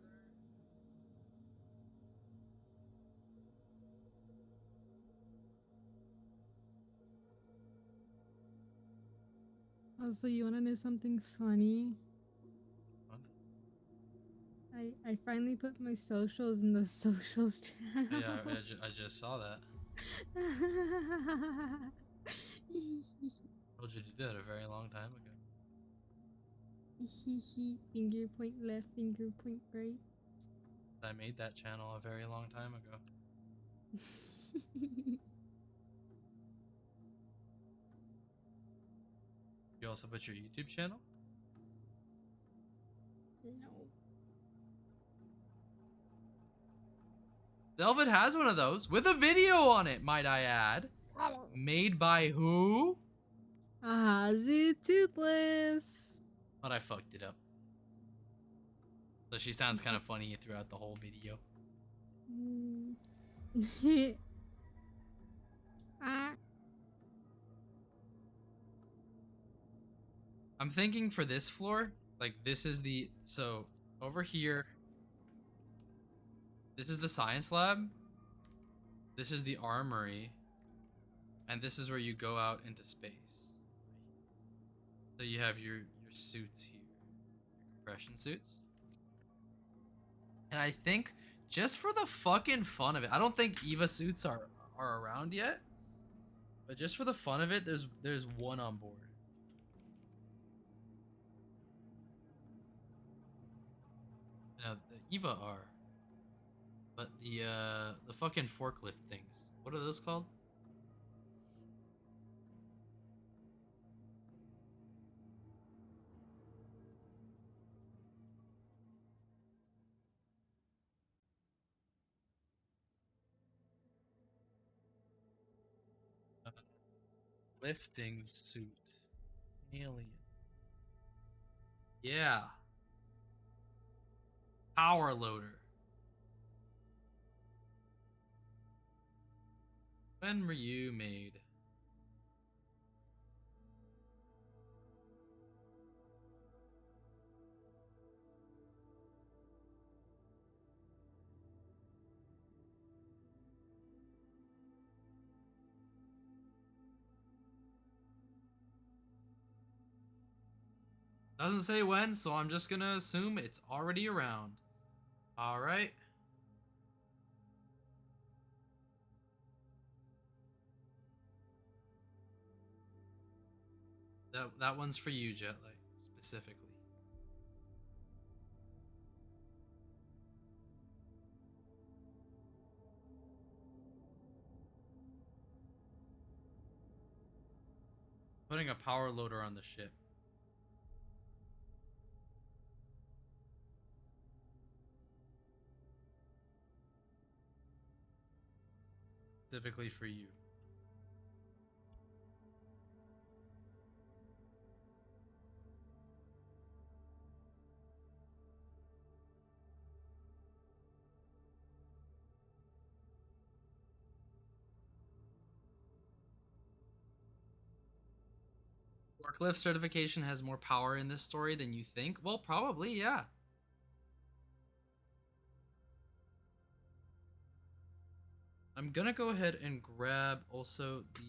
Also, you want to know something funny? What? I finally put my socials in the socials channel. Yeah, I just saw that. Told you to do that a very long time ago. Finger point left, finger point right. I made that channel a very long time ago. You also put your YouTube channel? No. Velvet has one of those with a video on it, might I add. Made by who? Hazu Toothless. But I fucked it up. So she sounds kind of funny throughout the whole video. Ah. I'm thinking for this floor, like this is the, so over here, this is the science lab. This is the armory. And this is where you go out into space. So you have your suits here, your compression suits. And I think just for the fucking fun of it, I don't think Eva suits are around yet. But just for the fun of it, there's one on board. Now the Eva are, but the fucking forklift things. What are those called? Uh, Lifting suit. Alien. Yeah. Power loader. When were you made? Doesn't say when, so I'm just gonna assume it's already around. Alright. That one's for you, Jetlight, specifically. Putting a power loader on the ship. Specifically for you. Forklift certification has more power in this story than you think? Well, probably, yeah. I'm gonna go ahead and grab also the...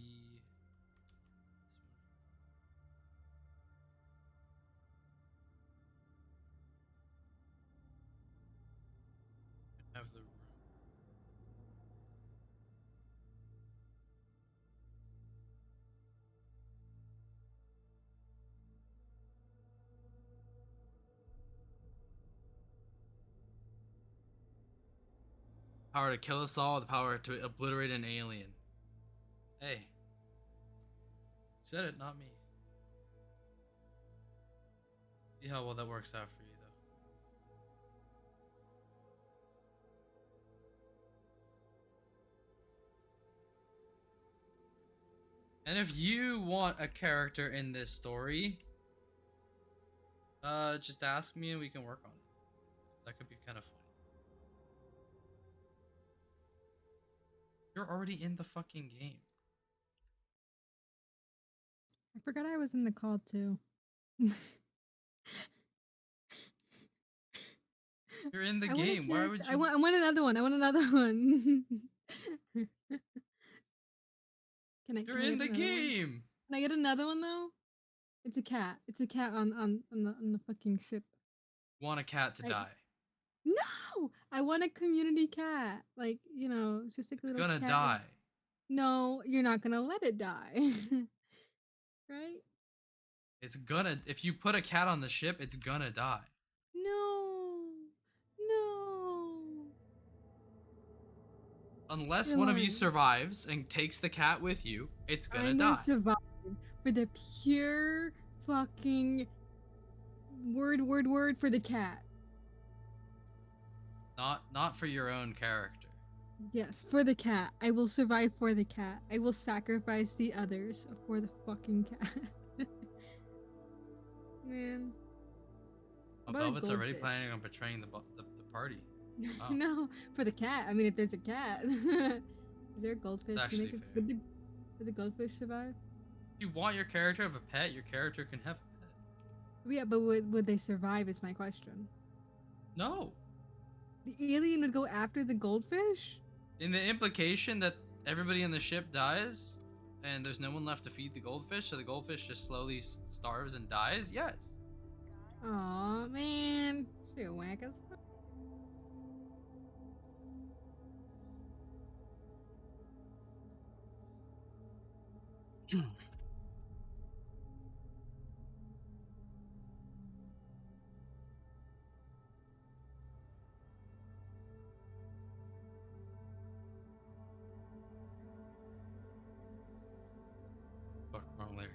have the room. Power to kill us all, the power to obliterate an alien. Hey. You said it, not me. See how well that works out for you, though. And if you want a character in this story, just ask me and we can work on it. That could be kind of funny. You're already in the fucking game. I forgot I was in the call too. You're in the game. Why would you? I want another one. I want another one. You're in the game. Can I get another one though? It's a cat. It's a cat on the fucking ship. Want a cat to die? No, I want a community cat. Like, you know, just like a It's little gonna cat. die. No, you're not gonna let it die. Right? It's gonna. If you put a cat on the ship, it's gonna die. No. No. Unless You're one of you lying. survives and takes the cat with you, it's gonna I'm gonna die. survive for the pure fucking word for the cat. Not for your own character. Yes, for the cat. I will survive for the cat. I will sacrifice the others for the fucking cat. Man. Oh, What about a Velvet's already goldfish? planning on betraying the party. Wow, No, for the cat. I mean, if there's a cat. Is there a goldfish? that's Can actually they, fair. would the goldfish survive? If you want your character to have a pet, your character can have a pet. Yeah, but would they survive is my question. No. The alien would go after the goldfish? In the implication that everybody in the ship dies and there's no one left to feed the goldfish, so the goldfish just slowly starves and dies, yes. Aw, man. Shit, whack as fuck. Oh, wrong layer.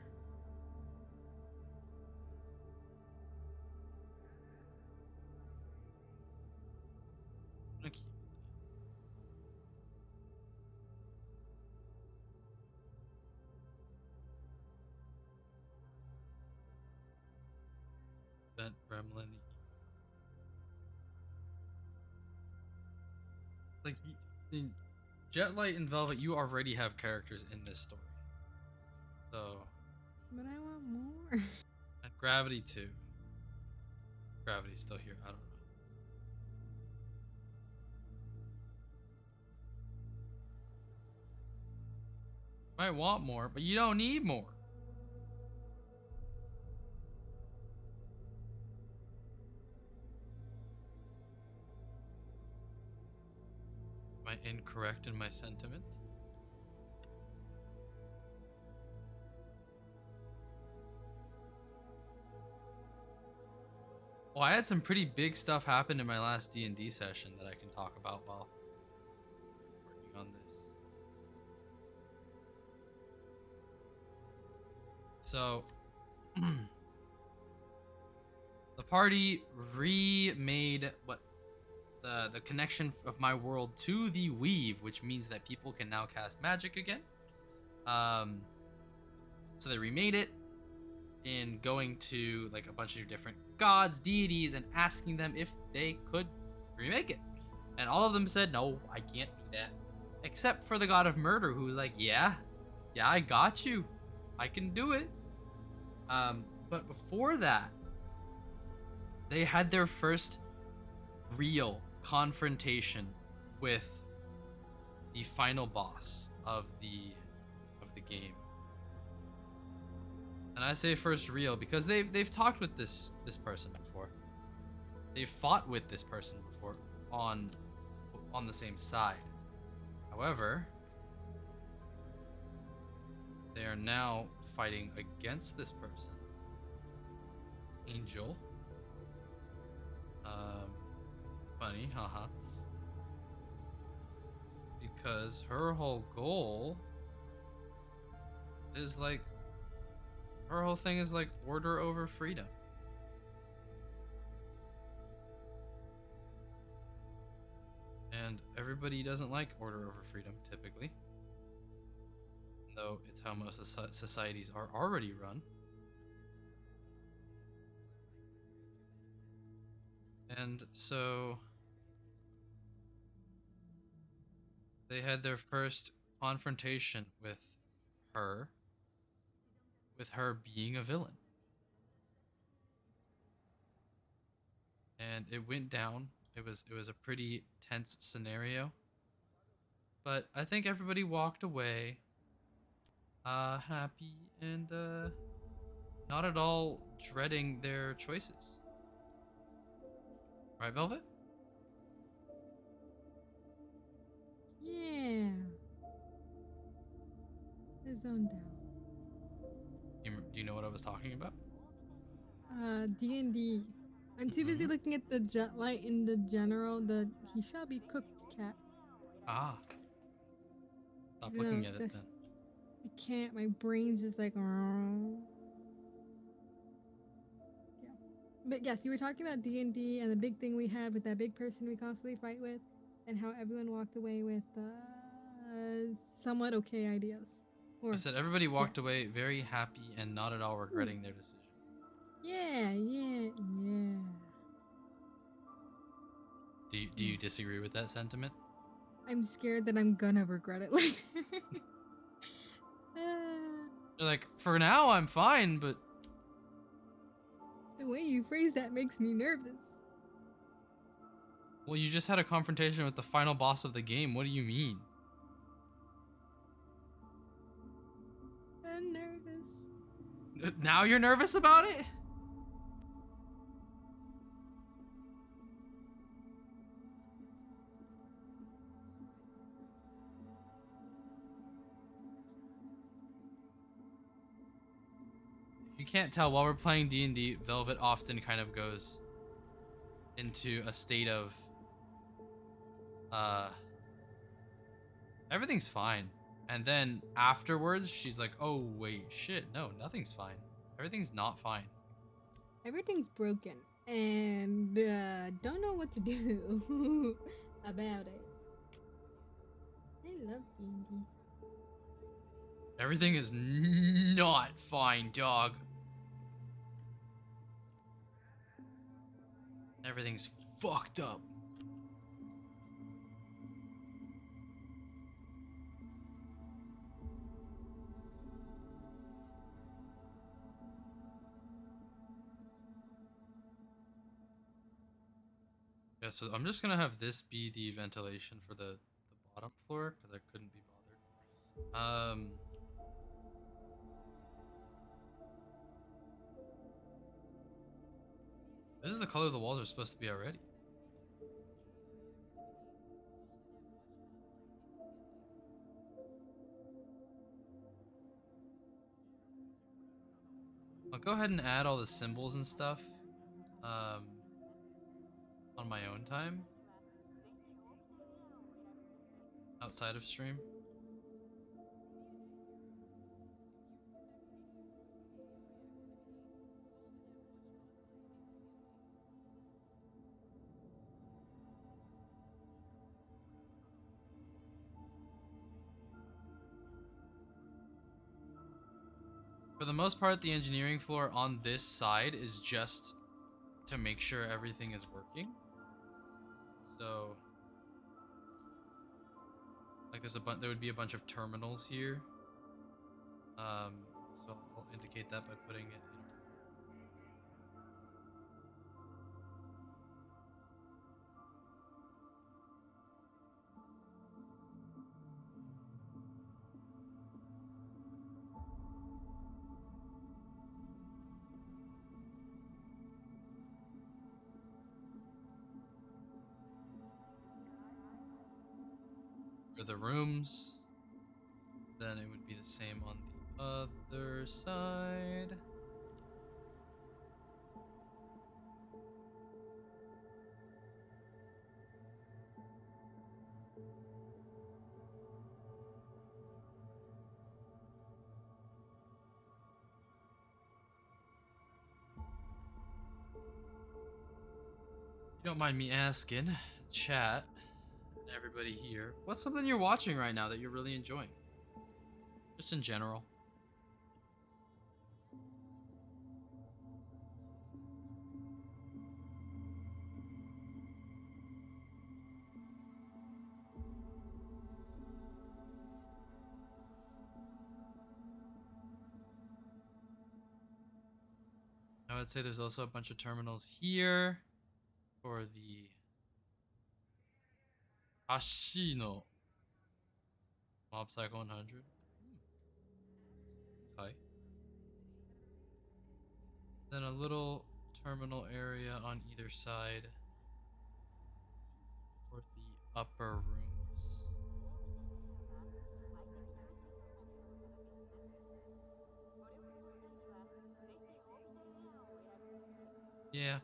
I'm gonna keep that gremlin. Like, in Jetlight and Velvet, you already have characters in this story. So, But I want more. and Gravity too. Gravity's still here. I don't know. Might want more, but you don't need more. Am I incorrect in my sentiment? Well, I had some pretty big stuff happen in my last D&D session that I can talk about while working on this. So, the party remade what the connection of my world to the weave, which means that people can now cast magic again. So they remade it in going to like a bunch of different gods, deities, and asking them if they could remake it. And all of them said, no, I can't do that. Except for the god of murder, who was like, yeah, I got you. I can do it. But before that, they had their first real confrontation with the final boss of the game. And I say first real because they've talked with this person before. They've fought with this person before on the same side. However, they are now fighting against this person. Angel. Funny, haha. Because her whole goal is like, her whole thing is like order over freedom. And everybody doesn't like order over freedom typically, though it's how most societies are already run. And so they had their first confrontation with her being a villain. And it went down. It was a pretty tense scenario. But I think everybody walked away happy and not at all dreading their choices. Right, Velvet? Yeah. zoned out. Do you know what I was talking about? D&D. I'm too busy looking at the jet light in the general. The he shall be cooked cat. Ah. Stop You know, looking at it then. I can't. My brain's just like. Yeah. But yes, you were talking about D&D and the big thing we had with that big person we constantly fight with, and how everyone walked away with somewhat okay ideas. I Or said everybody walked away very happy and not at all regretting their decision. yeah. Do you disagree with that sentiment? I'm scared that I'm gonna regret it later. They're like, for now I'm fine, but The way you phrase that makes me nervous. well, you just had a confrontation with the final boss of the game. What do you mean? I'm nervous. Now you're nervous about it? If you can't tell, while we're playing D&D, Velvet often kind of goes into a state of everything's fine. And then afterwards, she's like, oh, wait, shit, no, nothing's fine. Everything's not fine. Everything's broken, and don't know what to do about it. I love D&D. Everything is not fine, dog. Everything's fucked up. Yeah, so I'm just gonna have this be the ventilation for the bottom floor because I couldn't be bothered. This is the color the walls are supposed to be already. I'll go ahead and add all the symbols and stuff on my own time outside of stream. For the most part, the engineering floor on this side is just to make sure everything is working. So, like, there would be a bunch of terminals here. So I'll indicate that by putting it in for the rooms. Then it would be the same on the other side. You don't mind me asking, chat, and everybody here, what's something you're watching right now that you're really enjoying? Just in general. I would say there's also a bunch of terminals here for the Ashino Mob Psycho 100. Okay. Then a little terminal area on either side for the upper rooms. Yeah.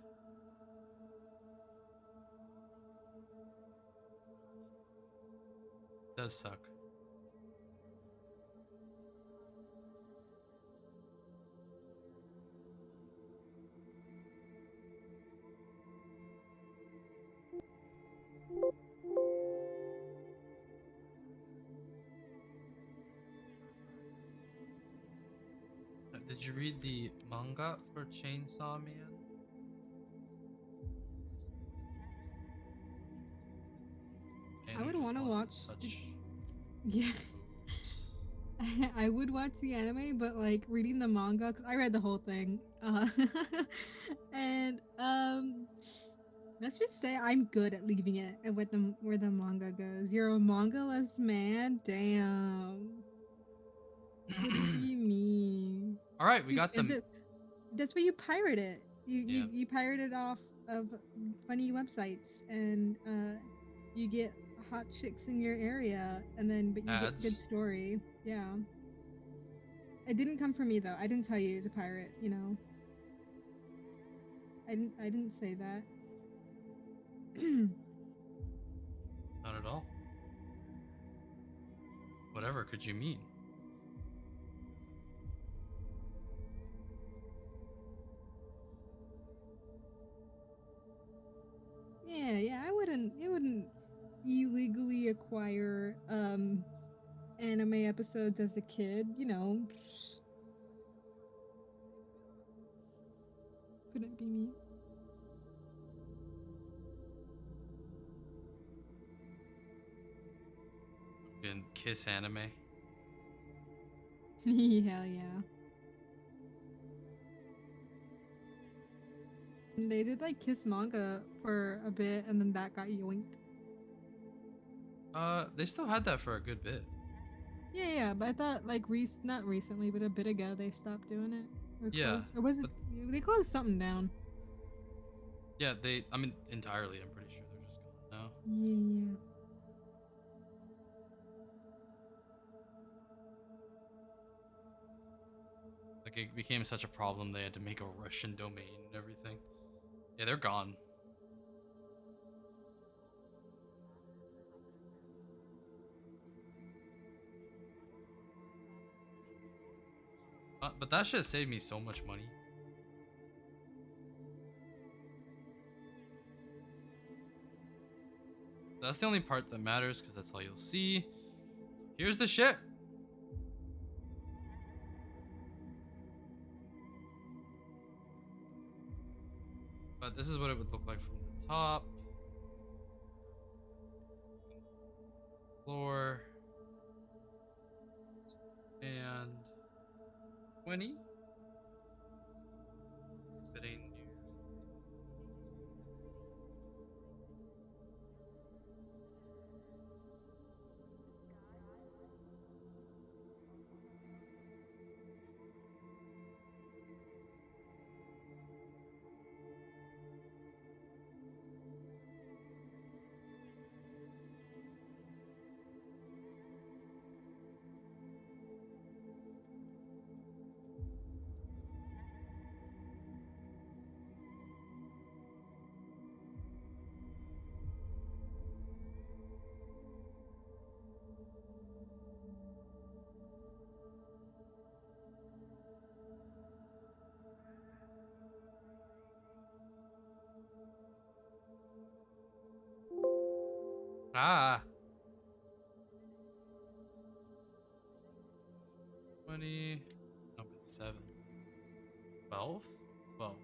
Does suck. Did you read the manga for Chainsaw Man? And I he would just want to wants watch. such Yeah. boobs. I would watch the anime, but like reading the manga, because I read the whole thing. And let's just say I'm good at leaving it at what the where the manga goes. You're a manga-less man? Damn. Could be me. All right, we got Is them. it that's where you pirate it. Yeah. You pirate it off of funny websites and you get hot chicks in your area and then but you get good Ads. story. Yeah. It didn't come from me though. I didn't tell you to pirate, you know. I didn't say that. Not at all. Whatever could you mean? Yeah, I wouldn't illegally acquire anime episodes as a kid, you know. Couldn't be me. Fucking kiss anime. Hell yeah. And they did like kiss manga for a bit and then that got yoinked. They still had that for a good bit. Yeah, but I thought like not recently, but a bit ago they stopped doing it. Or Yeah, closed. Or was it but they closed something down? yeah, I mean, entirely. I'm pretty sure they're just gone now. Yeah. Like it became such a problem they had to make a Russian domain and everything. Yeah, they're gone. But that should have saved me so much money. That's the only part that matters because that's all you'll see. Here's the ship. But this is what it would look like from the top. Floor. And 20. Fitting new. Ah. 20. No, but 7. 12? 12.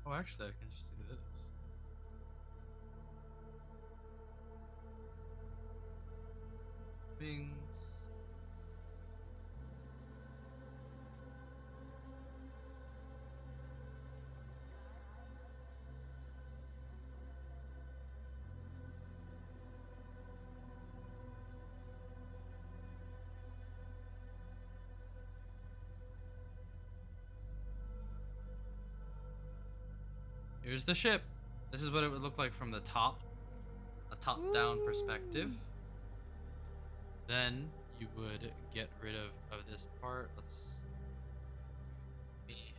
Oh, actually, I can just do this. Wings. Here's the ship. This is what it would look like from the top, a top-down perspective. Ooh. Then you would get rid of this part. Let's see.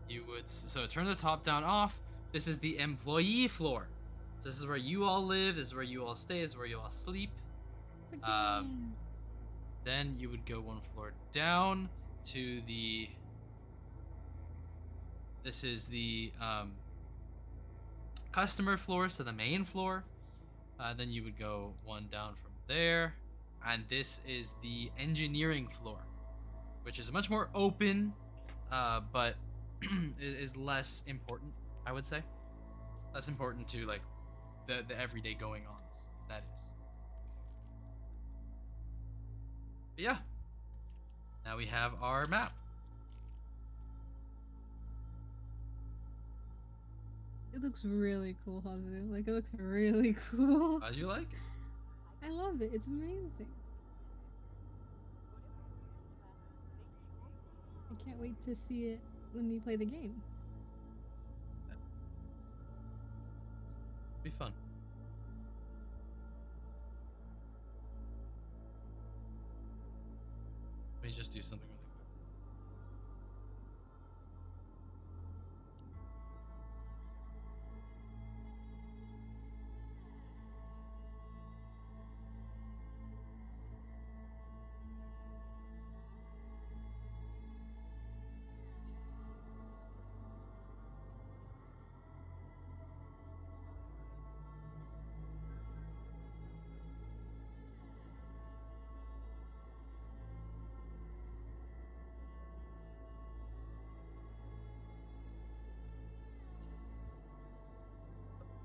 You would so turn the top down off. This is the employee floor. So this is where you all live. This is where you all stay. This is where you all sleep. Again. Then you would go one floor down to the. This is the customer floor, so the main floor. Then you would go one down from there, and this is the engineering floor, which is much more open, but is less important, I would say. Less important to like the everyday going-ons. That is. But yeah. Now we have our map. It looks really cool, Hazu. Like, it looks really cool. How'd you like it? I love it. It's amazing. I can't wait to see it when we play the game. Be fun. Let me just do something really quick.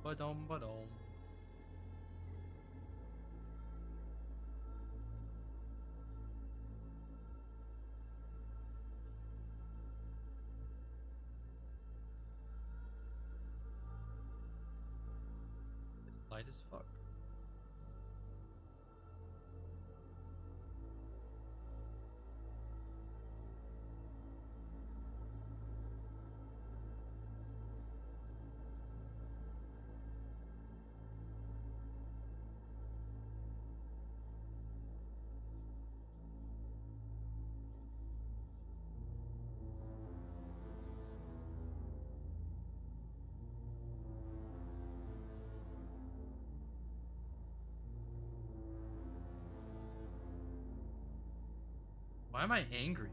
Ba-dum, ba-dum. It's light as fuck. Why am I angry?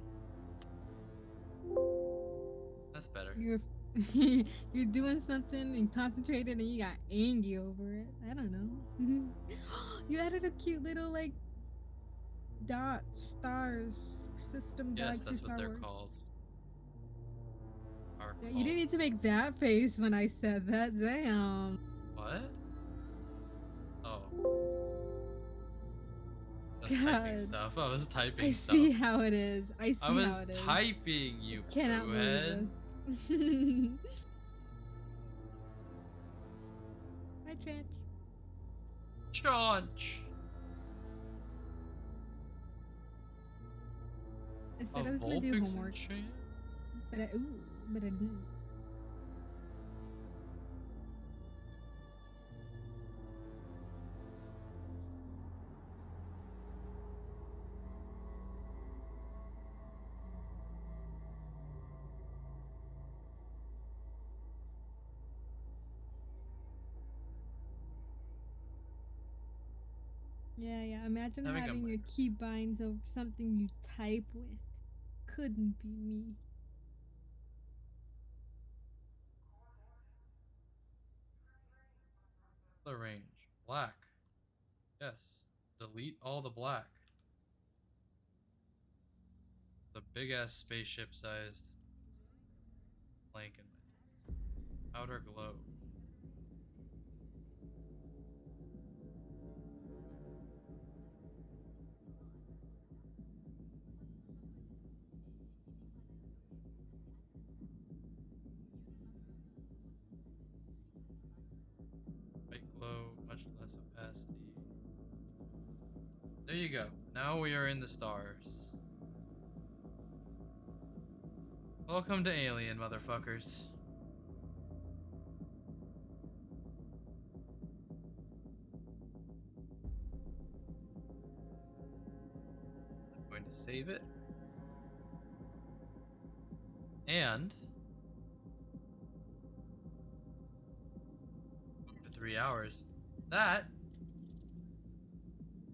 That's better. You're you're doing something and concentrated and you got angry over it. I don't know. You added a cute little like dot stars system Yes, galaxy that's what Star they're Wars. called. Are Yeah, you didn't need to called- make that face when I said that. Damn. What? Oh. I was typing God. stuff. I was typing I stuff. see how it is. I see I how was it is. typing, you Cannot believe boohead. this. Hi, Trench. Chaunch. I A said I was gonna do Vulpix homework, enchant? but I didn't. Yeah. Imagine I think I'm having right. your key binds of something you type with. Couldn't be me. Color range. Black. Yes. Delete all the black. The big ass spaceship sized blank in my outer glow. White glow, much less opacity. There you go. Now we are in the stars. Welcome to Alien, motherfuckers. I'm going to save it. And for 3 hours. That,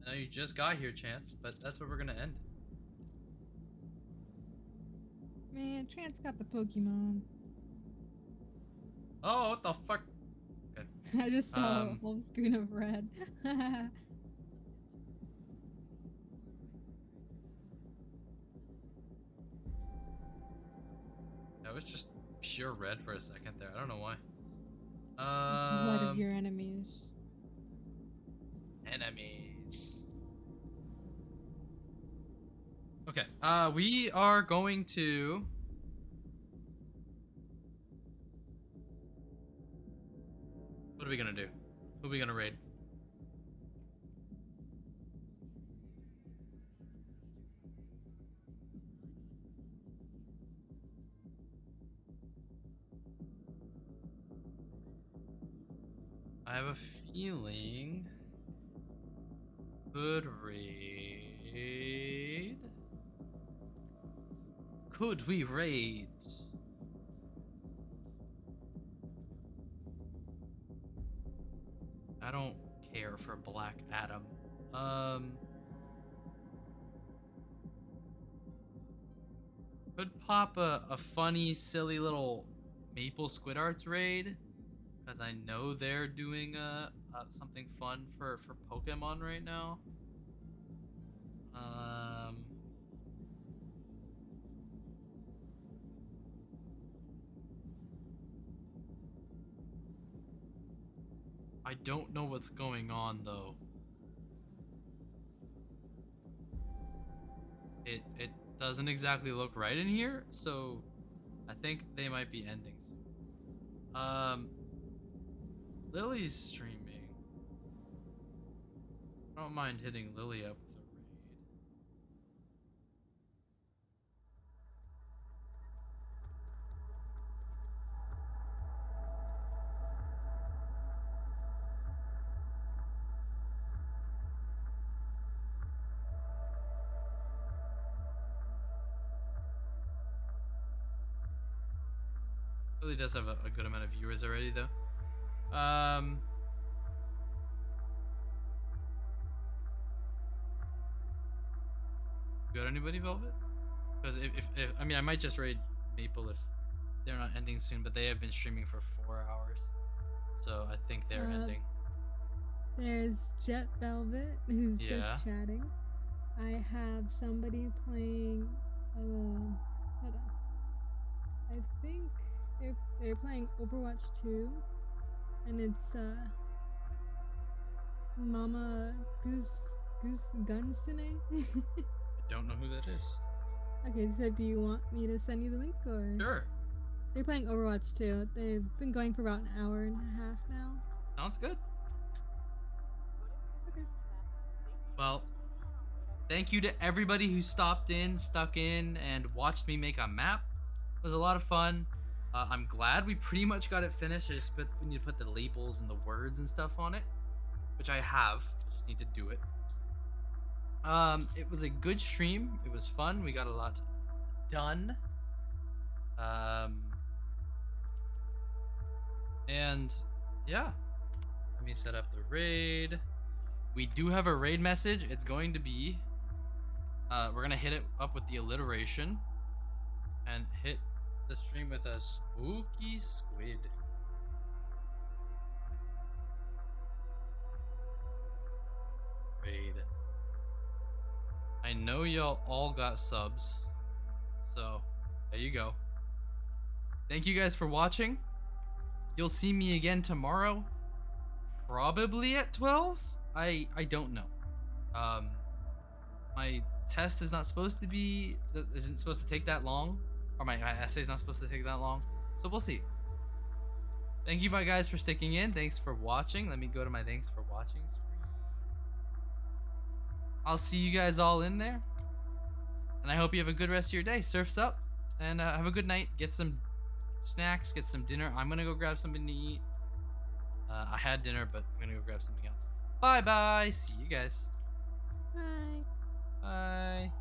I know you just got here, Chance, but that's where we're gonna end. Man, Trance got the Pokemon. Oh, what the fuck? Okay. I just saw a whole screen of red. That was just pure red for a second there. I don't know why. Blood of your enemies. Enemies. Okay. We are going to. What are we gonna do? Who are we gonna raid? I have a feeling. Could raid. Could we raid? I don't care for Black Adam. Could pop a funny, silly little Maple Squid Arts raid, because I know they're doing something fun for Pokemon right now. I don't know what's going on though. It doesn't exactly look right in here, so I think they might be ending soon. Lily's streaming. I don't mind hitting Lily up with a raid. Lily does have a good amount of viewers already though. Got anybody, Velvet? Because if I mean, I might just raid Maple if they're not ending soon, but they have been streaming for 4 hours, so I think they're ending. There's Jet Velvet who's just chatting. I have somebody playing. Hold on. I think they're playing Overwatch 2, and it's Mama Goose Gunsune. I don't know who that is. Okay, so do you want me to send you the link or? Sure. They're playing Overwatch 2. They've been going for about an hour and a half now. Sounds good. Okay. Well, thank you to everybody who stuck in, and watched me make a map. It was a lot of fun. I'm glad we pretty much got it finished. We need to put the labels and the words and stuff on it, which I have. I just need to do it. It was a good stream. It was fun. We got a lot done. And yeah, let me set up the raid. We do have a raid message. It's going to be, we're gonna hit it up with the alliteration and hit the stream with a spooky squid. I know y'all all got subs. So, there you go. Thank you guys for watching. You'll see me again tomorrow. Probably at 12? I don't know. My test is not supposed to be, isn't supposed to take that long. Or my essay is not supposed to take that long. So we'll see. Thank you guys for sticking in. Thanks for watching. Let me go to my thanks for watching screen. I'll see you guys all in there. And I hope you have a good rest of your day. Surf's up. And have a good night. Get some snacks. Get some dinner. I'm going to go grab something to eat. I had dinner, but I'm going to go grab something else. Bye-bye. See you guys. Bye. Bye.